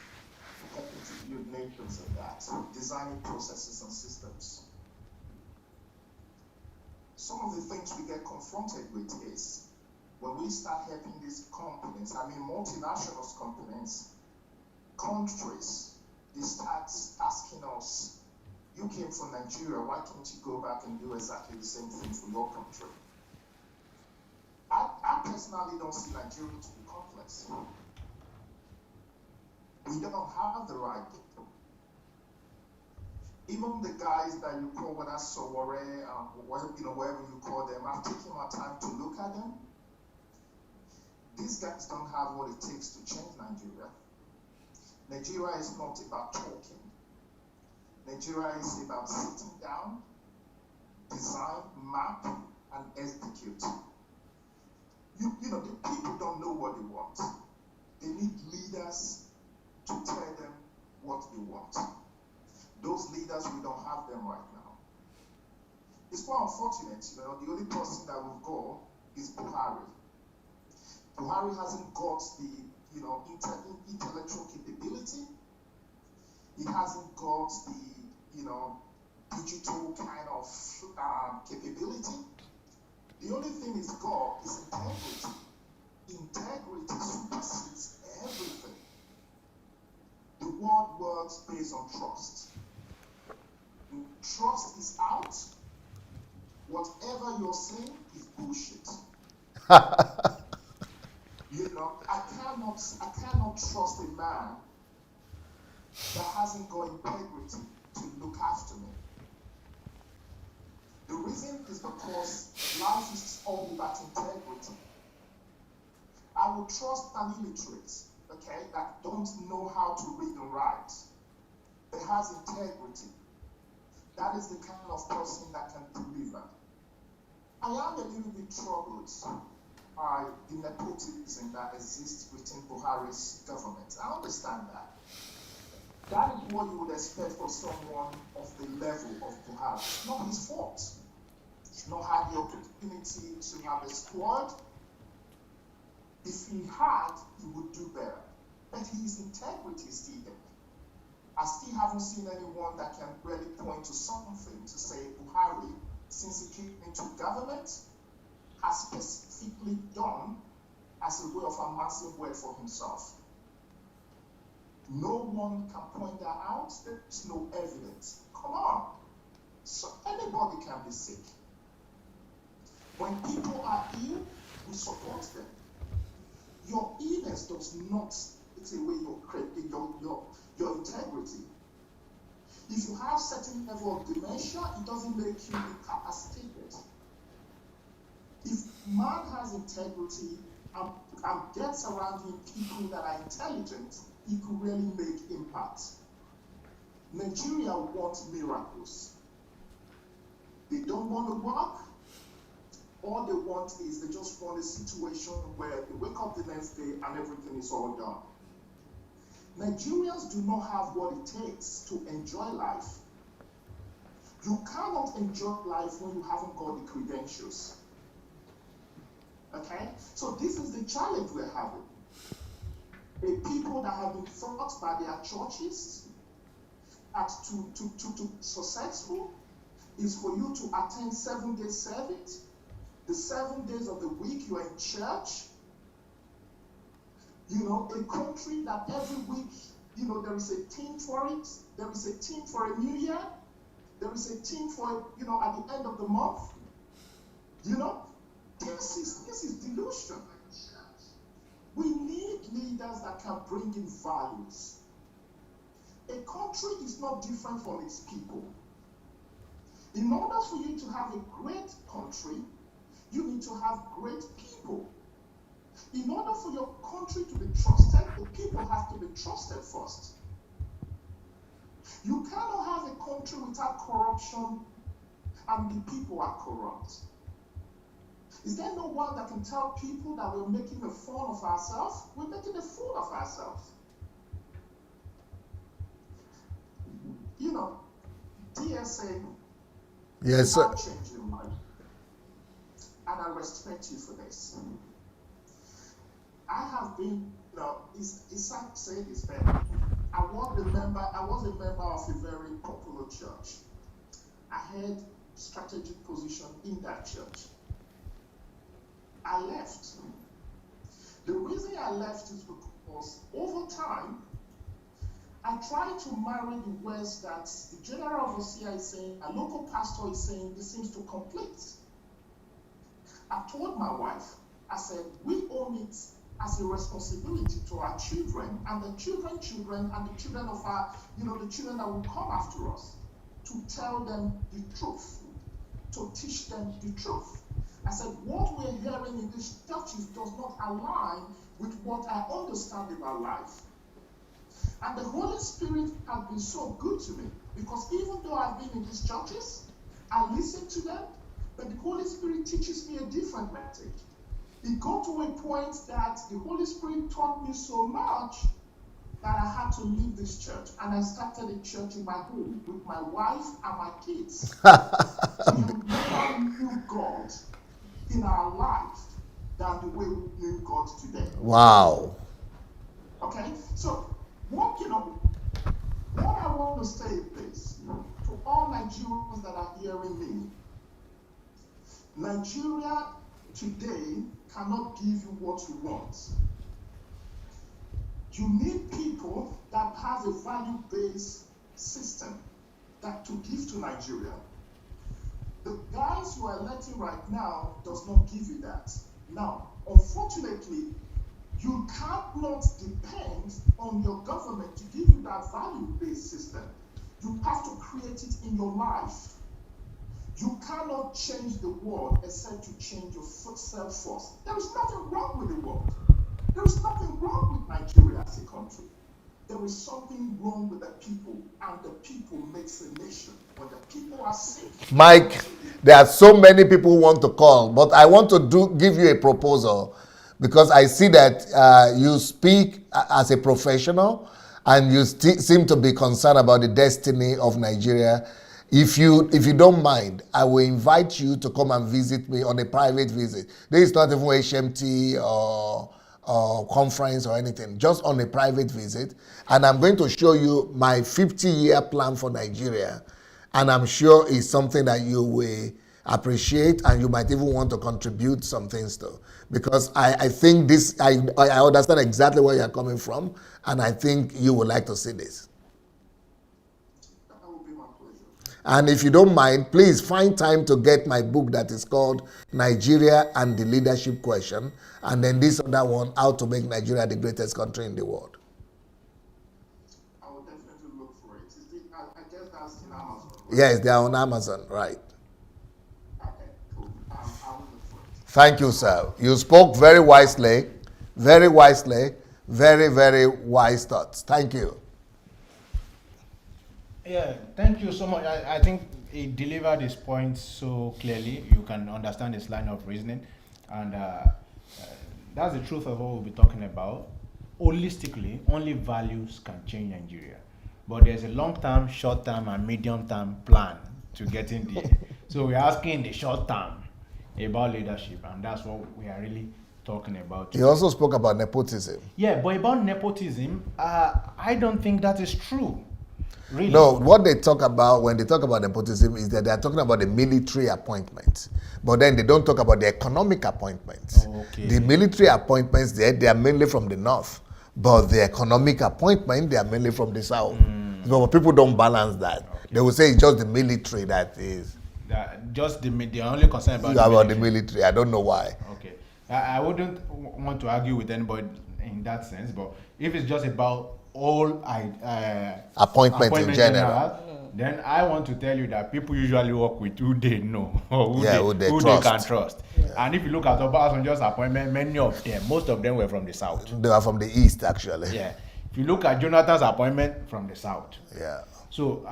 helping to build nations and that, designing processes and systems. Some of the things we get confronted with is when we start helping these companies, multinational companies, countries, they start asking us, you came from Nigeria, why can't you go back and do exactly the same thing for your country? I personally don't see Nigeria to be complex. We don't have the right people. Even the guys that you call whether Sowore, whatever you call them, I've taken my time to look at them. These guys don't have what it takes to change Nigeria. Nigeria is not about talking. Nigeria is about sitting down, design, map, and execute. The people don't know what they want. They need leaders to tell them what they want. Those leaders, we don't have them right now. It's quite unfortunate, the only person that we've got is Buhari. Buhari hasn't got the, intellectual capability. He hasn't got the, digital kind of capability. The only thing is God is integrity. Integrity supersedes everything. The world works based on trust. When trust is out, whatever you're saying is bullshit. I cannot trust a man that hasn't got integrity to look after me. The reason is because life is all about integrity. I will trust an illiterate, okay, that don't know how to read and write, that has integrity. That is the kind of person that can deliver. I am a little bit troubled by the nepotism that exists within Buhari's government. I understand that. That is what you would expect for someone of the level of Buhari. It's not his fault. He's not had the opportunity to have a squad. If he had, he would do better. But his integrity is still there. I still haven't seen anyone that can really point to something to say Buhari, since he came into government, has specifically done as a way of amassing wealth for himself. No one can point that out. There's no evidence. Come on. So anybody can be sick. When people are ill, we support them. Your illness does not take away your integrity. If you have certain level of dementia, it doesn't make you incapacitated. If man has integrity and gets around him people that are intelligent, he could really make impact. Nigeria wants miracles. They don't want to work. All they want is they just want a situation where they wake up the next day and everything is all done. Nigerians do not have what it takes to enjoy life. You cannot enjoy life when you haven't got the credentials. Okay? So this is the challenge we're having. A people that have been taught by their churches that to successful is for you to attend 7-day service. The 7 days of the week you are in church. A country that every week, there is a team for it. There is a team for a new year. There is a team for, at the end of the month. This is delusion. We need leaders that can bring in values. A country is not different from its people. In order for you to have a great country, you need to have great people. In order for your country to be trusted, the people have to be trusted first. You cannot have a country without corruption and the people are corrupt. Is there no one that can tell people that we're making a fool of ourselves? We're making a fool of ourselves. DSA, yes, sir. Change your mind. And I respect you for this. I have been, it's sad to say this, but I was a member of a very popular church. I had strategic position in that church. I left. The reason I left is because over time, I tried to marry the words that the general overseer is saying, a local pastor is saying, this seems to conflict. I told my wife, I said, we own it as a responsibility to our children and the children and the children of our, the children that will come after us, to tell them the truth, to teach them the truth. I said, what we're hearing in these churches does not align with what I understand about life. And the Holy Spirit has been so good to me, because even though I've been in these churches, I listen to them, but the Holy Spirit teaches me a different message. It got to a point that the Holy Spirit taught me so much that I had to leave this church. And I started a church in my home with my wife and my kids. We never knew God in our life than the way we knew God today. Wow. Okay? So, what I want to say is this, to all Nigerians that are hearing me, Nigeria today cannot give you what you want. You need people that has a value-based system that to give to Nigeria. The guys you are electing right now does not give you that. Now, unfortunately, you cannot depend on your government to give you that value-based system. You have to create it in your life. You cannot change the world except you change yourself first. There is nothing wrong with the world. There is nothing wrong with Nigeria as a country. There is something wrong with the people, and the people makes a nation. When the people are sick, Mike, there are so many people who want to call, but I want to give you a proposal because I see that you speak as a professional and you seem to be concerned about the destiny of Nigeria. If you don't mind, I will invite you to come and visit me on a private visit. This is not even HMT or conference or anything, just on a private visit. And I'm going to show you my 50-year plan for Nigeria. And I'm sure it's something that you will appreciate and you might even want to contribute some things to. Because I think this, I understand exactly where you're coming from, and I think you would like to see this. that will be my pleasure. And if you don't mind, please find time to get my book that is called Nigeria and the Leadership Question, and then this other one, How to Make Nigeria the Greatest Country in the World. I will definitely look for it. I guess that's in Amazon. Right? Yes, they are on Amazon, right. Okay, cool. I will look for it. Thank you, sir. You spoke very wisely, very very wise thoughts. Thank you. Yeah, thank you so much. I think he delivered his points so clearly. You can understand his line of reasoning. And that's the truth of what we'll be talking about. Holistically, only values can change Nigeria. But there's a long-term, short-term, and medium-term plan to get in there. So we're asking in the short term about leadership, and that's what we are really talking about. He also spoke about nepotism. Yeah, but about nepotism, I don't think that is true. Really? No, what they talk about when they talk about nepotism is that they are talking about the military appointments, but then they don't talk about the economic appointments. Okay. The military appointments, they are mainly from the north, but the economic appointment, they are mainly from the south. So people don't balance that. Okay. They will say it's just the military that is. Just the only concern about the military. I don't know why. Okay. I wouldn't want to argue with anybody in that sense, but if it's just about all appointments in general, then I want to tell you that people usually work with who they know or who they can trust. Yeah. And if you look at Obasanjo's appointment, most of them were from the south. They were from the east, actually. Yeah. If you look at Jonathan's appointment, from the south. Yeah. So,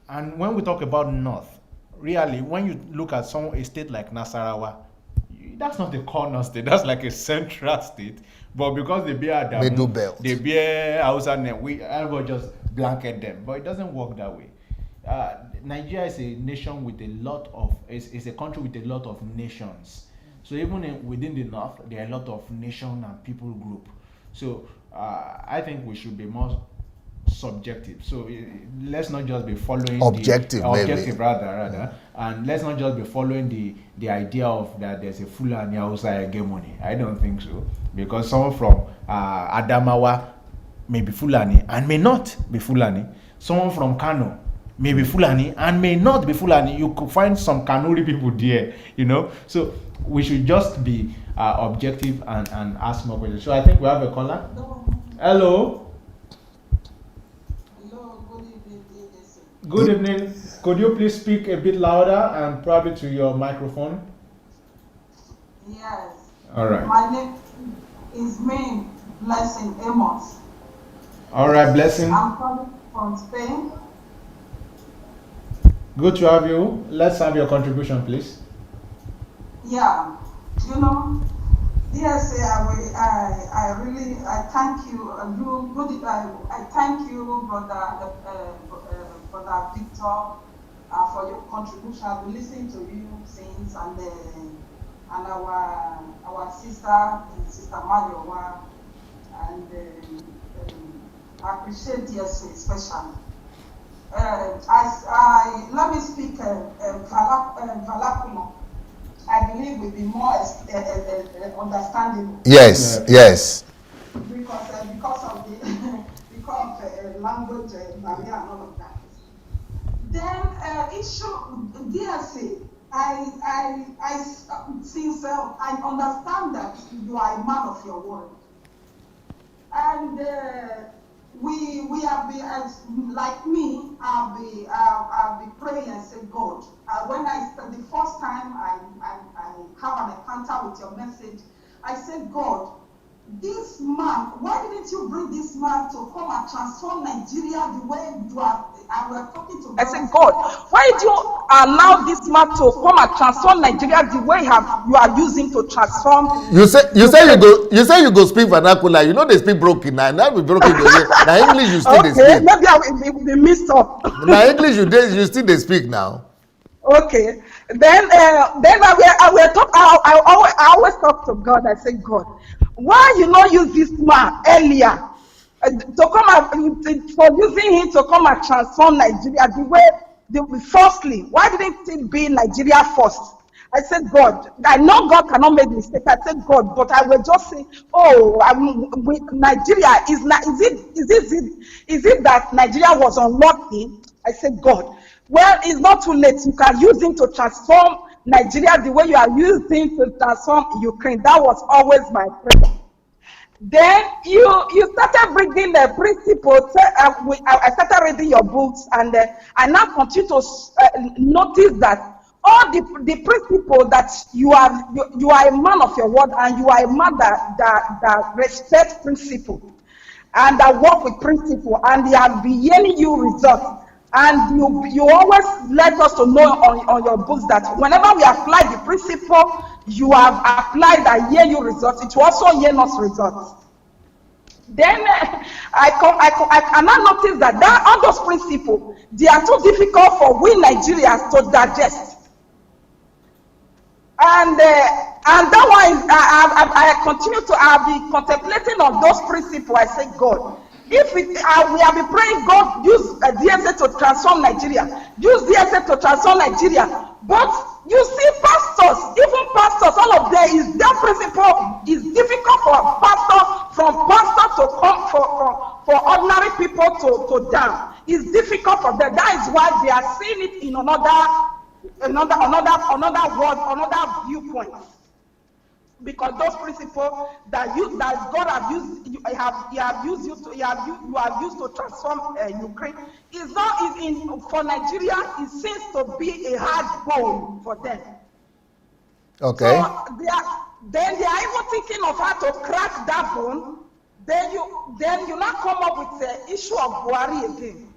and when we talk about north, really, when you look at a state like Nasarawa, that's not a corner state. That's like a central state. But because they bear Adamu, they bear Hausa, everybody just blanket them. But it doesn't work that way. Nigeria is a nation with a lot of, is a country with a lot of nations. So even within the north, there are a lot of nation and people group. So I think we should be more subjective. So let's not just be following objective, rather, and let's not just be following the idea of that there's a Fulani Hausa hegemony. I don't think so, because someone from Adamawa may be Fulani and may not be Fulani. Someone from Kano may be Fulani and may not be Fulani. You could find some Kanuri people there, So we should just be objective and ask more questions. So I think we have a caller. Hello. Good evening. Could you please speak a bit louder and probably to your microphone? Yes. All right. My name is Blessing Amos. All right, Blessing. I'm calling from Spain. Good to have you. Let's have your contribution, please. Yeah. DSA, I thank you. I thank you, brother Victor, for your contribution. I've been listening to you since, and our sister Mayowa, and I appreciate DSA especially. Let me speak Vernacular. believe will be more understandable. Yes, yes. Because of the language barrier and all of that. Then issue DSA. Since I understand that you are a man of your word, and we have been, as like me, I'll be praying and say, God, when the first time I have an encounter with your message, I said, God, this man, why didn't you bring this man to come and transform Nigeria the way you are? And we're talking to. I said, God, why did you allow this man to come and transform Nigeria the way you are using to transform? You say you go speak vernacular. You know they speak broken now. Now we broken. Now English you still they Okay, speak. maybe I will be mixed up. Now English you still they speak now. Okay, then I always talk to God. I say, God, why you not use this man earlier to come and for using him to come and transform Nigeria the way? Firstly, why didn't it be Nigeria first? I said, God, I know God cannot make mistakes. I said, God, but I will just say, Nigeria is it that Nigeria was unlucky? I said, God, well, it's not too late. You can use him to transform Nigeria the way you are using to transform Ukraine. That was always my prayer. Then you started bringing the principles. I started reading your books, and I now continue to notice that all the principles that you are a man of your word, and you are a man that respects principle and that work with principle, and they have been yielding you results. And you always let us to know on your books that whenever we apply the principle you have applied and yield you results, it will also yield us results. Then I now notice that all those principles, they are too difficult for we Nigerians to digest. And that one, I continue to be contemplating on those principles. I say, God, if we have been praying, God, use DSA to transform Nigeria. Use DSA to transform Nigeria. But you see, pastors, even pastors, all of them, their principle is difficult for from pastor to come for ordinary people to down. It's difficult for them. That is why they are seeing it in another word, another viewpoint. Because those principles that God have used, you have used to transform Ukraine, for Nigeria. It seems to be a hard bone for them. Okay. So they are even thinking of how to crack that bone. Then you now come up with the issue of Buhari again.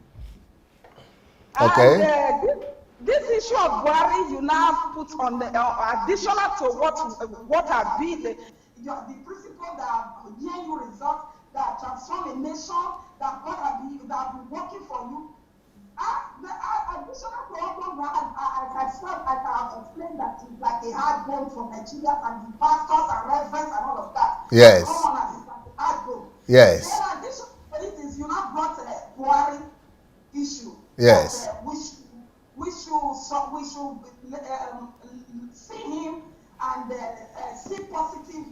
Okay. And, this issue of Buhari, you now put on the additional to what have been the principle that yield you results, that transform a nation, that God have been working for you. Additional to what I have explained that it's like a hard bone for Nigeria and the pastors and reverends and all of that. Yes. Come on, it's like a hard bone. Yes. Then additional to it is you now brought a Buhari issue. Yes. That, we should see him and see positive.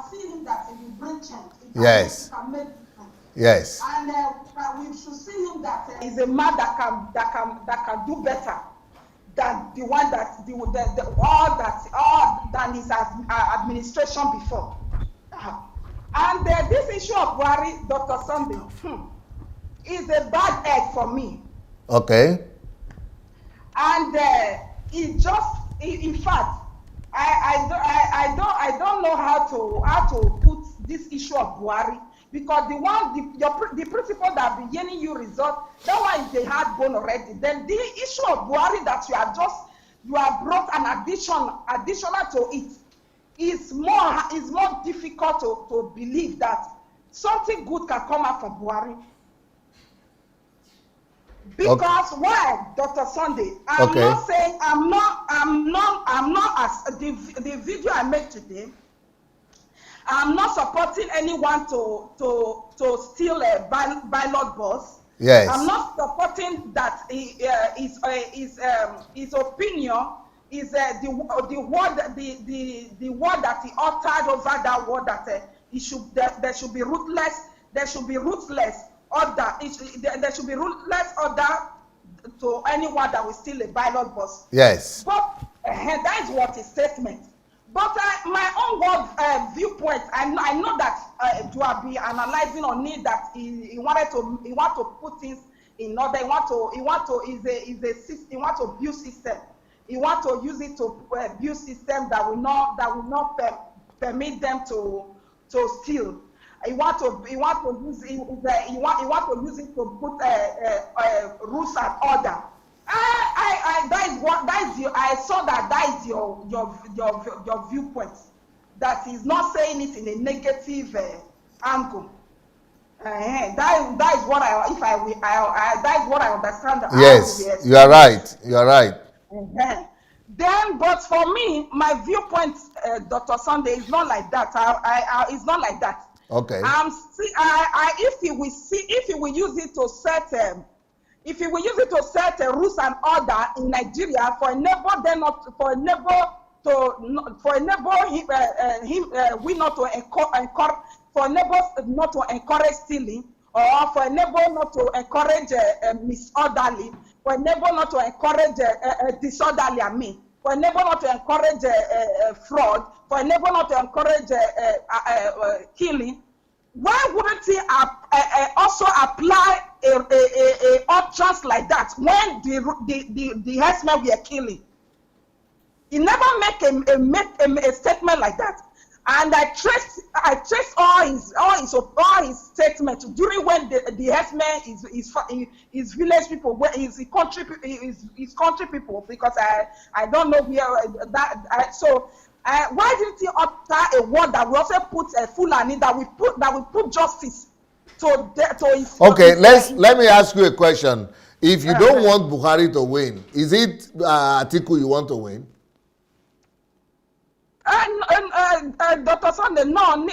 See him that he will bring change. Yes. Can make difference. Yes. And we should see him that is a man that can do better than the one that than his administration before. And this issue of Buhari, Dr. Sunday, is a bad egg for me. Okay. And in fact, I don't know how to put this issue of Buhari, because the principle that be yielding you result, that one is the hard bone already. Then the issue of Buhari that you have brought an additional to it is more difficult to believe that something good can come out from Buhari. Because why, Dr. Sunday? I'm not saying I'm not as the video I made today. I'm not supporting anyone to steal a ballot box. Yes. I'm not supporting that his opinion the word that he uttered over that word that there should be ruthless. There should be ruthless order. There should be ruthless order to anyone that will steal a ballot box. Yes. But that is what his statement. But my own word viewpoint, I know that you have been analyzing on it that he want to put things in order. He want to build system. He want to use it to build system that will not permit them to steal. He want to use it to put rules and order. I saw that is your viewpoint. That is not saying it in a negative angle. That is what that is what I understand. Yes, you are right. You are right. Then, but for me, my viewpoint, Dr. Sunday, is not like that. It's not like that. Okay. If he will use it to set rules and order in Nigeria for a neighbor, then not for a neighbor we not to encourage, for a neighbor not to encourage stealing, or for a neighbor not to encourage misorderly, for a neighbor not to encourage disorderly, for a neighbor not to encourage fraud, for a neighbor not to encourage killing. Why wouldn't he also apply a utterance like that when the herdsmen were killing? He never make a statement like that. And I traced all his statements during when the herdsmen is village people, where his country people, because I don't know where that so. Why didn't he utter a word that we also put a Fulani, that we put justice to his? Okay, let me ask you a question. If you don't want Buhari to win, is it Atiku you want to win? Dr. Sunday, no, I'm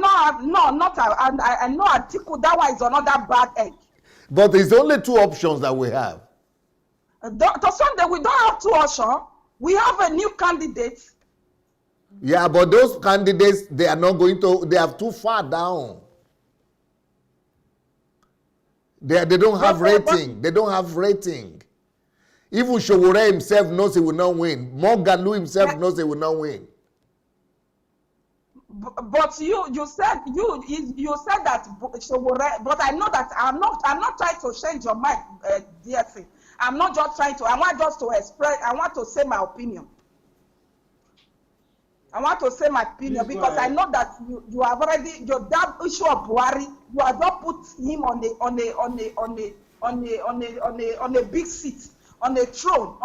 not. No, not. I know Atiku. That one is another bad egg. But it's only two options that we have. Dr. Sunday, we don't have two options. We have a new candidate. Yeah, but those candidates, they are not going to, they are too far down. They don't have rating. They don't have rating. Even Showore himself knows he will not win. Mogalu himself knows he will not win. But you said that Showore, but I know that I'm not trying to change your mind, dear thing. I'm not just trying to. I want just to express. I want to say my opinion. I want to say my opinion. Please, because I know that you have already that issue of Buhari. You have not put him on a big seat, on a throne,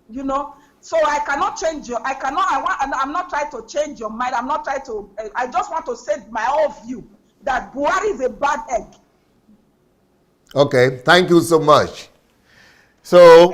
you know. So I cannot change you. I'm not trying to change your mind. I'm not trying to. I just want to say my own view that Buhari is a bad egg. Okay, thank you so much. So,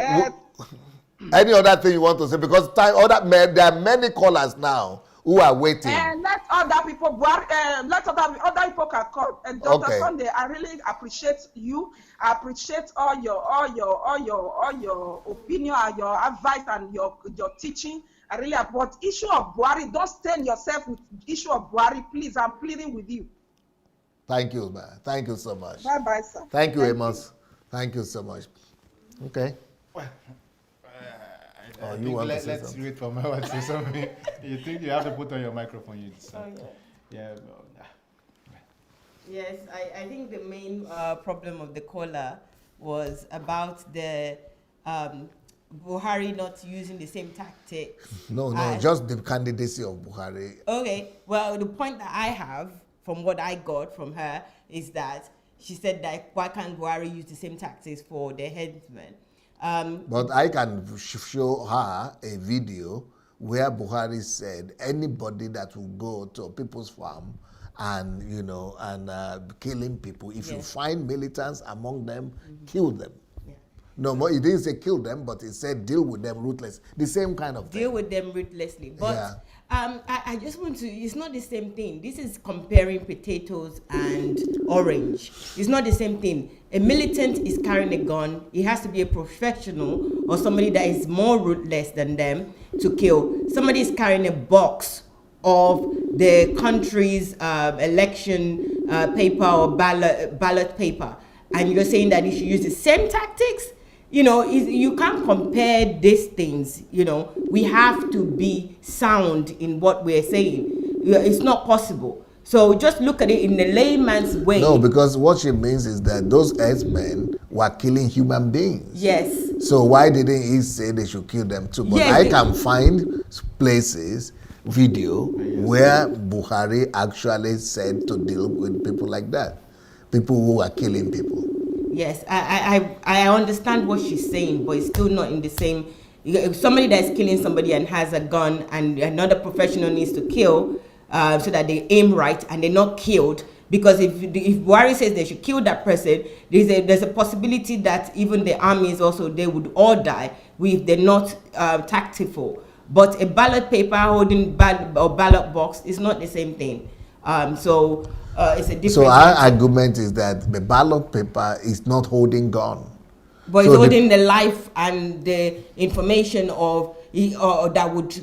any other thing you want to say? Because there are many callers now who are waiting. Let other people, let other people can call. And Dr. Sunday, I really appreciate you. I appreciate all your opinion and your advice and your teaching. I really about issue of Buhari. Don't stain yourself with issue of Buhari, please. I'm pleading with you. Thank you, man. Thank you so much. Bye-bye, sir. Thank you, Amos. Thank you so much. Okay. Let's wait for Mayowa to say something. You think you have to put on your microphone? Yeah. Yes, I think the main problem of the caller was about the Buhari not using the same tactics. No, just the candidacy of Buhari. Okay, well, the point that I have from what I got from her is that she said that why can't Buhari use the same tactics for the headsmen? But I can show her a video where Buhari said anybody that will go to a people's farm and killing people, if you find militants among them, kill them. Yeah. No, he didn't say kill them, but he said deal with them ruthlessly. The same kind of thing. Deal with them ruthlessly. But Yeah. I just want to, it's not the same thing. This is comparing potatoes and orange. It's not the same thing. A militant is carrying a gun. He has to be a professional or somebody that is more ruthless than them to kill. Somebody is carrying a box of the country's election paper or ballot paper. And you're saying that you should use the same tactics? You know, you can't compare these things. You know, we have to be sound in what we're saying. It's not possible. So just look at it in the layman's way. No, because what she means is that those herdsmen were killing human beings. Yes. So why didn't he say they should kill them too? But Yes, I can find places, video, where Buhari actually said to deal with people like that. People who are killing people. Yes, I understand what she's saying, but it's still not in the same. If somebody that's killing somebody and has a gun and another professional needs to kill, so that they aim right and they're not killed, because if Buhari says they should kill that person, there's a possibility that even the armies also, they would all die if they're not tactful. But a ballot paper holding ballot box is not the same thing. So it's a different. So our argument is that the ballot paper is not holding gun. But so it's holding the life and the information of that would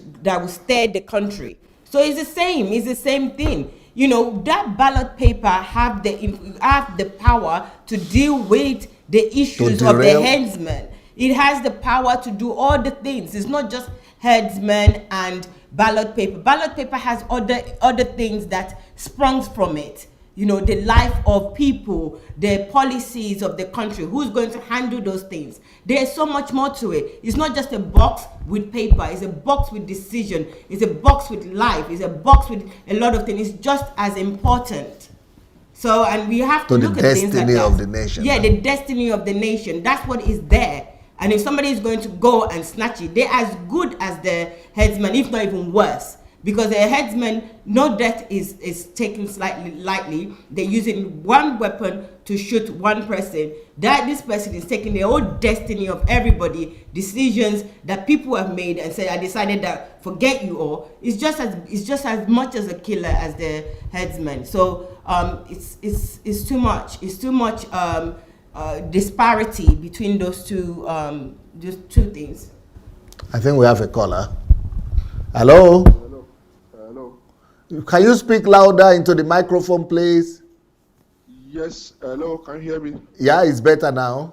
steer the country. So it's the same. It's the same thing. You know, that ballot paper have the power to deal with the issues of the headsmen. It has the power to do all the things. It's not just headsmen and ballot paper. Ballot paper has other things that sprung from it. You know, the life of people, the policies of the country, who's going to handle those things. There's so much more to it. It's not just a box with paper. It's a box with decision. It's a box with life. It's a box with a lot of things. It's just as important. So, and we have to look at things like that. The destiny of the nation. Yeah, the destiny of the nation. That's what is there. And if somebody is going to go and snatch it, they're as good as the headsman, if not even worse. Because the headsman, no death is taken slightly lightly. They're using one weapon to shoot one person. This person is taking the whole destiny of everybody, decisions that people have made and said, I decided that forget you all. It's just as much as a killer as the headsman. So it's too much. It's too much disparity between those two things. I think we have a caller. Hello? Hello. Can you speak louder into the microphone, please? Yes, hello, can you hear me? Yeah, it's better now.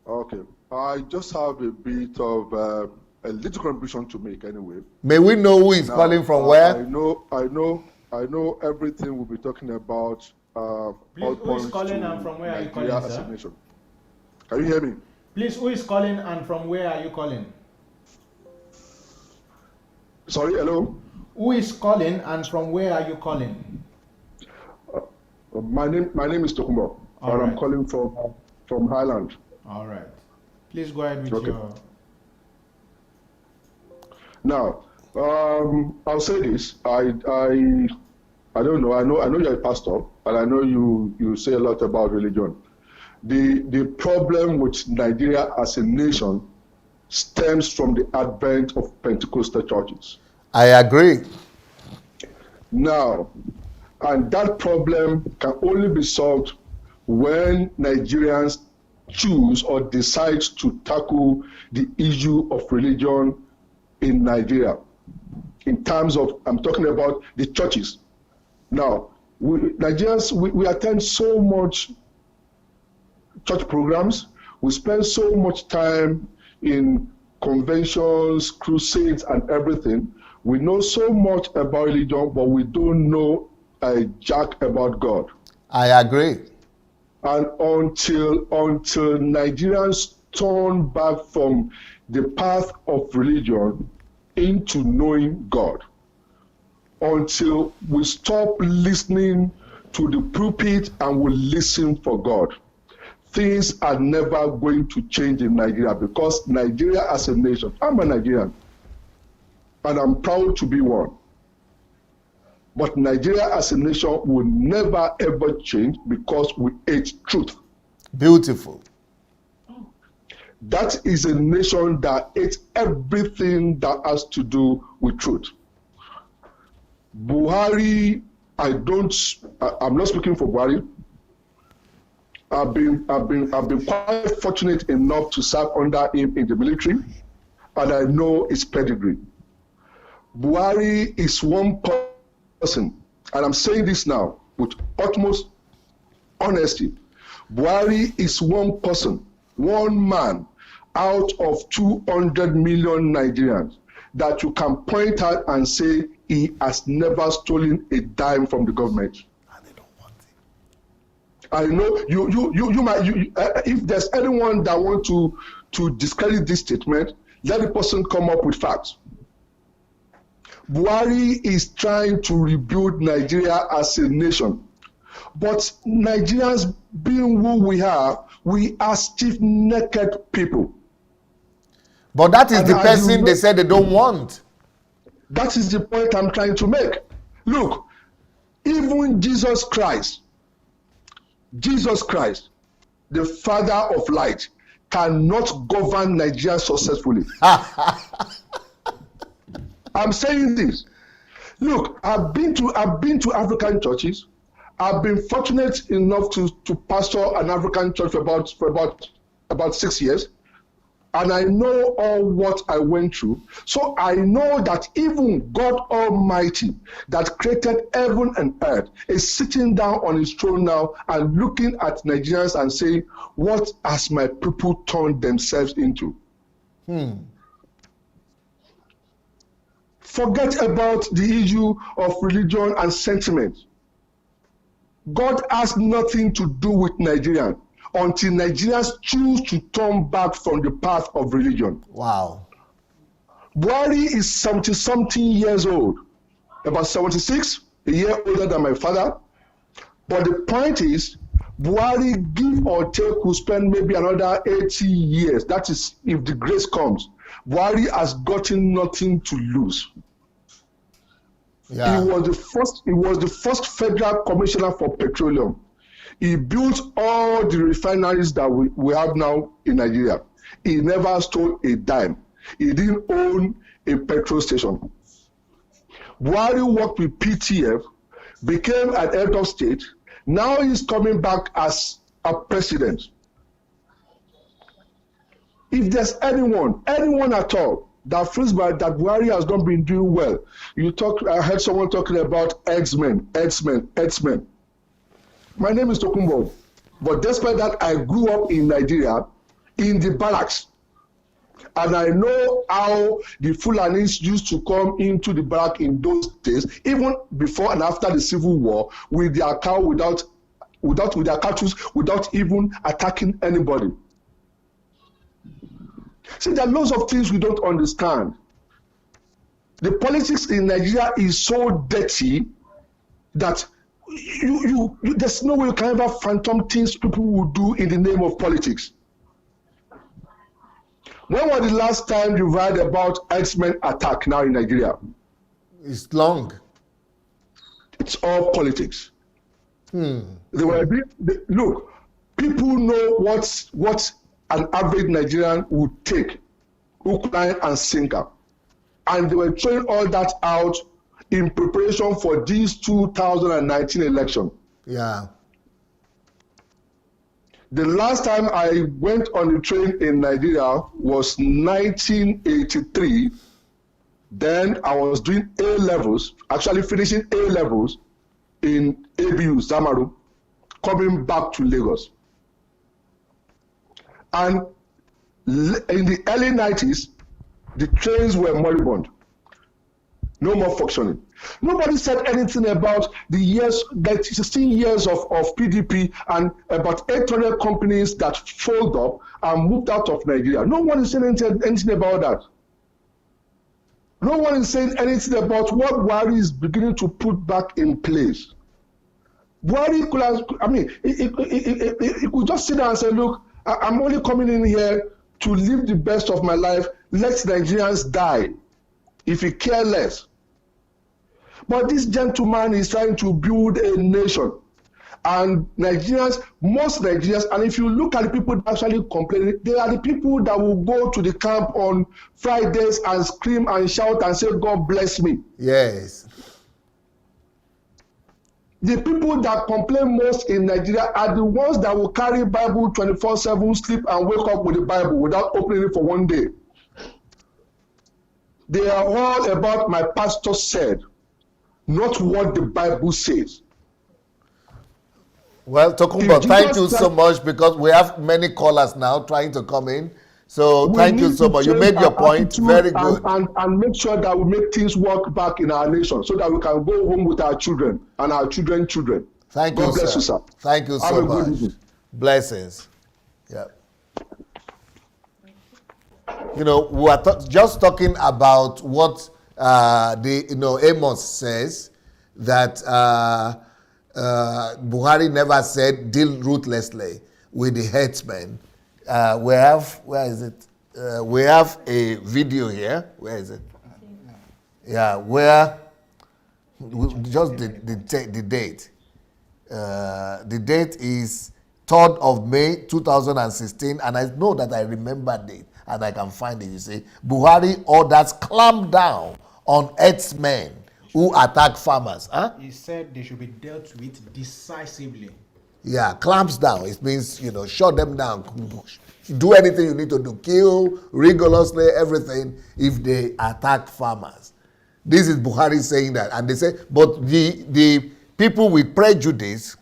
Okay. I just have a bit of a little contribution to make anyway. May we know who is calling from where? I know everything we'll be talking about. Please, who is calling and from where are you calling, sir? Can you hear me? Please, who is calling and from where are you calling? Sorry, hello? Who is calling and from where are you calling? My name is Tokumbo, and I'm calling from Highland. All right. Please go ahead with your... Now, I'll say this. I don't know. I know you're a pastor, and I know you say a lot about religion. The problem with Nigeria as a nation stems from the advent of Pentecostal churches. I agree. Now, and that problem can only be solved when Nigerians choose or decide to tackle the issue of religion in Nigeria. In terms of, I'm talking about the churches. Now, Nigerians, we attend so much church programs. We spend so much time in conventions, crusades, and everything. We know so much about religion, but we don't know a jack about God. I agree. And until Nigerians turn back from the path of religion into knowing God, until we stop listening to the pulpit and we listen for God, things are never going to change in Nigeria, because Nigeria as a nation, I'm a Nigerian, and I'm proud to be one. But Nigeria as a nation will never ever change because we hate truth. Beautiful. That is a nation that hates everything that has to do with truth. Buhari, I'm not speaking for Buhari. I've been quite fortunate enough to serve under him in the military, and I know his pedigree. Buhari is one person, and I'm saying this now with utmost honesty. Buhari is one person, one man out of 200 million Nigerians that you can point out and say he has never stolen a dime from the government. And they don't want it. I know you might if there's anyone that want to discredit this statement, let the person come up with facts. Buhari is trying to rebuild Nigeria as a nation. But Nigerians, being who we are stiff-necked people. But that is the person they said they don't want. That is the point I'm trying to make. Look, even Jesus Christ, the Father of light, cannot govern Nigeria successfully. I'm saying this. Look, I've been to African churches. I've been fortunate enough to pastor an African church for about 6 years. And I know all what I went through. So I know that even God Almighty that created heaven and earth is sitting down on his throne now and looking at Nigerians and saying, what has my people turned themselves into? Forget about the issue of religion and sentiment. God has nothing to do with Nigerians until Nigerians choose to turn back from the path of religion. Wow. Buhari is 70-something years old, about 76, a year older than my father. But the point is, Buhari, give or take, will spend maybe another 80 years. That is, if the grace comes. Buhari has gotten nothing to lose. Yeah. He was the first federal commissioner for petroleum. He built all the refineries that we have now in Nigeria. He never stole a dime. He didn't own a petrol station. Buhari worked with PTF, became an head of state. Now he's coming back as a president. If there's anyone at all, that feels that Buhari has not been doing well. I heard someone talking about X-Men. My name is Tokumbo, but despite that, I grew up in Nigeria, in the barracks. And I know how the Fulanis used to come into the barrack in those days, even before and after the Civil War, with their cow, with their cattle, without even attacking anybody. See, there are lots of things we don't understand. The politics in Nigeria is so dirty that there's no way you can ever phantom things people will do in the name of politics. When was the last time you heard about X-Men attack now in Nigeria? It's long. It's all politics. Look, people know what an average Nigerian would take, hook, line, and sinker. And they were throwing all that out in preparation for this 2019 election. Yeah. The last time I went on the train in Nigeria was 1983. Then I was doing A-levels, actually finishing A-levels in ABU, Zamaru, coming back to Lagos. And in the early 90s, the trains were moribund. No more functioning. Nobody said anything about the 16 years of PDP and about 800 companies that folded up and moved out of Nigeria. No one is saying anything about that. No one is saying anything about what Buhari is beginning to put back in place. Buhari could have, he could just sit down and say, look, I'm only coming in here to live the best of my life. Let Nigerians die if he care less. But this gentleman is trying to build a nation. And Nigerians, most Nigerians, and if you look at the people that actually complain, they are the people that will go to the camp on Fridays and scream and shout and say, God bless me. Yes. The people that complain most in Nigeria are the ones that will carry Bible 24/7, sleep and wake up with the Bible without opening it for one day. They are all about my pastor said, not what the Bible says. Well, Tokumbo, thank you so much, because we have many callers now trying to come in. So thank you so much. You made your point. Very good. And make sure that we make things work back in our nation so that we can go home with our children and our children's children. Thank you, God bless sir. you, sir. Thank you so much. Blessings. Yeah. You know, we are just talking about what Amos says, that Buhari never said deal ruthlessly with the headsmen. We have a video here. Where is it? Yeah, where just the date. The date is 3rd of May 2016, and I know that I remember it and I can find it. You see, Buhari orders clamp down on herdsmen who attack farmers. Huh? He said they should be dealt with decisively. Yeah, clamps down. It means, shut them down. Do anything you need to do. Kill rigorously everything if they attack farmers. This is Buhari saying that. And they say, but the people with prejudice,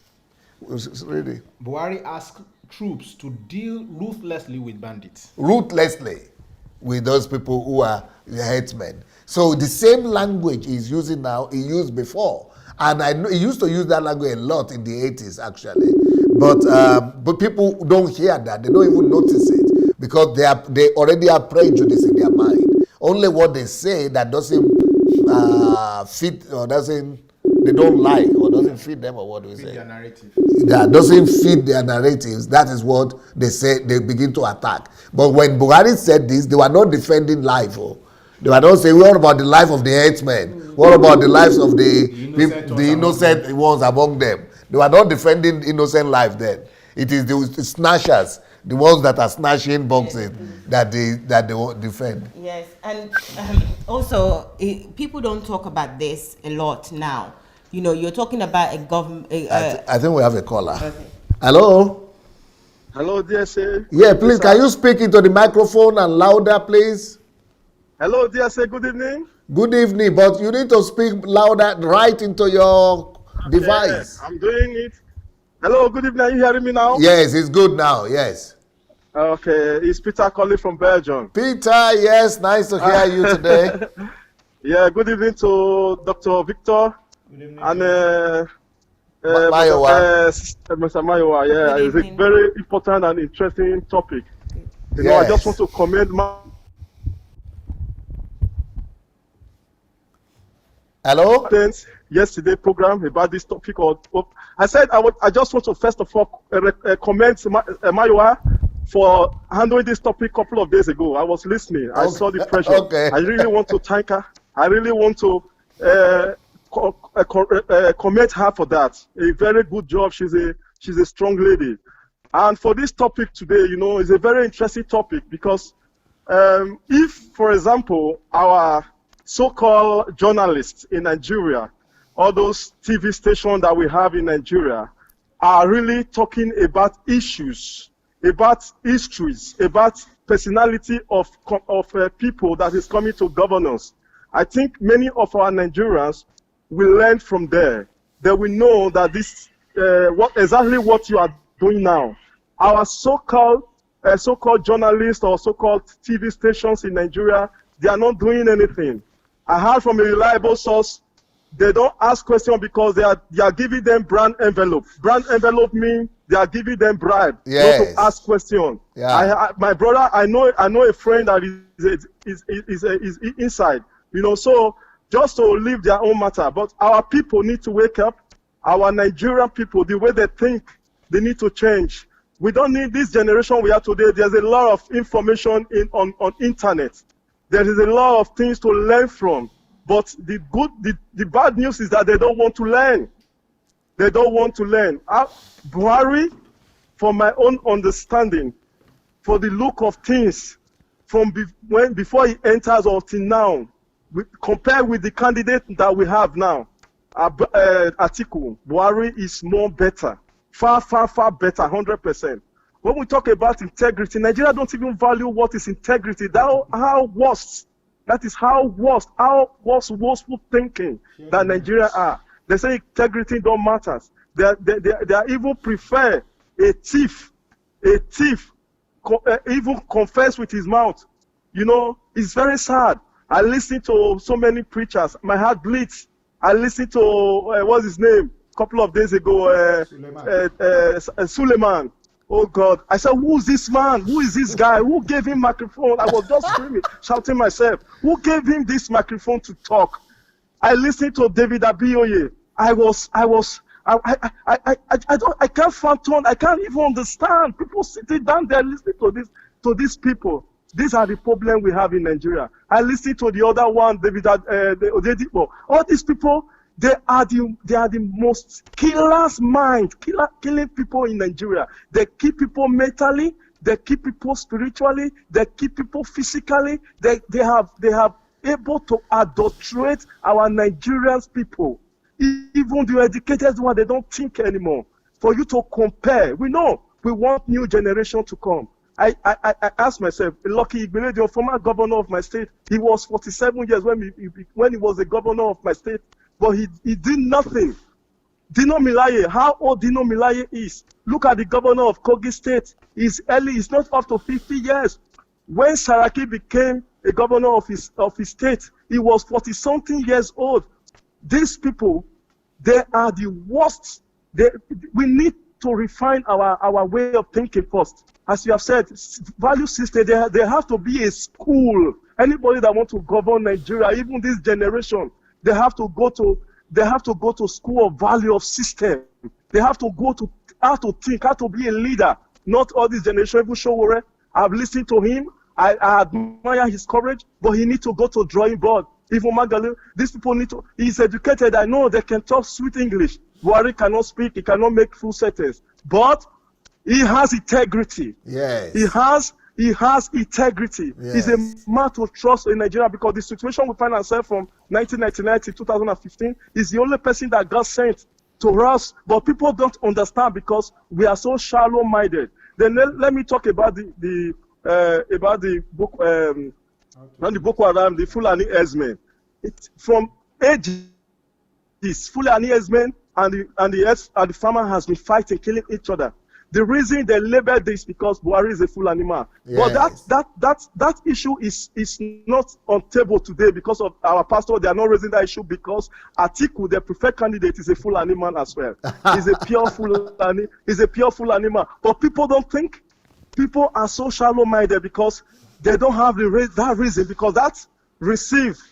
really. Buhari asked troops to deal ruthlessly with bandits. Ruthlessly with those people who are the headsmen. So the same language he's using now, he used before. And I know he used to use that language a lot in the 80s, actually. But people don't hear that. They don't even notice it because they already have prejudice in their mind. Only what they say that doesn't fit or they don't like or doesn't fit them, or what do we say? Their narrative. That doesn't fit their narratives. That is what they say. They begin to attack. But when Buhari said this, they were not defending life. They were not saying, what about the life of the headsmen? What about the lives of the innocent ones among them? They were not defending innocent life then. It is the snatchers, the ones that are snatching boxes, that they won't defend. Yes, and also people don't talk about this a lot now. You're talking about a government. I think we have a caller. Okay. Hello. Hello, DSA. Yeah, please, can you speak into the microphone and louder, please? Hello, DSA. Good evening. Good evening, but you need to speak louder right into your device. I'm doing it. Hello, good evening. Are you hearing me now? Yes, it's good now. Yes. Okay, it's Peter calling from Belgium. Peter, yes, nice to hear you today. Yeah, good evening to Dr. Victor. Good evening. And Mayowa. Mr. Mayowa, yeah, it's a very important and interesting topic. Yes. I just want to commend Hello? Yesterday program about this topic. I said I just want to first of all commend Mayowa for handling this topic a couple of days ago. I was listening. I saw the pressure. Okay. I really want to thank her. I really want to commend her for that. A very good job. She's a strong lady. And for this topic today, it's a very interesting topic because if, for example, our so-called journalists in Nigeria, all those TV stations that we have in Nigeria, are really talking about issues, about histories, about personality of people that is coming to governance. I think many of our Nigerians will learn from there. They will know that this exactly what you are doing now. Our so-called journalists or so-called TV stations in Nigeria, they are not doing anything. I heard from a reliable source, they don't ask questions because they are giving them brand envelope. Brand envelope means they are giving them bribe, not to ask questions. Yeah. My brother, I know a friend that is inside, so just to leave their own matter. But our people need to wake up. Our Nigerian people, the way they think, they need to change. We don't need this generation we have today. There's a lot of information on internet. There is a lot of things to learn from. But the bad news is that they don't want to learn. They don't want to learn. Buhari, from my own understanding, for the look of things, from before he enters or till now, compared with the candidate that we have now, Atiku, Buhari is more better, far better, 100%. When we talk about integrity, Nigeria don't even value what is integrity. How worst. That is how worst wasteful thinking that Nigeria are. They say integrity don't matter. They even prefer a thief even confess with his mouth. You know, it's very sad. I listen to so many preachers. My heart bleeds. I listened to, what's his name? A couple of days ago, Suleiman. Oh God. I said, who's this man? Who is this guy? Who gave him microphone? I was just screaming, shouting myself. Who gave him this microphone to talk? I listened to David Abiyoye. I can't fathom, I can't even understand. People sitting down there listening to these people. These are the problem we have in Nigeria. I listened to the other one, David Odedipo. All these people, they are the most killer's mind, killing people in Nigeria. They kill people mentally, they kill people spiritually, they kill people physically. They have able to adulterate our Nigerians people. Even the educated one, they don't think anymore. For you to compare, we know we want new generation to come. I asked myself, Lucky Igbele, the former governor of my state, he was 47 years when he was the governor of my state, but he did nothing. Dino Melaye, how old Dino Melaye is? Look at the governor of Kogi State. He's not up to 50 years. When Saraki became a governor of his state, he was 40-something years old. These people, they are the worst. We need to refine our way of thinking first. As you have said, value system, there have to be a school. Anybody that wants to govern Nigeria, even this generation, they have to go to school of value of system. They have to go to how to think, how to be a leader. Not all this generation. Even Showore, I've listened to him. I admire his courage, but he needs to go to drawing board. Even Magalu, these people he's educated. I know they can talk sweet English. Buhari cannot speak, he cannot make full sentences. But he has integrity. Yes. He has integrity. Yes. He's a man to trust in Nigeria, because the situation we find ourselves from 1999 to 2015 is the only person that got sent to us. But people don't understand because we are so shallow-minded. Then let me talk about the book, not the Boko Haram, the Fulani herdsmen. From ages, Fulani herdsmen and the farmer has been fighting, killing each other. The reason they label this because Buhari is a Fulani man. Yes. But that issue is not on table today because of our pastor. They are not raising that issue because Atiku, their preferred candidate, is a Fulani man as well. He's a pure Fulani. He's a pure Fulani man. But people don't think. People are so shallow-minded because they don't have that reason, because that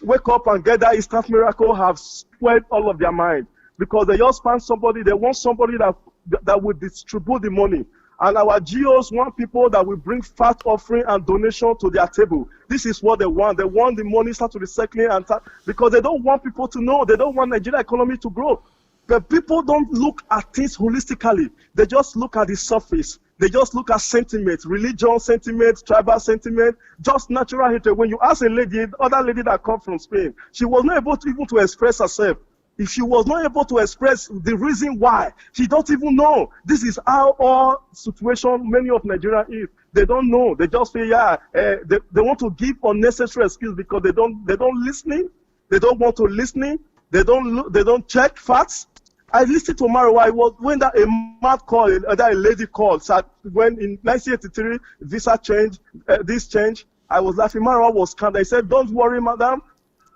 wake up and get that instant miracle have spoiled all of their mind, because they just find somebody, they want somebody that will distribute the money. And our GOs want people that will bring fat offering and donation to their table. This is what they want. They want the money start to recycling because they don't want people to know. They don't want Nigeria economy to grow. But people don't look at things holistically. They just look at the surface. They just look at sentiment, religion sentiment, tribal sentiment, just natural hatred. When you ask a lady, other lady that come from Spain, she was not able to even to express herself. If she was not able to express the reason why, she don't even know. This is how all situation many of Nigeria is. They don't know. They just say, they want to give unnecessary excuse because they don't listening. They don't want to listening. They don't check facts. I listened to Mayowa. It was when a man called, a lady called, so when in 1983 visa change, this change, I was laughing. Mayowa was calm. I said, "Don't worry, madam.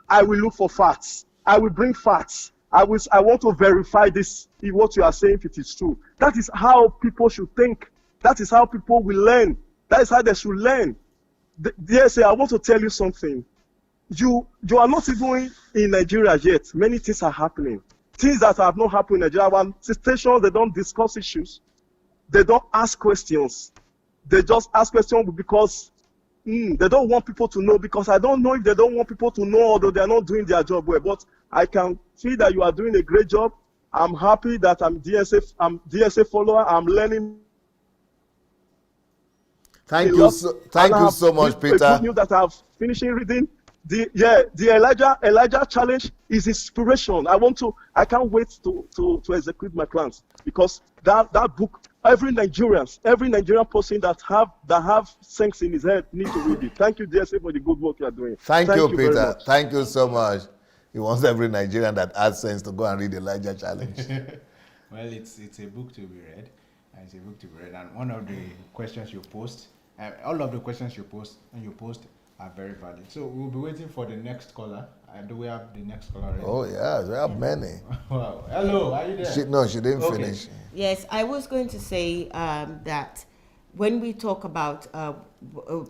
I will look for facts. I will bring facts. I want to verify this, if what you are saying, if it is true." That is how people should think. That is how people will learn. That is how they should learn. Yes, I want to tell you something. You are not even in Nigeria yet. Many things are happening. Things that have not happened in Nigeria. When stations, they don't discuss issues. They don't ask questions. They just ask questions because they don't want people to know. Because I don't know if they don't want people to know, although they are not doing their job well. But I can see that you are doing a great job. I'm happy that I'm DSA follower. I'm learning. Thank a you lot, thank and I you have so much, a Peter. good news that I've finishing reading. The Elijah challenge is inspiration. I can't wait to execute my plans, because that book, every Nigerian person that have sense in his head need to read it. Thank you, DSA, for the good work you are doing. Thank you, very Peter. much. Thank you so much. He wants every Nigerian that has sense to go and read the Elijah Challenge. Well, it's a book to be read. It's a book to be read, and one of the questions you post, all of the questions you post are very valid. So we'll be waiting for the next caller. Do we have the next caller ready? Oh yeah, we have many. Wow. Hello, are you there? She didn't finish. Yes, I was going to say that when we talk about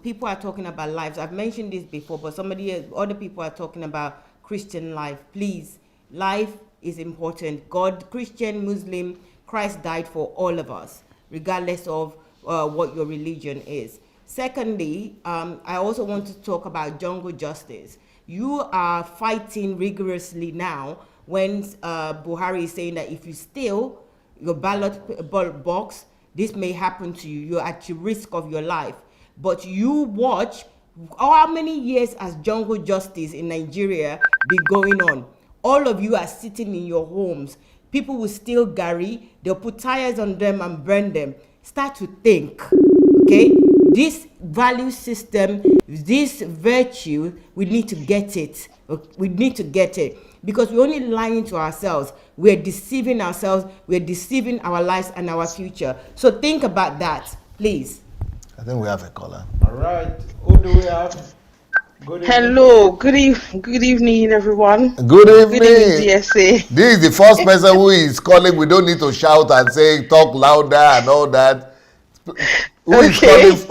people are talking about lives. I've mentioned this before, but other people are talking about Christian life. Please, life is important. God, Christian, Muslim, Christ died for all of us, regardless of what your religion is. Secondly, I also want to talk about jungle justice. You are fighting rigorously now when Buhari is saying that if you steal your ballot box, this may happen to you. You're at risk of your life. But you watch, how many years has jungle justice in Nigeria been going on? All of you are sitting in your homes. People will steal Gary, they'll put tires on them and burn them. Start to think, okay? This value system, this virtue, we need to get it. We need to get it. Because we're only lying to ourselves. We're deceiving ourselves. We're deceiving our lives and our future. So think about that, please. I think we have a caller. All right. Who do we have? Good evening. Hello, good evening, everyone. Good evening. Good evening, DSA. This is the first person who is calling. We don't need to shout and say, talk louder and all that. Who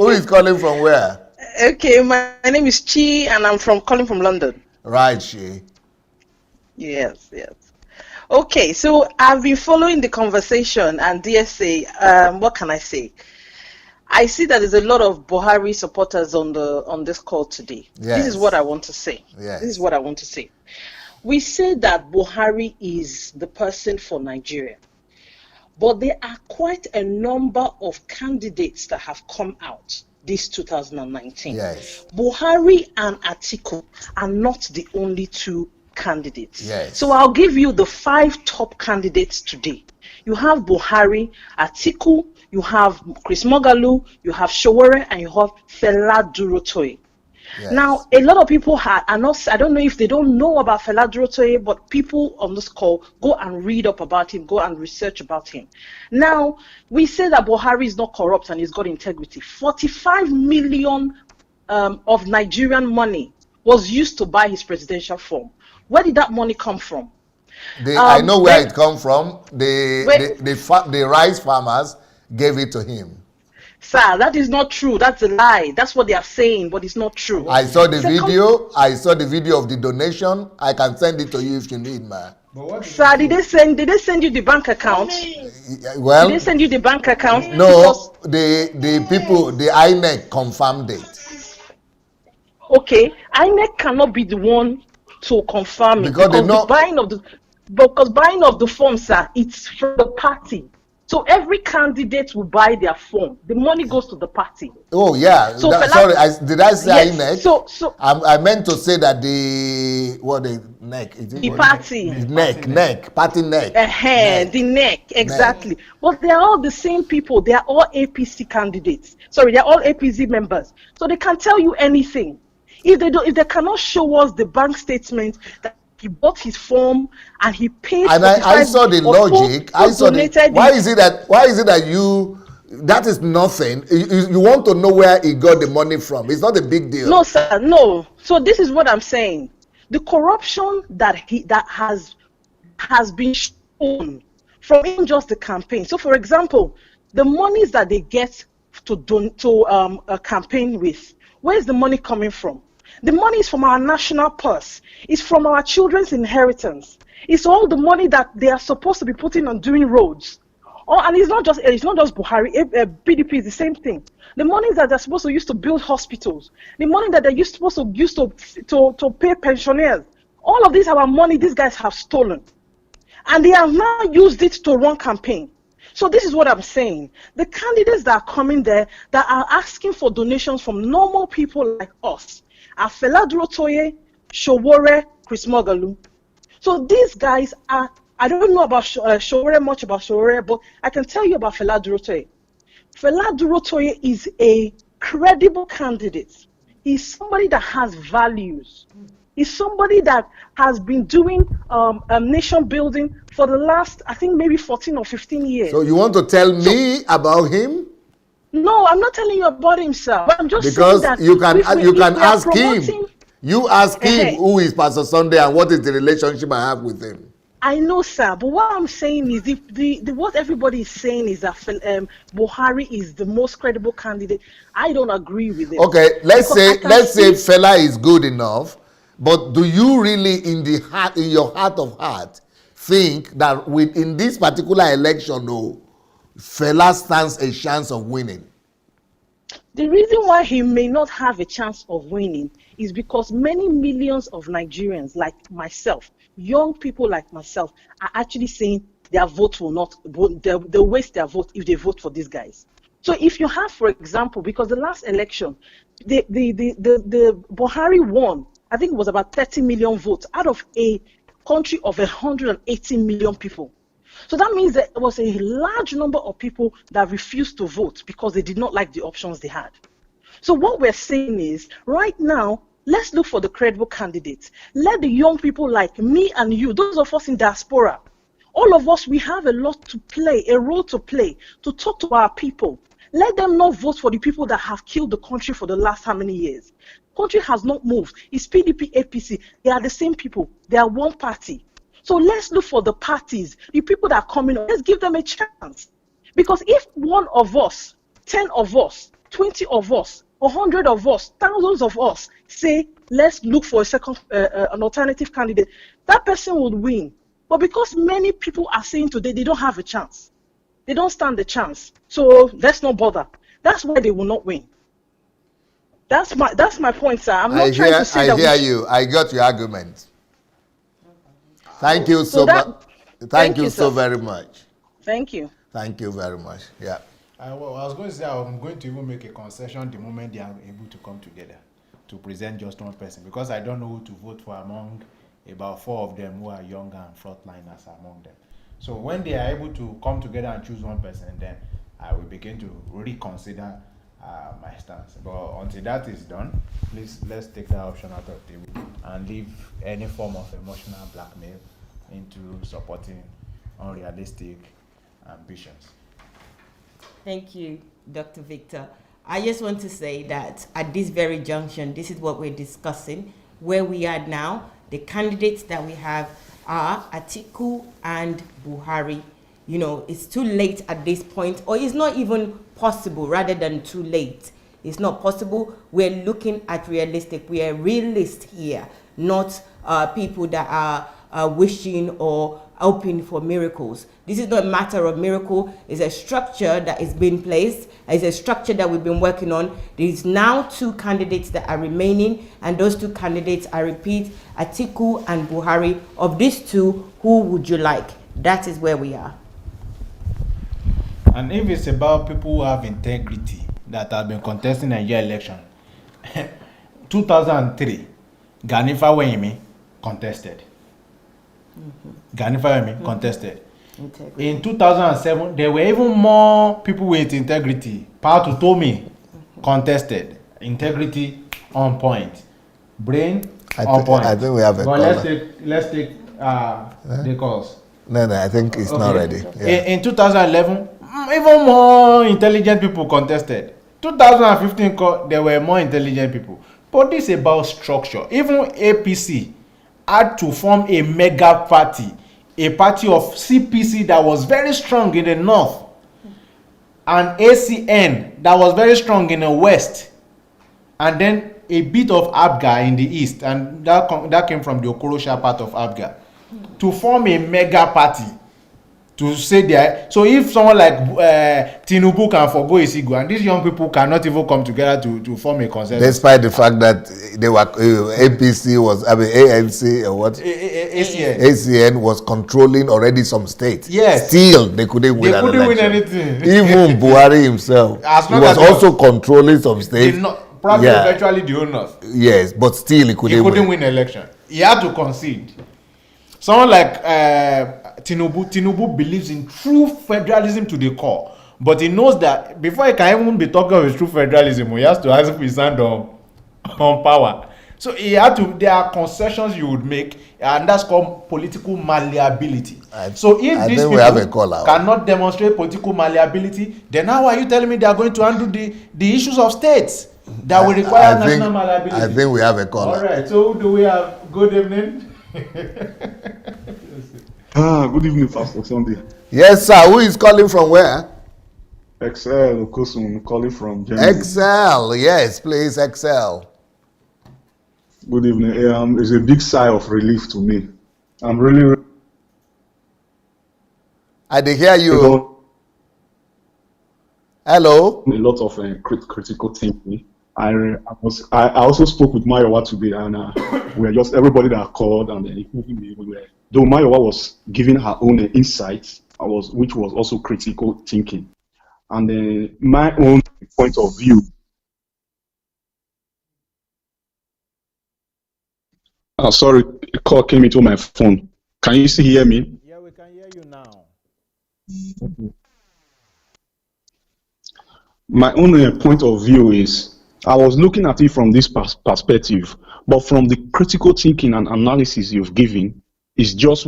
is calling from where? Okay, my name is Chi, and I'm calling from London. Right, Chi. Yes. Okay, so I've been following the conversation, and DSA, what can I say? I see that there's a lot of Buhari supporters on this call today. Yes. This is what I want to say. Yes. This is what I want to say. We say that Buhari is the person for Nigeria, but there are quite a number of candidates that have come out this 2019. Yes. Buhari and Atiku are not the only two candidates. Yes. So I'll give you the 5 top candidates today. You have Buhari, Atiku, you have Chris Mogalu, you have Showore, and you have Fela Durotoye. Yes. Now, a lot of people are not, I don't know if they don't know about Fela Durotoye, but people on this call, go and read up about him, go and research about him. Now, we say that Buhari is not corrupt and he's got integrity. 45 million of Nigerian money was used to buy his presidential form. Where did that money come from? I know where it come from. The rice farmers gave it to him. Sir, that is not true. That's a lie. That's what they are saying, but it's not true. I saw the video. I saw the video of the donation. I can send it to you if you need, man. Sir, did they send you the bank account? Well, did they send you the bank account? No, the people, the INEC confirmed it. Okay, INEC cannot be the one to confirm it because the buying of the form, sir, it's from the party. So every candidate will buy their form. The money goes to the party. Oh yeah. So sorry, did I say yes, INEC? So I meant to say that the neck. Is it the party. Party neck. The neck, exactly. But they are all the same people. They are all APC candidates. Sorry, they are all APC members. So they can tell you anything. If they cannot show us the bank statement that he bought his form and he paid. And I saw the logic. Why is it that you? That is nothing. You want to know where he got the money from. It's not a big deal. No, sir. No. So this is what I'm saying. The corruption that has been shown from even just the campaign. So, for example, the monies that they get to a campaign with, where is the money coming from? The money is from our national purse. It's from our children's inheritance. It's all the money that they are supposed to be putting on doing roads. And it's not just Buhari. PDP is the same thing. The money that they're supposed to use to build hospitals, the money that they're supposed to use to pay pensioners. All of these are our money these guys have stolen. And they have now used it to run campaign. So this is what I'm saying. The candidates that are coming there that are asking for donations from normal people like us are Fela Durotoye, Showore, Chris Mogalu. So these guys are, I don't know about Showore, much about Showore, but I can tell you about Fela Durotoye. Fela Durotoye is a credible candidate. He's somebody that has values. He's somebody that has been doing nation building for the last, I think, maybe 14 or 15 years. So you want to tell me about him? No, I'm not telling you about him, sir. But I'm just Because saying that you can ask promoting, him. You ask him who is Pastor Sunday and what is the relationship I have with him. I know, sir, but what I'm saying is what everybody is saying is that Buhari is the most credible candidate. I don't agree with it. Okay, let's say Fela is good enough, but do you really, in your heart of heart, think that in this particular election, Fela stands a chance of winning? The reason why he may not have a chance of winning is because many millions of Nigerians like myself, young people like myself, are actually saying their vote will not, they'll waste their vote if they vote for these guys. So if you have, for example, because the last election, the Buhari won, I think it was about 30 million votes out of a country of 180 million people. So that means that there was a large number of people that refused to vote because they did not like the options they had. So what we're saying is, right now, let's look for the credible candidates. Let the young people like me and you, those of us in diaspora, all of us, we have a lot to play, a role to play, to talk to our people. Let them not vote for the people that have killed the country for the last how many years. Country has not moved. It's PDP, APC. They are the same people. They are one party. So let's look for the parties, the people that are coming on. Let's give them a chance. Because if one of us, 10 of us, 20 of us, 100 of us, thousands of us say, let's look for a second, an alternative candidate, that person would win. But because many people are saying today they don't have a chance, they don't stand a chance. So let's not bother. That's why they will not win. That's my point, sir. I'm not trying to say that. I hear you. I got your argument. Thank you so much. Thank you so very much. Thank you. Thank you very much. Yeah. I was going to say I'm going to even make a concession the moment they are able to come together to present just one person, because I don't know who to vote for among about 4 of them who are younger and frontliners among them. So when they are able to come together and choose one person, then I will begin to reconsider my stance. But until that is done, please let's take that option out of the table and leave any form of emotional blackmail into supporting unrealistic ambitions. Thank you, Dr. Victor. I just want to say that at this very junction, this is what we're discussing. Where we are now, the candidates that we have are Atiku and Buhari. You know, it's too late at this point, or it's not even possible rather than too late. It's not possible. We're looking at realistic. We are realists here, not people that are wishing or hoping for miracles. This is not a matter of miracle. It's a structure that is being placed. It's a structure that we've been working on. There is now 2 candidates that are remaining, and those 2 candidates, I repeat, Atiku and Buhari. Of these 2, who would you like? That is where we are. And if it's about people who have integrity that have been contesting a year election, 2003, Ganifa Wehimi contested. Ganifa Wehimi contested. Integrity. In 2007, there were even more people with integrity. Patu Tomi contested. Integrity on point. Brain on point. I think we have a but let's take the calls. No, I think it's not ready. Yeah. In 2011, even more intelligent people contested. 2015, there were more intelligent people. But this is about structure. Even APC had to form a mega party, a party of CPC that was very strong in the north, and ACN that was very strong in the west, and then a bit of ABGA in the east, and that came from the Okorosha part of ABGA, to form a mega party to say their. So if someone like Tinubu can forgo his ego, and these young people cannot even come together to form a consensus, despite the fact that they were APC was, I mean ANC or what, ACN was controlling already some states. Yes. Still they couldn't win. They an couldn't election. win anything. Even Buhari himself, he was also controlling some states. Probably eventually the owners. Yes, but still he couldn't win election. He had to concede. Someone like Tinubu believes in true federalism to the core, but he knows that before he can even be talking of true federalism, he has to have his hand on power. So he had to. There are concessions you would make, and that's called political malleability. So if these people cannot demonstrate political malleability, then how are you telling me they are going to handle the issues of states that will require national malleability? I think we have a caller. All right. So do we have? Good evening. Good evening, Pastor Sunday. Yes, sir. Who is calling from where? Excel Okosun, calling from Germany. Excel, yes, please, Excel. Good evening. It's a big sigh of relief to me. I'm really. I did hear you. Hello. A lot of critical thinking. I also spoke with Mayowa today, and we are just everybody that called, and including me, though Mayowa was giving her own insights, which was also critical thinking, and my own point of view. Sorry, a call came into my phone. Can you still hear me? Yeah, we can hear you now. My own point of view is, I was looking at it from this perspective, but from the critical thinking and analysis you've given, is just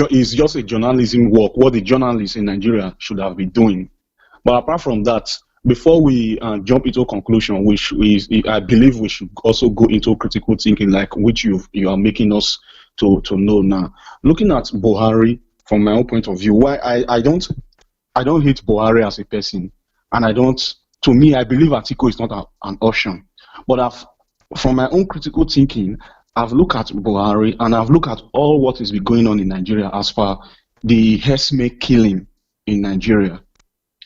is just a journalism work, what the journalists in Nigeria should have been doing. But apart from that, before we jump into conclusion, which I believe we should also go into critical thinking, like which you are making us to know now. Looking at Buhari from my own point of view, why I don't hate Buhari as a person, and to me, I believe Atiku is not an option. But from my own critical thinking, I've looked at Buhari and I've looked at all what is going on in Nigeria as far the herdsmen killing in Nigeria.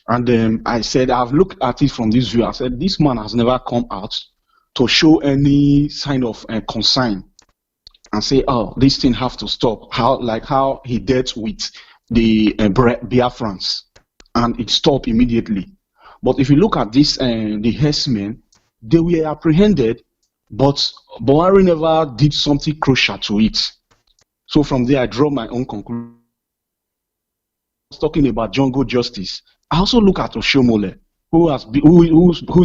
And I said, I've looked at it from this view. I said, this man has never come out to show any sign of concern and say, oh, this thing have to stop. How he dealt with the Biafrans, and it stopped immediately. But if you look at this, the herdsmen, they were apprehended, but Buhari never did something crucial to it. So from there, I draw my own conclusion. Talking about jungle justice, I also look at Oshomole, who's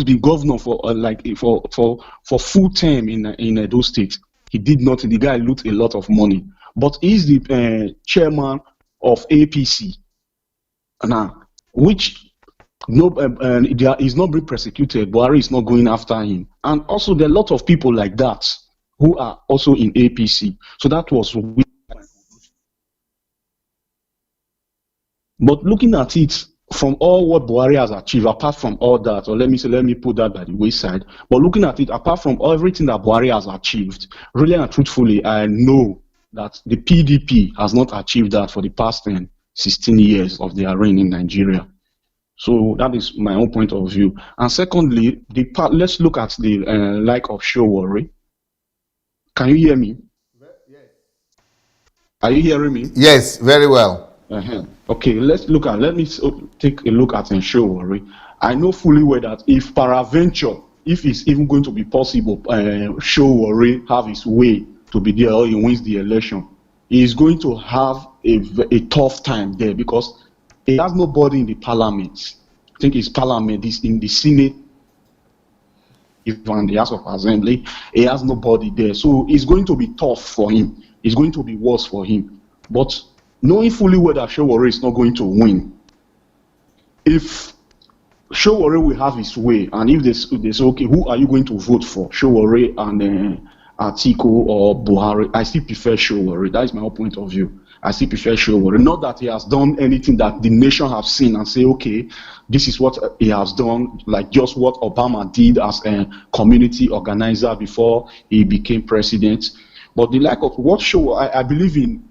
been governor for full term in Edo State. He did nothing. The guy loot a lot of money, but he's the chairman of APC now, which he's not being persecuted. Buhari is not going after him, and also there are a lot of people like that who are also in APC. So that was. But looking at it from all what Buhari has achieved, apart from all that, or let me put that by the wayside. But looking at it, apart from everything that Buhari has achieved, really and truthfully, I know that the PDP has not achieved that for the past 16 years of their reign in Nigeria. So that is my own point of view. And secondly, let's look at the like of Showore. Can you hear me? Yes. Are you hearing me? Yes, very well. Okay, let me take a look at Showore. I know fully well that if peradventure, if it's even going to be possible, Showore have his way to be there or he wins the election, he is going to have a tough time there because he has nobody in the parliament. I think his parliament is in the Senate, even the House of Assembly. He has nobody there, so it's going to be tough for him. It's going to be worse for him. But knowing fully well that Showore is not going to win, if Showore will have his way, and if they say, okay, who are you going to vote for, Showore and Atiku or Buhari? I still prefer Showore. That is my point of view. I still prefer Showore. Not that he has done anything that the nation have seen and say, okay, this is what he has done, like just what Obama did as a community organizer before he became president. But the like of what Showore, I believe in.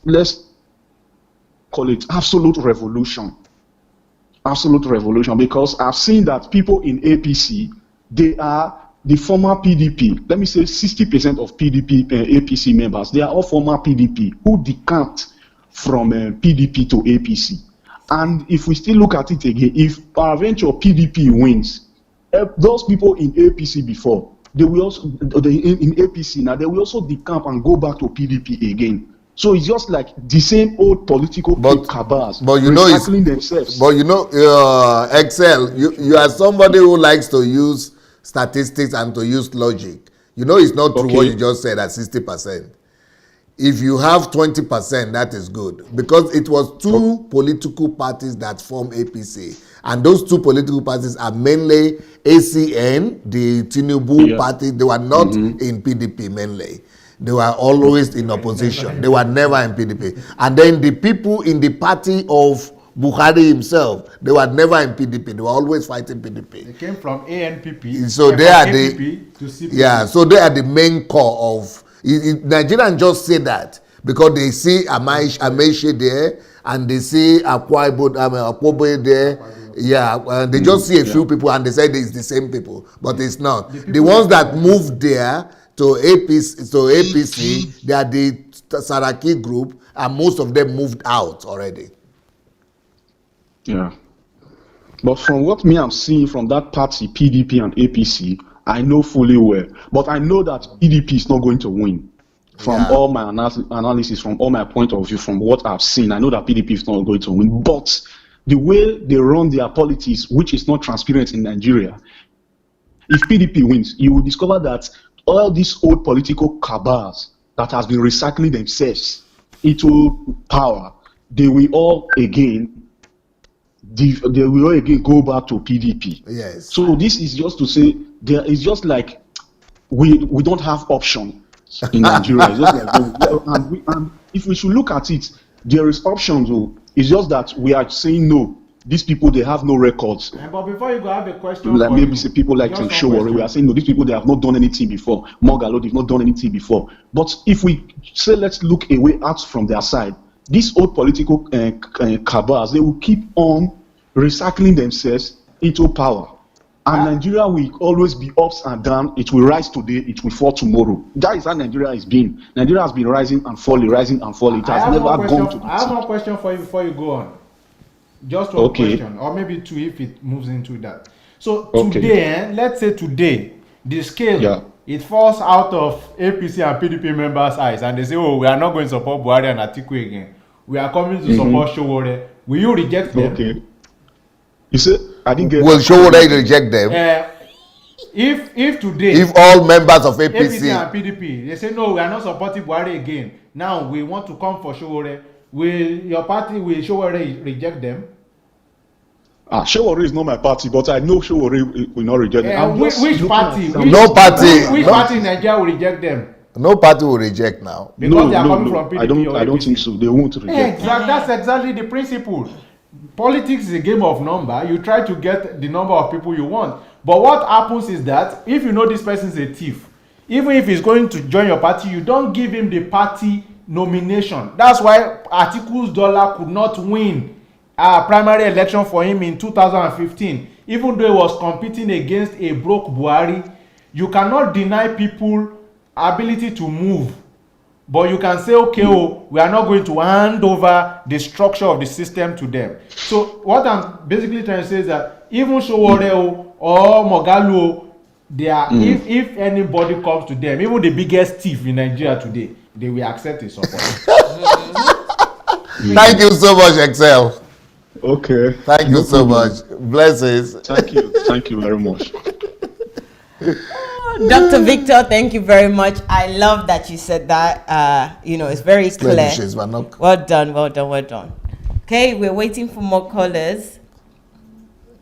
Let's call it absolute revolution. Absolute revolution, because I've seen that people in APC, they are the former PDP. Let me say 60% of PDP APC members, they are all former PDP who decamped from PDP to APC. And if we still look at it again, if peradventure PDP wins, those people in APC before, they will also in APC now, they will also decamp and go back to PDP again. So it's just like the same old political cabals recycling themselves. But you know, Excel, you are somebody who likes to use statistics and to use logic. You know, it's not true what you just said at 60%. If you have 20%, that is good, because it was two political parties that form APC, and those two political parties are mainly ACN, the Tinubu party. They were not in PDP mainly. They were always in opposition. They were never in PDP. And then the people in the party of Buhari himself, they were never in PDP. They were always fighting PDP. They came from ANPP. So they are APP to CPP. so they are the main core of. Nigerians just say that because they see Amaechi there and they see Akwaboye there. They just see a few people and they say it's the same people, but it's not. The ones that moved there to APC, they are the Saraki group, and most of them moved out already. Yeah. But from what I'm seeing from that party, PDP and APC, I know fully well. But I know that PDP is not going to win. From all my analysis, from all my point of view, from what I've seen, I know that PDP is not going to win. But the way they run their politics, which is not transparent in Nigeria, if PDP wins, you will discover that all these old political cabals that has been recycling themselves into power, they will all again go back to PDP. Yes. So this is just to say there is just like we don't have option in Nigeria. It's just like, and if we should look at it, there is options. It's just that we are saying no. These people, they have no records. But before you go, I have a question. Like maybe say people like to show worry. We are saying no, these people, they have not done anything before. Mogalo, they've not done anything before. But if we say let's look away out from their side, these old political cabals, they will keep on recycling themselves into power. And Nigeria will always be ups and down. It will rise today, it will fall tomorrow. That is how Nigeria has been. Nigeria has been rising and falling, rising and falling. It has never gone to the I have one question for you before you go on. Just one question, or maybe two if it moves into that. So today, let's say today, the scale, it falls out of APC and PDP members' eyes, and they say, oh, we are not going to support Buhari and Atiku again. We are coming to support Sowore. Will you reject them? Okay. You say, I didn't get. Will Sowore reject them? If today, if all members of APC and PDP, they say, no, we are not supporting Buhari again. Now we want to come for Sowore. Will your party, will Sowore reject them? Sowore is not my party, but I know Sowore will not reject them. Which party? No party. Which party in Nigeria will reject them? No party will reject now. Because they are coming from PDP I don't think so. They won't reject. That's exactly the principle. Politics is a game of number. You try to get the number of people you want. But what happens is that if you know this person is a thief, even if he's going to join your party, you don't give him the party nomination. That's why Atiku's dollar could not win a primary election for him in 2015. Even though he was competing against a broke Buhari, you cannot deny people ability to move. But you can say, okay, we are not going to hand over the structure of the system to them. So what I'm basically trying to say is that even Sowore or Mogalo, they are, if anybody comes to them, even the biggest thief in Nigeria today, they will accept his support. Thank you so much, Excel. Okay. Thank you so much. Blessings. Thank you. Thank you very much. Dr. Victor, thank you very much. I love that you said that. It's very clear. Well done. Okay, we're waiting for more callers.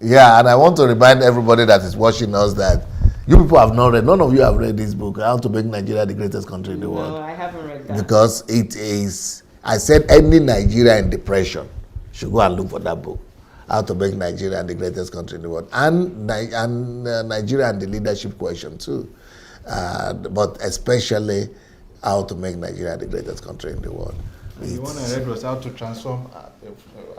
Yeah, and I want to remind everybody that is watching us that you people have not read, none of you have read this book, How to Make Nigeria the Greatest Country in the World. No, I haven't read that. Because it is, I said any Nigeria in depression should go and look for that book. How to Make Nigeria the Greatest Country in the World. And Nigeria and the leadership question too. But especially How to Make Nigeria the Greatest Country in the World. The one I read was how to transform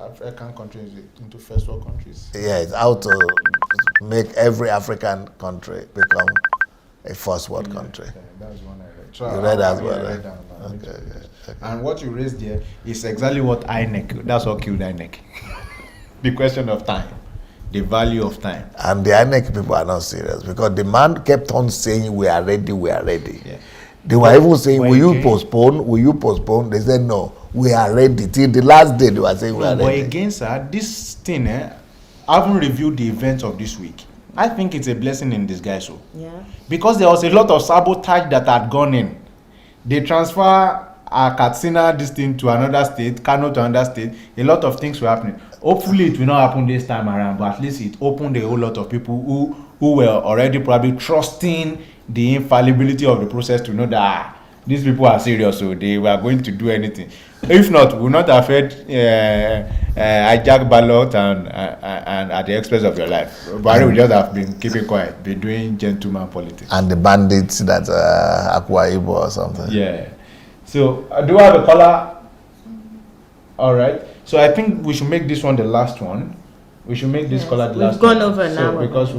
African countries into first world countries. Yes, how to make every African country become a first world country. Yeah, that's one I read. So You read that as yeah, well, I right? read that one. Okay. And what you raised there is exactly what INEC, that's what killed INEC. The question of time, the value of time. And the INEC people are not serious because the man kept on saying, we are ready, we are ready. Yeah. They were even saying, will you postpone? They said, no, we are ready. Till the last day, they were saying, we are ready. But again, sir, this thing, I haven't reviewed the events of this week. I think it's a blessing in disguise. So. Yeah. Because there was a lot of sabotage that had gone in. They transfer Katsina, this thing, to another state, Kano to another state. A lot of things were happening. Hopefully, it will not happen this time around, but at least it opened a whole lot of people who were already probably trusting the infallibility of the process to know that these people are serious, so they were going to do anything. If not, we will not have heard hijack ballot and at the expense of your life. Buhari would just have been keeping quiet, be doing gentleman politics. And the bandits that Akwa Ibom or something. Yeah. So, do I have a caller? All right. So I think we should make this one the last one. We should make this caller the last one. We've gone over an hour. Because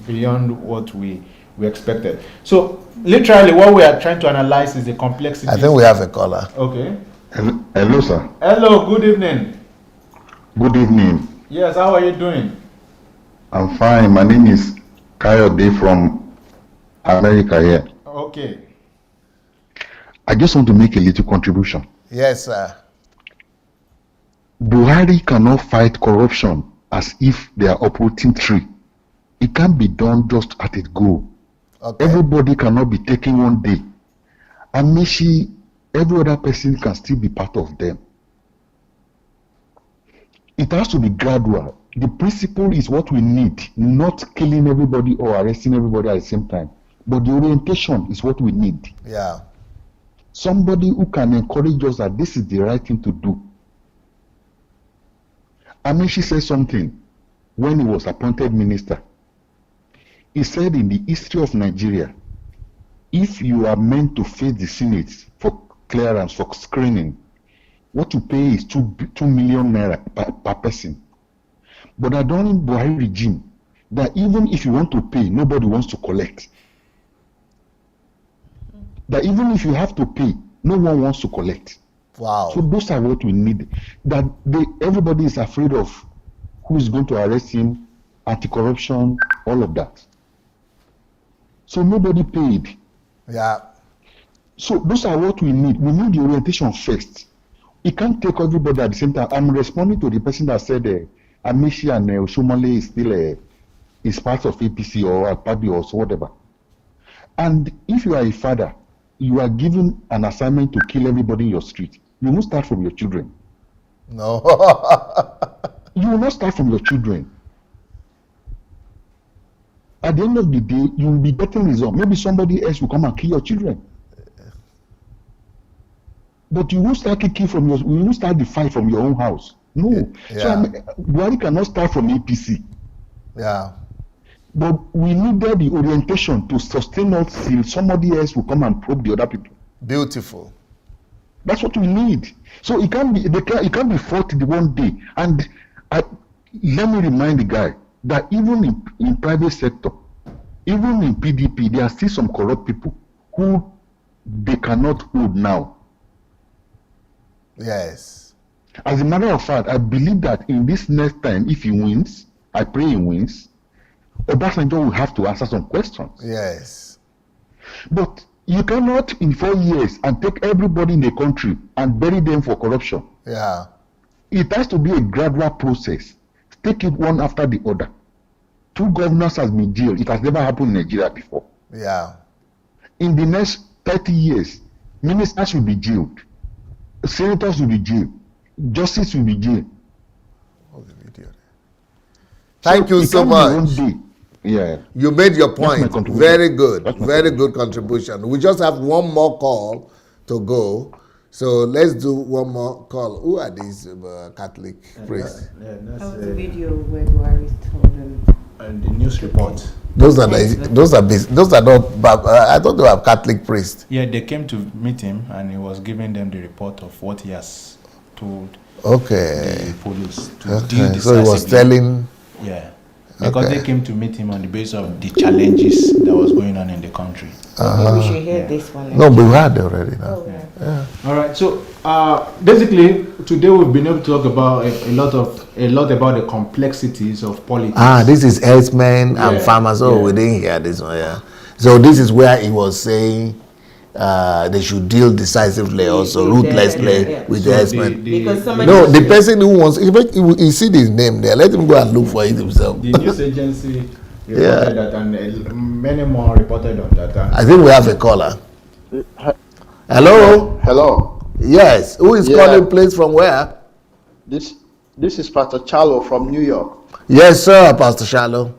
beyond what we expected. So literally what we are trying to analyze is the complexity. I think we have a caller. Okay. Hello, sir. Hello, good evening. Good evening. Yes, how are you doing? I'm fine. My name is Kayode from America here. Okay. I just want to make a little contribution. Yes, sir. Buhari cannot fight corruption as if they are uprooting tree. It can't be done just at it go. Okay. Everybody cannot be taken one day. And maybe every other person can still be part of them. It has to be gradual. The principle is what we need, not killing everybody or arresting everybody at the same time. But the orientation is what we need. Yeah. Somebody who can encourage us that this is the right thing to do. Amishi said something when he was appointed minister. He said in the history of Nigeria, if you are meant to face the Senate for clearance, for screening, what you pay is 2 million naira per person. But during Buhari regime, that even if you want to pay, nobody wants to collect. That even if you have to pay, no one wants to collect. Wow. So those are what we need. That everybody is afraid of who is going to arrest him, anti-corruption, all of that. So nobody paid. Yeah. So those are what we need. We need the orientation first. We can't take everybody at the same time. I'm responding to the person that said Amishi and Oshomole is still is part of APC or Akpabio or so whatever. And if you are a father, you are given an assignment to kill everybody in your street. You won't start from your children. No. You will not start from your children. At the end of the day, you will be getting results. Maybe somebody else will come and kill your children. But you won't start kicking from you won't start the fight from your own house. No. Yeah. So Buhari cannot start from APC. Yeah. But we needed the orientation to sustain us till somebody else will come and probe the other people. Beautiful. That's what we need. So it can't be fought the one day. And let me remind the guy that even in private sector, even in PDP, there are still some corrupt people who they cannot hold now. Yes. As a matter of fact, I believe that in this next time, if he wins, I pray he wins, Obasanjo will have to answer some questions. Yes. But you cannot in 4 years and take everybody in the country and bury them for corruption. Yeah. It has to be a gradual process. Take it one after the other. 2 governors has been jailed. It has never happened in Nigeria before. Yeah. In the next 30 years, ministers will be jailed. Senators will be jailed. Justice will be jailed. Thank you so much. Yeah. You made your point. Very good. That's my Very good contribution. We just have one more call to go. So let's do one more call. Who are these Catholic priests? That was the video where Buhari told them. And the news report. Those are not. I thought they were Catholic priests. Yeah, they came to meet him, and he was giving them the report of what he has told the police to deal decisively. So he was telling. Yeah, because they came to meet him on the basis of the challenges that was going on in the country. We should hear this one. No, we've heard already now. All right. So basically, today we've been able to talk about a lot about the complexities of politics. This is herdsmen and farmers. We didn't hear this one. Yeah. So this is where he was saying they should deal decisively, also ruthlessly with the herdsmen. No, the person who wants, he see his name there. Let him go and look for it himself. The news agency reported that, and many more reported on that. I think we have a caller. Hello. Hello. Yes. Who is calling? Please, from where? This is Pastor Charlo from New York. Yes, sir, Pastor Charlo.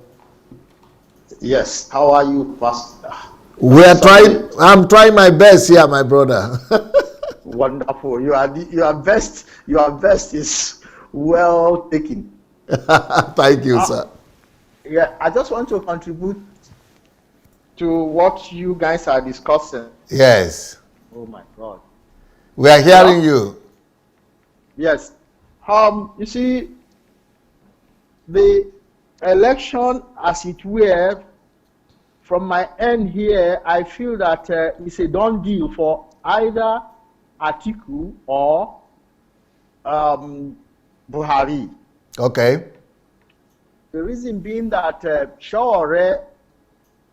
Yes. How are you, Pastor? We are trying. I'm trying my best here, my brother. Wonderful. Your best is well taken. Thank you, sir. Yeah, I just want to contribute to what you guys are discussing. Yes. Oh my God. We are hearing you. Yes. You see, the election, as it were, from my end here, I feel that it's a done deal for either Atiku or Buhari. Okay. The reason being that Shawore,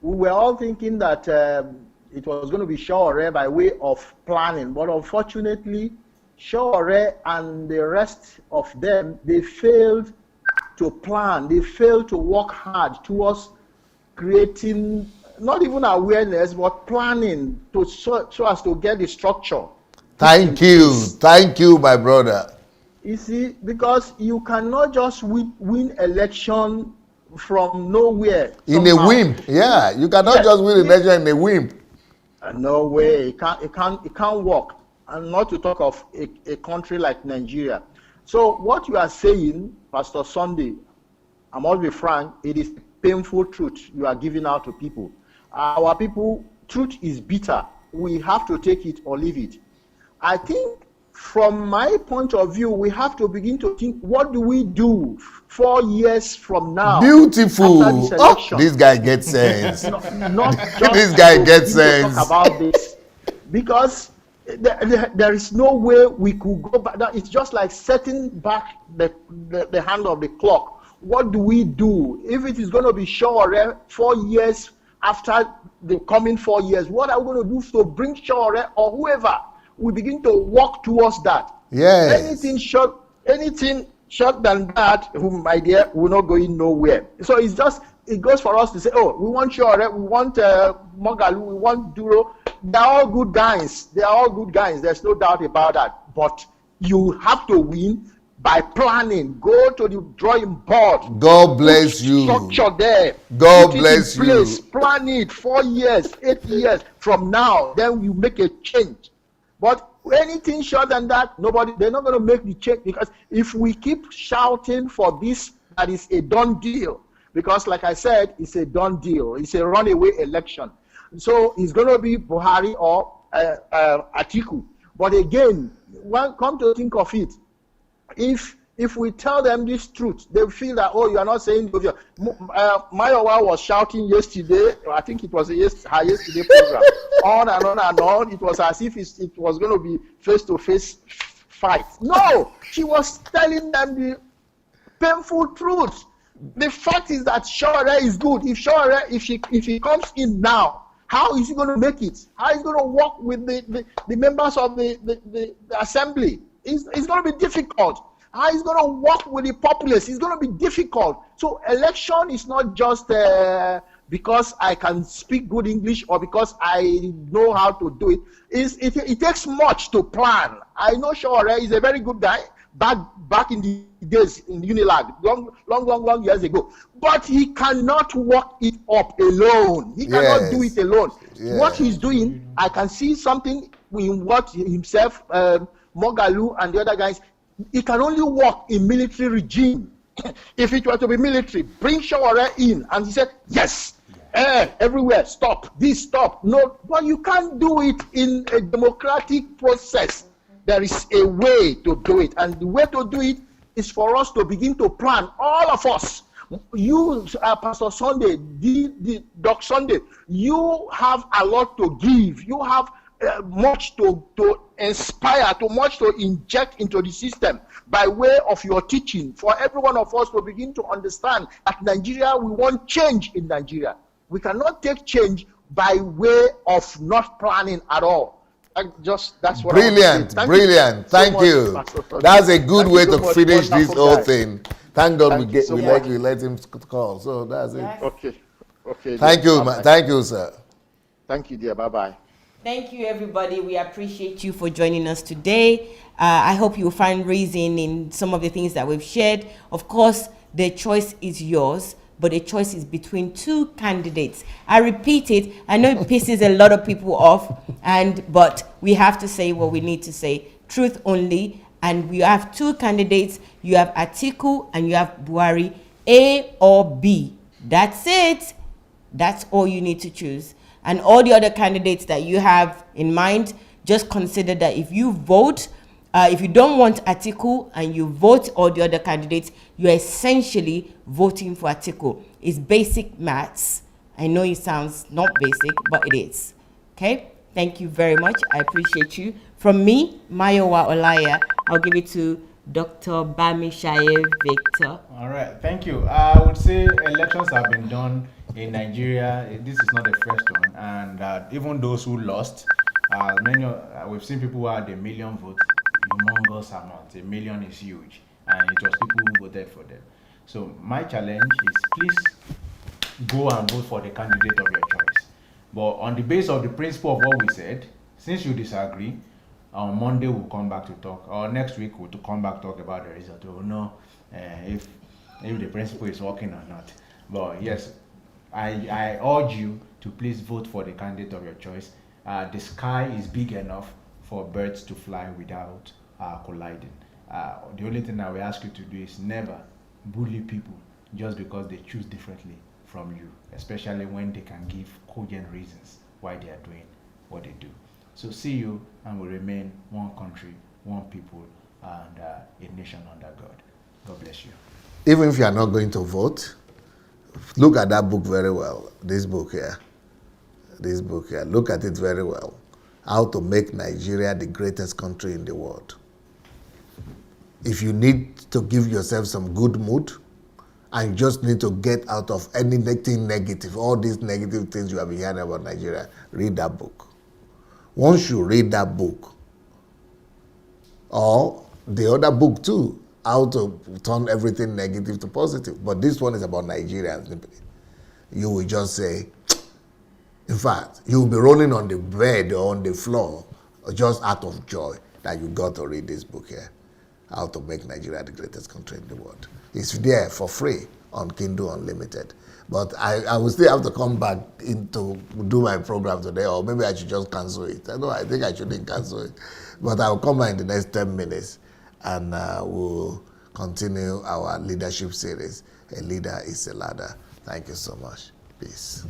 we were all thinking that it was going to be Shawore by way of planning, but unfortunately, Shawore and the rest of them, they failed to plan. They failed to work hard towards creating not even awareness, but planning so as to get the structure. Thank you, my brother. You see, because you cannot just win election from nowhere. In a whim, you cannot just win election in a whim. No way, it can't work. And not to talk of a country like Nigeria. So what you are saying, Pastor Sunday, I must be frank, it is painful truth you are giving out to people. Our people, truth is bitter. We have to take it or leave it. I think from my point of view, we have to begin to think, what do we do 4 years from now? Beautiful. This guy gets sense. Not this guy gets sense. Talk about this, because there is no way we could go back. It's just like setting back the hand of the clock. What do we do if it is going to be Shawore 4 years after the coming 4 years? What are we going to do to bring Shawore or whoever? We begin to walk towards that. Yes. Anything short than that, my dear, we're not going nowhere. So it goes for us to say, oh, we want Shawore, we want Mogalu, we want Duro. They're all good guys. There's no doubt about that. But you have to win by planning. Go to the drawing board. God bless you. Structure there. God bless you. Plan it 4 years, 8 years from now. Then you make a change. But anything short than that, they're not going to make the change, because if we keep shouting for this, that is a done deal. Because like I said, it's a done deal. It's a runaway election. So it's going to be Buhari or Atiku. But again, come to think of it, if we tell them this truth, they feel that, oh, you are not saying the Mayowa was shouting yesterday, I think it was her yesterday program, on and on and on. It was as if it was going to be face-to-face fight. No, she was telling them the painful truth. The fact is that Shawore is good. If he comes in now, how is he going to make it? How is he going to work with the members of the assembly? It's going to be difficult. How is going to work with the populace? It's going to be difficult. So election is not just because I can speak good English or because I know how to do it. It takes much to plan. I know Shawore is a very good guy back in the days in Unilag, long years ago. But he cannot work it up alone. He cannot do it alone. Yes. What he's doing, I can see something in what himself, Mogalu and the other guys, it can only work in military regime. If it were to be military, bring Shawore in. And he said, yes. everywhere, stop, this, stop. No, but you can't do it in a democratic process. There is a way to do it, and the way to do it is for us to begin to plan, all of us. You, Pastor Sunday, the Doc Sunday, you have a lot to give. You have much to inspire, much to inject into the system by way of your teaching. For every one of us to begin to understand that Nigeria, we want change in Nigeria. We cannot take change by way of not planning at all. That's what Brilliant, brilliant. Thank you. That's a good way to finish this whole thing. Thank God we let him call. So that's it. Okay. Thank you, thank you, sir. Thank you, dear. Bye-bye. Thank you, everybody. We appreciate you for joining us today. I hope you will find reason in some of the things that we've shared. Of course, the choice is yours, but the choice is between two candidates. I repeat it. I know it pisses a lot of people off, but we have to say what we need to say. Truth only. And we have two candidates. You have Atiku and you have Buhari. A or B. That's it. That's all you need to choose. And all the other candidates that you have in mind, just consider that if you vote, if you don't want Atiku and you vote all the other candidates, you're essentially voting for Atiku. It's basic maths. I know it sounds not basic, but it is. Okay? Thank you very much. I appreciate you. From me, Mayowa Olaiya, I'll give it to Dr. Bamisaye Victor. All right, thank you. I would say elections have been done in Nigeria. This is not the first one, and even those who lost, we've seen people who had 1 million votes, humongous amount. 1 million is huge, and it was people who voted for them. So my challenge is please go and vote for the candidate of your choice. But on the basis of the principle of what we said, since you disagree, on Monday we'll come back to talk, or next week we'll come back to talk about the result. We'll know if the principle is working or not. But yes, I urge you to please vote for the candidate of your choice. The sky is big enough for birds to fly without colliding. The only thing I will ask you to do is never bully people just because they choose differently from you, especially when they can give cogent reasons why they are doing what they do. So see you, and we remain one country, one people, and a nation under God. God bless you. Even if you are not going to vote, look at that book very well. This book here. Look at it very well. How to make Nigeria the greatest country in the world. If you need to give yourself some good mood, and you just need to get out of anything negative, all these negative things you have been hearing about Nigeria, read that book. Once you read that book, or the other book too, how to turn everything negative to positive, but this one is about Nigerians, you will just say, in fact, you will be rolling on the bed or on the floor just out of joy that you got to read this book here, How to Make Nigeria the Greatest Country in the World. It's there for free on Kindle Unlimited. But I will still have to come back to do my program today, or maybe I should just cancel it. I think I shouldn't cancel it. But I'll come back in the next 10 minutes and we'll continue our leadership series. A leader is a ladder. Thank you so much. Peace.